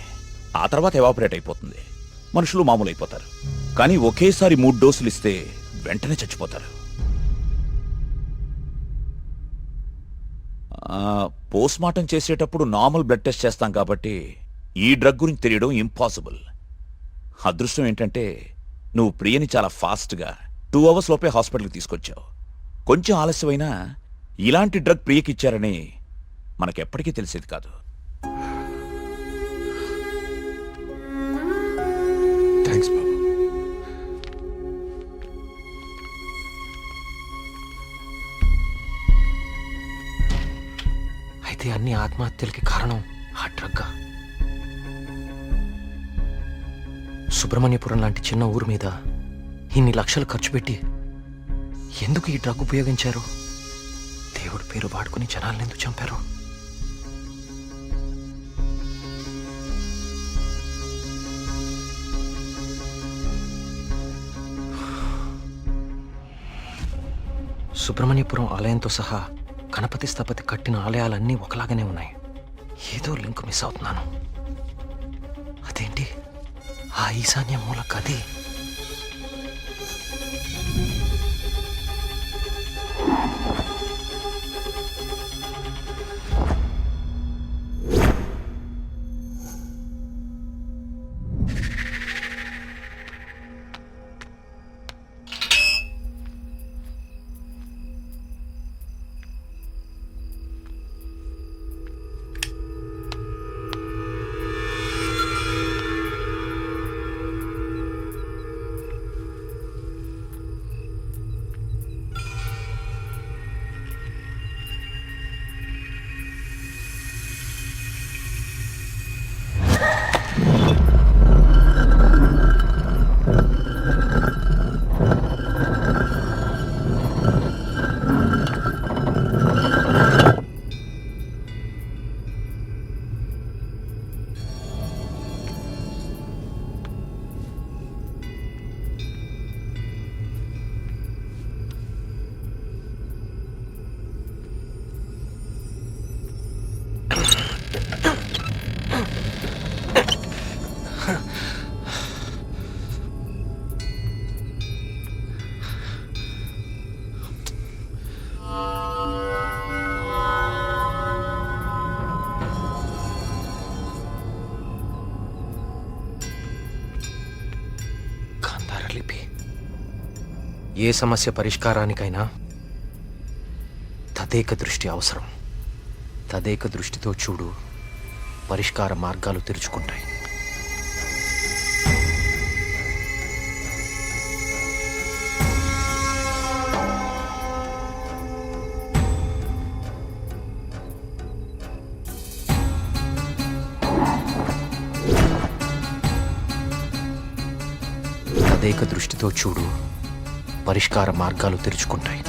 [SPEAKER 9] ఆ తర్వాత ఎవాపరేట్ అయిపోతుంది. మనుషులు మామూలు అయిపోతారు. కానీ ఒకేసారి 3 డోసులు ఇస్తే వెంటనే చచ్చిపోతారు. పోస్ట్మార్టం చేసేటప్పుడు నార్మల్ బ్లడ్ టెస్ట్ చేస్తాం కాబట్టి ఈ డ్రగ్ గురించి తెలియడం ఇంపాసిబుల్. అదృష్టం ఏంటంటే నువ్వు ప్రియని చాలా ఫాస్ట్గా 2 అవర్స్ లోపే హాస్పిటల్కి తీసుకొచ్చావు. కొంచెం ఆలస్యమైనా ఇలాంటి డ్రగ్ ప్రియకిచ్చారని మనకెప్పటికీ తెలిసేది కాదు.
[SPEAKER 16] థ్యాంక్స్ బాబు.
[SPEAKER 6] అయితే అన్ని ఆత్మహత్యలకి కారణం ఆ డ్రగ్. సుబ్రహ్మణ్యపురం లాంటి చిన్న ఊరు మీద ఇన్ని లక్షలు ఖర్చు పెట్టి ఎందుకు ఈ డ్రగ్ ఉపయోగించారు? దేవుడి పేరు వాడుకుని జనాలను ఎందుకు చంపారు? సుబ్రహ్మణ్యపురం ఆలయంతో సహా గణపతి స్థపతి కట్టిన ఆలయాలన్నీ ఒకలాగానే ఉన్నాయి. ఏదో లింక్ మిస్ అవుతున్నాను. అదేంటి ఆ ఈశాన్య మూల గది? ఏ సమస్య పరిష్కారానికైనా తదేక దృష్టి అవసరం. తదేక దృష్టితో చూడు, పరిష్కార మార్గాలు తెరుచుకుంటాయి. తదేక దృష్టితో చూడు, పరిష్కార మార్గాలు తెరుచుకుంటాయి.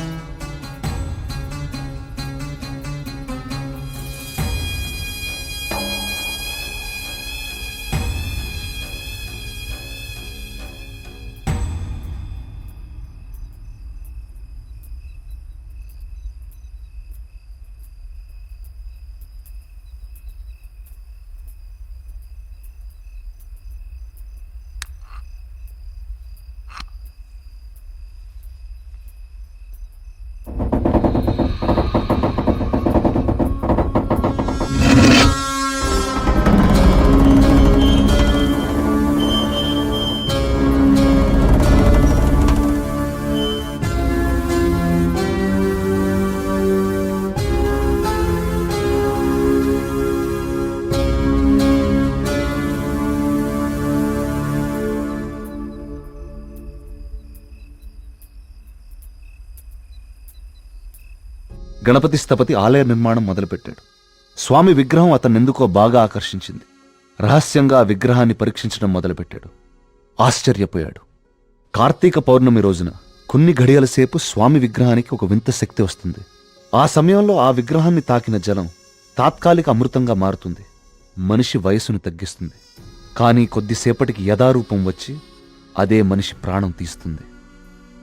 [SPEAKER 1] గణపతి స్థపతి ఆలయ నిర్మాణం మొదలుపెట్టాడు. స్వామి విగ్రహం అతన్నెందుకో బాగా ఆకర్షించింది. రహస్యంగా ఆ విగ్రహాన్ని పరీక్షించడం మొదలుపెట్టాడు. ఆశ్చర్యపోయాడు. కార్తీక పౌర్ణమి రోజున కొన్ని గడియల సేపు స్వామి విగ్రహానికి ఒక వింత శక్తి వస్తుంది. ఆ సమయంలో ఆ విగ్రహాన్ని తాకిన జలం తాత్కాలిక అమృతంగా మారుతుంది. మనిషి వయసును తగ్గిస్తుంది. కానీ కొద్దిసేపటికి యథారూపం వచ్చి అదే మనిషి ప్రాణం తీస్తుంది.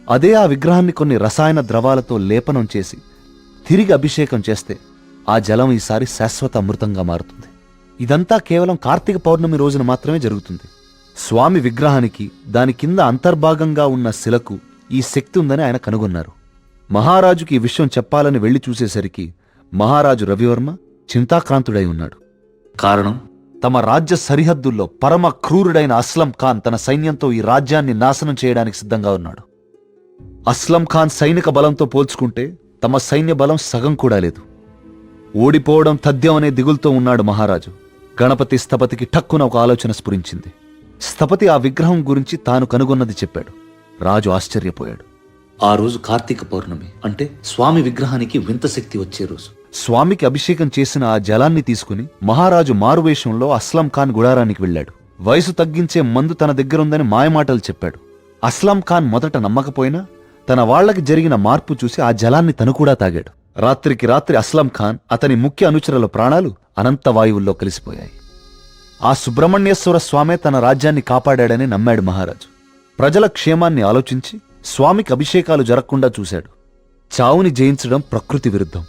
[SPEAKER 1] అదే ఆ విగ్రహాన్ని కొన్ని రసాయన ద్రవాలతో లేపనం చేసి తిరిగి అభిషేకం చేస్తే ఆ జలం ఈసారి శాశ్వత అమృతంగా మారుతుంది. ఇదంతా కేవలం కార్తీక పౌర్ణమి రోజున మాత్రమే జరుగుతుంది. స్వామి విగ్రహానికి దాని కింద అంతర్భాగంగా ఉన్న శిలకు ఈ శక్తి ఉందని ఆయన కనుగొన్నారు. మహారాజుకి ఈ విషయం చెప్పాలని వెళ్లి చూసేసరికి మహారాజు రవివర్మ చింతాక్రాంతుడై ఉన్నాడు. కారణం, తమ రాజ్య సరిహద్దుల్లో పరమ క్రూరుడైన అస్లం ఖాన్ తన సైన్యంతో ఈ రాజ్యాన్ని నాశనం చేయడానికి సిద్ధంగా ఉన్నాడు. అస్లం ఖాన్ సైనిక బలంతో పోల్చుకుంటే తమ సైన్య బలం సగం కూడా లేదు. ఓడిపోవడం తథ్యం అనే దిగులుతో ఉన్నాడు మహారాజు. గణపతి స్థపతికి ఠక్కున ఒక ఆలోచన స్ఫురించింది. స్థపతి ఆ విగ్రహం గురించి తాను కనుగొన్నది చెప్పాడు. రాజు ఆశ్చర్యపోయాడు. ఆ రోజు కార్తీక పౌర్ణమి, అంటే స్వామి విగ్రహానికి వింత శక్తి వచ్చే రోజు. స్వామికి అభిషేకం చేసిన ఆ జలాన్ని తీసుకుని మహారాజు మారువేషంలో అస్లం ఖాన్ గుడారానికి వెళ్ళాడు. వయసు తగ్గించే మందు తన దగ్గరుందని మాయమాటలు చెప్పాడు. అస్లం ఖాన్ మొదట నమ్మకపోయినా తన వాళ్లకి జరిగిన మార్పు చూసి ఆ జలాన్ని తను కూడా తాగాడు. రాత్రికి రాత్రి అస్లం ఖాన్, అతని ముఖ్య అనుచరుల ప్రాణాలు అనంత వాయువుల్లో కలిసిపోయాయి. ఆ సుబ్రహ్మణ్యేశ్వర స్వామే తన రాజ్యాన్ని కాపాడాడని నమ్మాడు మహారాజు. ప్రజల క్షేమాన్ని ఆలోచించి స్వామికి అభిషేకాలు జరగకుండా చూశాడు. చావుని జయించడం ప్రకృతి విరుద్ధం.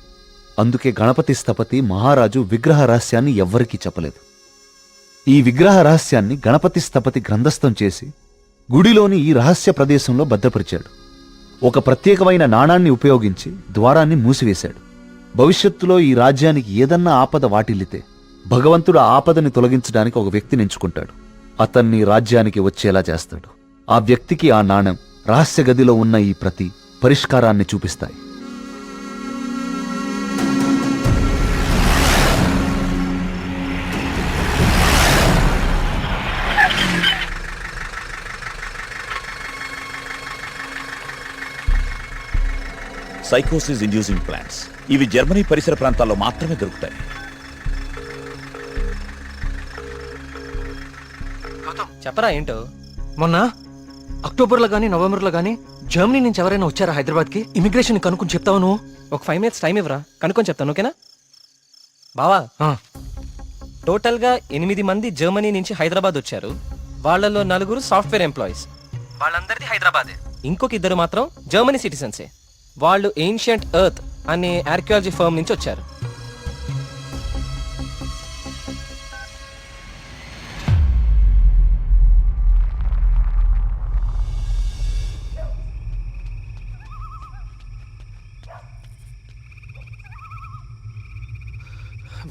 [SPEAKER 1] అందుకే గణపతి స్థపతి మహారాజు విగ్రహ రహస్యాన్ని ఎవ్వరికీ చెప్పలేదు. ఈ విగ్రహ రహస్యాన్ని గణపతి స్థపతి గ్రంథస్థం చేసి గుడిలోని ఈ రహస్య ప్రదేశంలో భద్రపరిచాడు. ఒక ప్రత్యేకమైన నాణాన్ని ఉపయోగించి ద్వారాన్ని మూసివేశాడు. భవిష్యత్తులో ఈ రాజ్యానికి ఏదన్నా ఆపద వాటిల్లితే భగవంతుడు ఆ ఆపదని తొలగించడానికి ఒక వ్యక్తిని ఎంచుకుంటాడు. అతన్ని రాజ్యానికి వచ్చేలా చేస్తాడు. ఆ వ్యక్తికి ఆ నాణెం, రహస్య గదిలో ఉన్న ఈ ప్రతి పరిష్కారాన్ని చూపిస్తాయి.
[SPEAKER 9] సైకోసిస్ ఇండ్యూసింగ్ ప్లాంట్స్ ఇవి జర్మనీ పరిసర ప్రాంతాల్లో మాత్రమే దొరుకుతాయి.
[SPEAKER 6] చెప్పరా ఏంటో. మొన్న అక్టోబర్లో గానీ నవంబర్లో గానీ జర్మనీ నుంచి ఎవరైనా వచ్చారా హైదరాబాద్కి? ఇమిగ్రేషన్ కనుక్కొని చెప్తావు నువ్వు. ఒక 5 minutes టైం ఇవ్వరా, కనుక్కొని చెప్తాను. ఓకేనా బావా? టోటల్గా 8 మంది జర్మనీ నుంచి హైదరాబాద్ వచ్చారు. వాళ్ళలో 4 సాఫ్ట్వేర్ ఎంప్లాయీస్. వాళ్ళందరిది హైదరాబాదే. ఇంకొక 2 మాత్రం జర్మనీ సిటిజన్సే. వాళ్ళు ఏన్షియంట్ ఎర్త్ అనే ఆర్కియాలజీ ఫర్మ్ నుంచి వచ్చారు.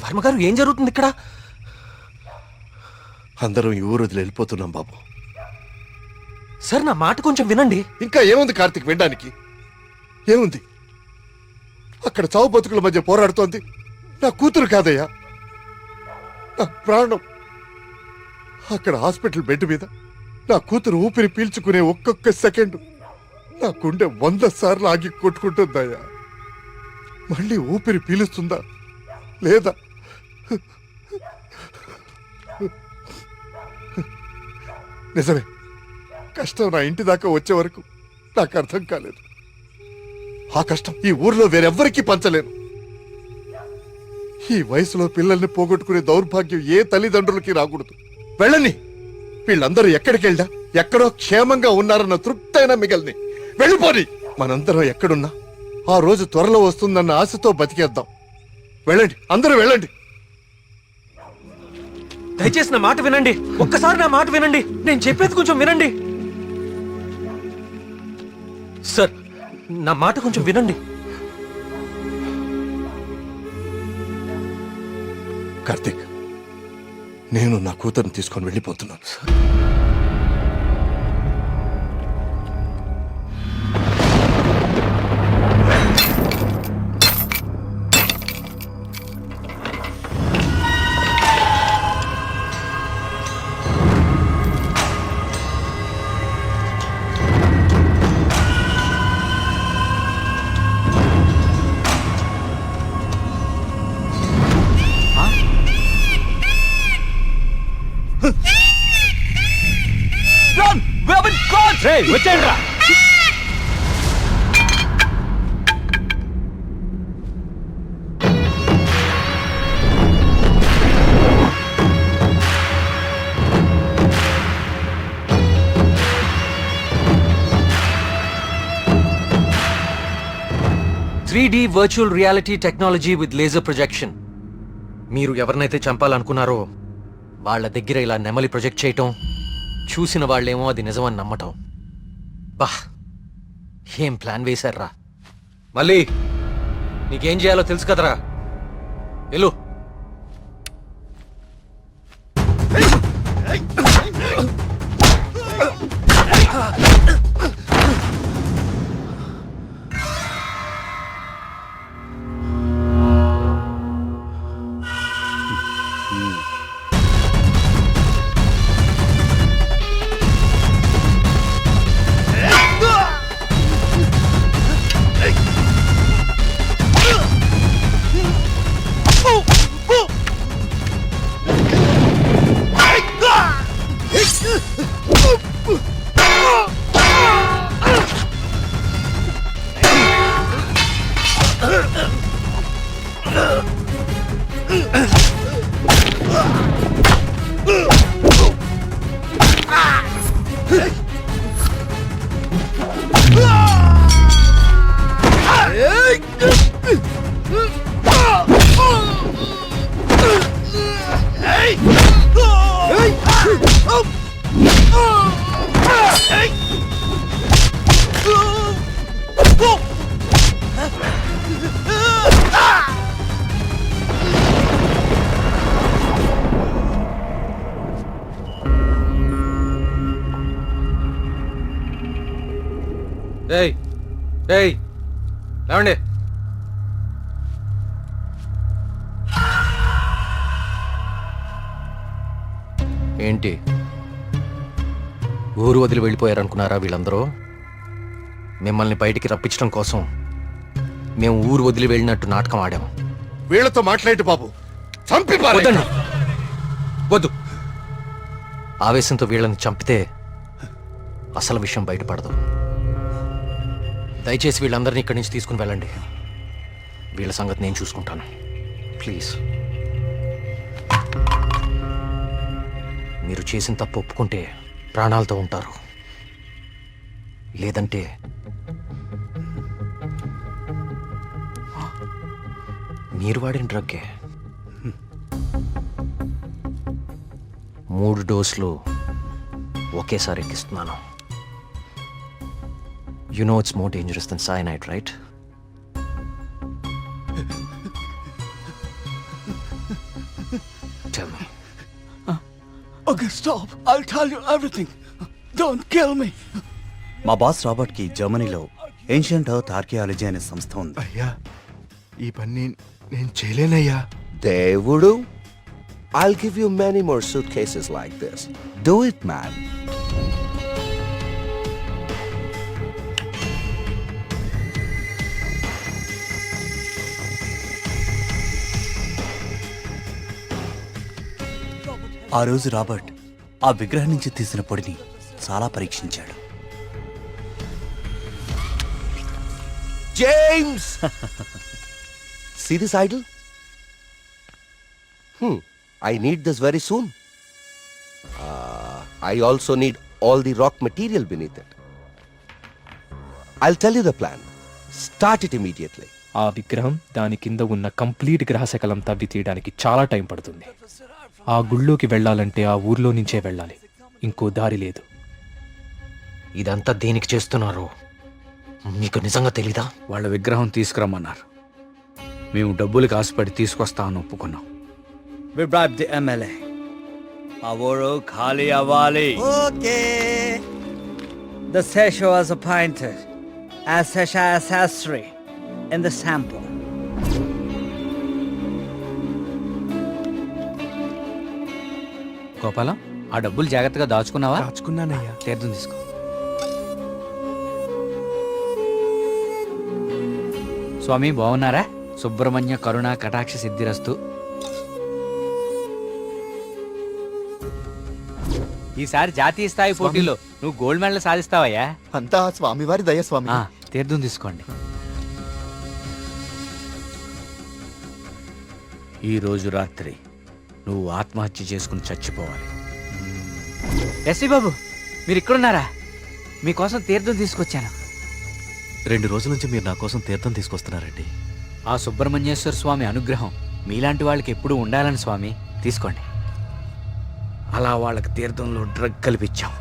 [SPEAKER 6] వర్మగారు, ఏం జరుగుతుంది ఇక్కడ?
[SPEAKER 2] అందరం ఈ ఊరు వదిలి వెళ్ళిపోతున్నాం బాబు.
[SPEAKER 16] సార్ నా మాట కొంచెం వినండి.
[SPEAKER 2] ఇంకా ఏముంది కార్తీక్ వినడానికి? ఏముంది? అక్కడ చావు బతుకుల మధ్య పోరాడుతోంది నా కూతురు కాదయ్యా, నా ప్రాణం. అక్కడ హాస్పిటల్ బెడ్ మీద నా కూతురు ఊపిరి పీల్చుకునే ఒక్కొక్క సెకండ్ నా గుండె 100 సార్లు ఆగి కొట్టుకుంటుందయ్యా. మళ్ళీ ఊపిరి పీలుస్తుందా లేదా? నిజమే, కష్టం నా ఇంటి దాకా వచ్చే వరకు నాకు అర్థం కాలేదు. ఆ కష్టం ఈ ఊర్లో వేరెవ్వరికీ పంచలేను. ఈ వయసులో పిల్లల్ని పోగొట్టుకునే దౌర్భాగ్యం ఏ తల్లిదండ్రులకి రాకూడదు. వెళ్ళని, వీళ్ళందరూ ఎక్కడికి వెళ్ళా ఎక్కడో క్షేమంగా ఉన్నారన్న తృప్తైన మిగల్ని. వెళ్ళిపోని. మనందరం ఎక్కడున్నా ఆ రోజు త్వరలో వస్తుందన్న ఆశతో బతికేద్దాం. వెళ్ళండి, అందరూ వెళ్ళండి.
[SPEAKER 16] దయచేసి నా మాట వినండి. ఒక్కసారి నా మాట వినండి. నేను చెప్పేది కొంచెం వినండి. సార్ నా మాట కొంచెం వినండి.
[SPEAKER 2] కార్తీక్, నేను నా కూతురుని తీసుకొని వెళ్ళిపోతున్నాను.
[SPEAKER 6] వచ్చేయండి. 3D virtual reality technology with laser projection. మీరు ఎవరినైతే చంపాలనుకున్నారో వాళ్ళ దగ్గర ఇలా నెమలి ప్రొజెక్ట్ చేయటం, చూసిన వాళ్ళేమో అది నిజమని నమ్మటం. బా, ఏం ప్లాన్ వేశారా? మళ్ళీ నీకేం చేయాలో తెలుసు కదరా, వెళ్ళు. ఏయ్ ఏయ్ లేవండి. ఏంటి ఊరు వదిలి వెళ్ళిపోయారనుకున్నారా వీళ్ళందరూ? మిమ్మల్ని బయటికి రప్పించడం కోసం మేము ఊరు వదిలి వెళ్ళినట్టు నాటకం ఆడాము.
[SPEAKER 2] వీళ్ళతో మాట్లాడి బాబు, చంపి
[SPEAKER 6] వద్దండి, వద్దు. ఆవేశంతో వీళ్ళని చంపితే అసలు విషయం బయటపడదు. దయచేసి వీళ్ళందరినీ ఇక్కడి నుంచి తీసుకుని వెళ్ళండి. వీళ్ళ సంగతి నేను చూసుకుంటాను, ప్లీజ్. మీరు చేసిన తప్పు ఒప్పుకుంటే ప్రాణాలతో ఉంటారు, లేదంటే మీరు వాడిన డ్రగ్గే 3 డోసులు ఒకేసారి ఎక్కిస్తున్నాను. You know it's more dangerous than cyanide, right? Tell me.
[SPEAKER 15] Okay, stop. I'll tell you everything. Don't kill me.
[SPEAKER 12] మా బాస్ రాబర్ట్ కి జర్మనీలో ఏన్షియంట్ ఎర్త్ ఆర్కియాలజీ అనే సంస్థ ఉంది.
[SPEAKER 15] అయ్యా ఈ పని నేను చేయలేనయ్యా.
[SPEAKER 3] దేవుడు, I'll give you many more suitcases like this. Do it, man.
[SPEAKER 12] ఆ రోజు రాబర్ట్ ఆ విగ్రహం నుంచి తీసిన పొడిని చాలా పరీక్షించాడు.
[SPEAKER 3] James! See this idol? I need this very soon. I also need all the rock material beneath it. I'll tell you the plan. Start it immediately.
[SPEAKER 16] ఆ విగ్రహం దాని కింద ఉన్న కంప్లీట్ గ్రహశకలం తవ్వి తీయడానికి చాలా టైం పడుతుంది. ఆ గుళ్ళోకి వెళ్ళాలంటే ఆ ఊర్లో నుంచే వెళ్ళాలి, ఇంకో దారి లేదు.
[SPEAKER 6] ఇదంతా దేనికి చేస్తున్నారు మీకు నిజంగా తెలీదా?
[SPEAKER 13] వాళ్ళ విగ్రహం తీసుకురమ్మన్నారు. మేము డబ్బులు కాసుపడి తీసుకొస్తామని ఒప్పుకున్నాం.
[SPEAKER 12] We bribed the MLA. ఆ ఊరు ఖాళీ అవ్వాలి.
[SPEAKER 15] Okay.
[SPEAKER 12] The Sesha was appointed as Sesha Sastry in the sample.
[SPEAKER 13] Gopalam, ఆ డబ్బులు జాగ్రత్తగా దాచుకున్నావా?
[SPEAKER 16] దాచుకున్నానయ్యా.
[SPEAKER 13] తీర్థం తీసుకో. స్వామి బాగున్నారా? సుబ్రహ్మణ్య కరుణ కటాక్ష సిద్ధిరస్తు. ఈసారి జాతీయ స్థాయి పోటీలో నువ్వు గోల్డ్ మెడల్ సాధిస్తావయ్యా.
[SPEAKER 15] అంతా స్వామివారి దయ స్వామి.
[SPEAKER 13] తీర్థం తీసుకోండి. ఈ రోజు రాత్రి నువ్వు ఆత్మహత్య చేసుకుని చచ్చిపోవాలి. ఎస్వి బాబు, మీరు ఇక్కడున్నారా? మీకోసం తీర్థం తీసుకొచ్చాను.
[SPEAKER 12] 2 రోజుల నుంచి మీరు నా కోసం తీర్థం తీసుకొస్తున్నారండి.
[SPEAKER 13] ఆ సుబ్రహ్మణ్యేశ్వర స్వామి అనుగ్రహం మీలాంటి వాళ్ళకి ఎప్పుడూ ఉండాలని స్వామి. తీసుకోండి. అలా వాళ్ళకి తీర్థంలో డ్రగ్ కల్పించాం,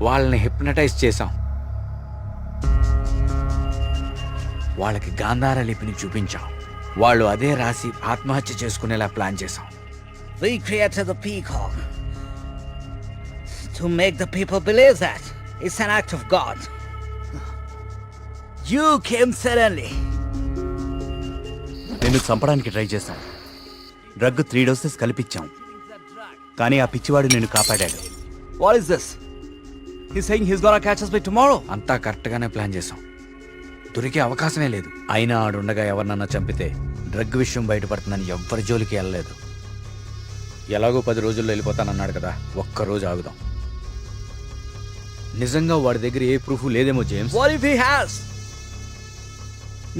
[SPEAKER 13] వాళ్ళని హిప్నటైజ్ చేశాం, వాళ్ళకి గాంధార లిపిని చూపించాం, వాళ్ళు అదే రాసి ఆత్మహత్య చేసుకునేలా ప్లాన్ చేశాం.
[SPEAKER 12] We created the peacock to make the people believe that it's an act of God. You came suddenly. నిన్ను చంపడానికి ట్రై చేశాం. డ్రగ్ 3 డోసెస్ కల్పించాం, కానీ ఆ పిచ్చివాడు నిన్ను కాపాడాడు. What is this? He's saying he's gonna catch us by tomorrow.
[SPEAKER 13] అంతా కరెక్ట్గానే ప్లాన్ చేశాం. దొరికే అవకాశమే లేదు. అయినా ఆడుండగా ఎవరినన్నా చంపితే డ్రగ్ విషయం బయటపడుతుందని ఎవ్వరి జోలికి వెళ్ళలేదు. ఎలాగో 10 రోజుల్లో వెళ్ళిపోతానన్నాడు కదా, ఒక్కరోజు ఆగుదాం. నిజంగా వాడి దగ్గర ఏ ప్రూఫ్ లేదేమో James.
[SPEAKER 12] What if he has?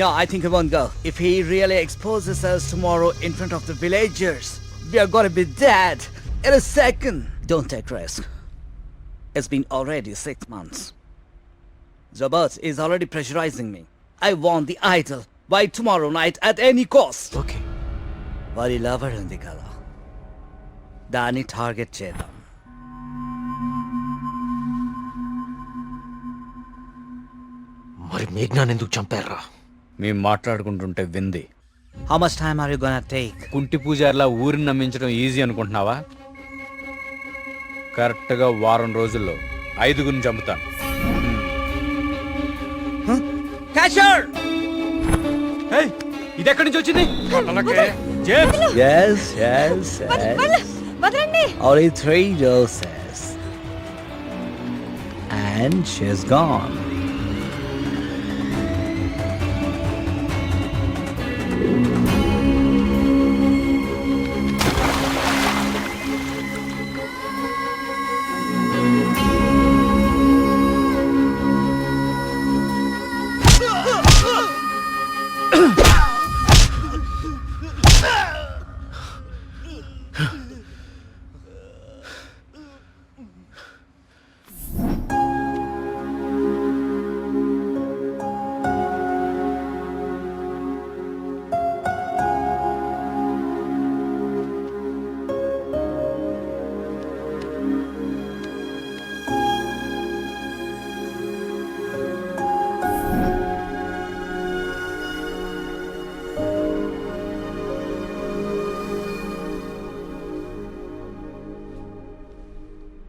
[SPEAKER 12] No, I think he won't go. If he really exposes us tomorrow in front of the villagers, we are gonna be dead in a second. Don't take risk. It's been already 6 months. Zabert is already pressurizing me. I want the idol by tomorrow night at any cost.
[SPEAKER 13] Okay.
[SPEAKER 12] Vari lover undi kada. Dani target chedam.
[SPEAKER 6] మరి మేఘ్నాన్ని ఎందుకు చంపారా?
[SPEAKER 13] మేము మాట్లాడుకుంటుంటే వింది.
[SPEAKER 12] How much time are you gonna take?
[SPEAKER 13] కుంటి పూజారిలా ఊరిని నమ్మించడం easy అనుకుంటున్నావా? కరెక్ట్గా 1 వారం రోజుల్లో 5గురిని చంపుతాను.
[SPEAKER 12] Catcher!
[SPEAKER 13] ఇది ఎక్కడి నుంచి వచ్చింది?
[SPEAKER 12] Yes, yes, yes. Only 3 doses. And she's gone.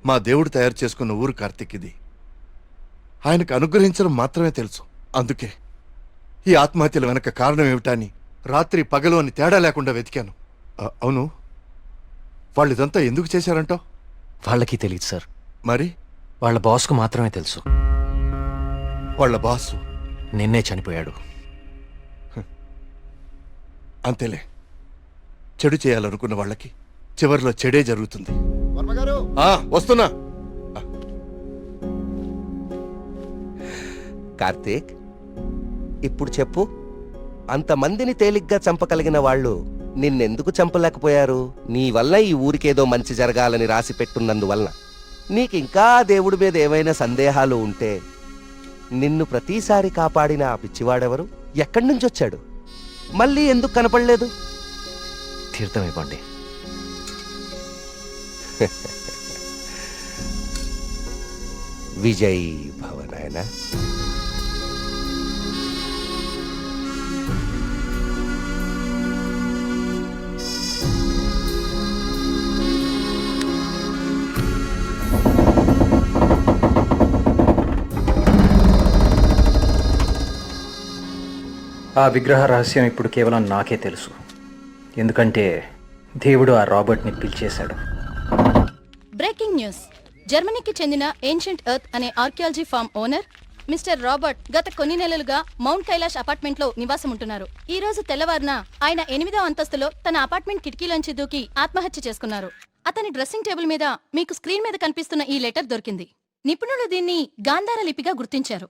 [SPEAKER 2] మా దేవుడు తయారు చేసుకున్న ఊరు కార్తీక్ ఇది. ఆయనకు అనుగ్రహించడం మాత్రమే తెలుసు. అందుకే ఈ ఆత్మహత్యల వెనక కారణం ఏమిటా అని రాత్రి పగలు అని తేడా లేకుండా వెతికాను. అవును, వాళ్ళు ఇదంతా ఎందుకు చేశారంటావు?
[SPEAKER 6] వాళ్ళకి తెలియదు సార్.
[SPEAKER 2] మరి
[SPEAKER 6] వాళ్ళ బాస్కు మాత్రమే తెలుసు.
[SPEAKER 2] వాళ్ళ బాసు
[SPEAKER 6] నిన్నే చనిపోయాడు.
[SPEAKER 2] అంతేలే, చెడు చేయాలనుకున్న వాళ్ళకి చివరిలో చెడే జరుగుతుంది. వస్తున్నా.
[SPEAKER 3] కార్తీక్, ఇప్పుడు చెప్పు, అంతమందిని తేలిగ్గా చంపగలిగిన వాళ్ళు నిన్నెందుకు చంపలేకపోయారు? నీ వల్ల ఈ ఊరికేదో మంచి జరగాలని రాసి పెట్టున్నందువలన. నీకింకా దేవుడి మీద ఏవైనా సందేహాలు ఉంటే నిన్ను ప్రతిసారి కాపాడిన ఆ పిచ్చివాడెవరు? ఎక్కడి నుంచి వచ్చాడు? మళ్ళీ ఎందుకు కనపడలేదు?
[SPEAKER 6] తీర్థం ఇవ్వండి.
[SPEAKER 3] విజయ్ భవనాయన.
[SPEAKER 6] ఆ విగ్రహ రహస్యం ఇప్పుడు కేవలం నాకే తెలుసు. ఎందుకంటే దేవుడు ఆ రాబర్ట్ని పిలిచేశాడు.
[SPEAKER 7] Breaking news. జర్మనీకి చెందిన ఏన్షియంట్ ఎర్త్ అనే archaeology firm owner mister Robert గత కొన్ని నెలలుగా మౌంట్ కైలాష్ అపార్ట్మెంట్ లో నివాసం ఉంటున్నారు. ఈ రోజు తెల్లవారున ఆయన 8వ అంతస్తులో తన అపార్ట్మెంట్ కిటికీలోంచి దూకి ఆత్మహత్య చేసుకున్నారు. అతని డ్రెస్సింగ్ టేబుల్ మీద మీకు స్క్రీన్ మీద కనిపిస్తున్న ఈ లెటర్ దొరికింది. నిపుణులు దీన్ని గాంధార లిపిగా గుర్తించారు.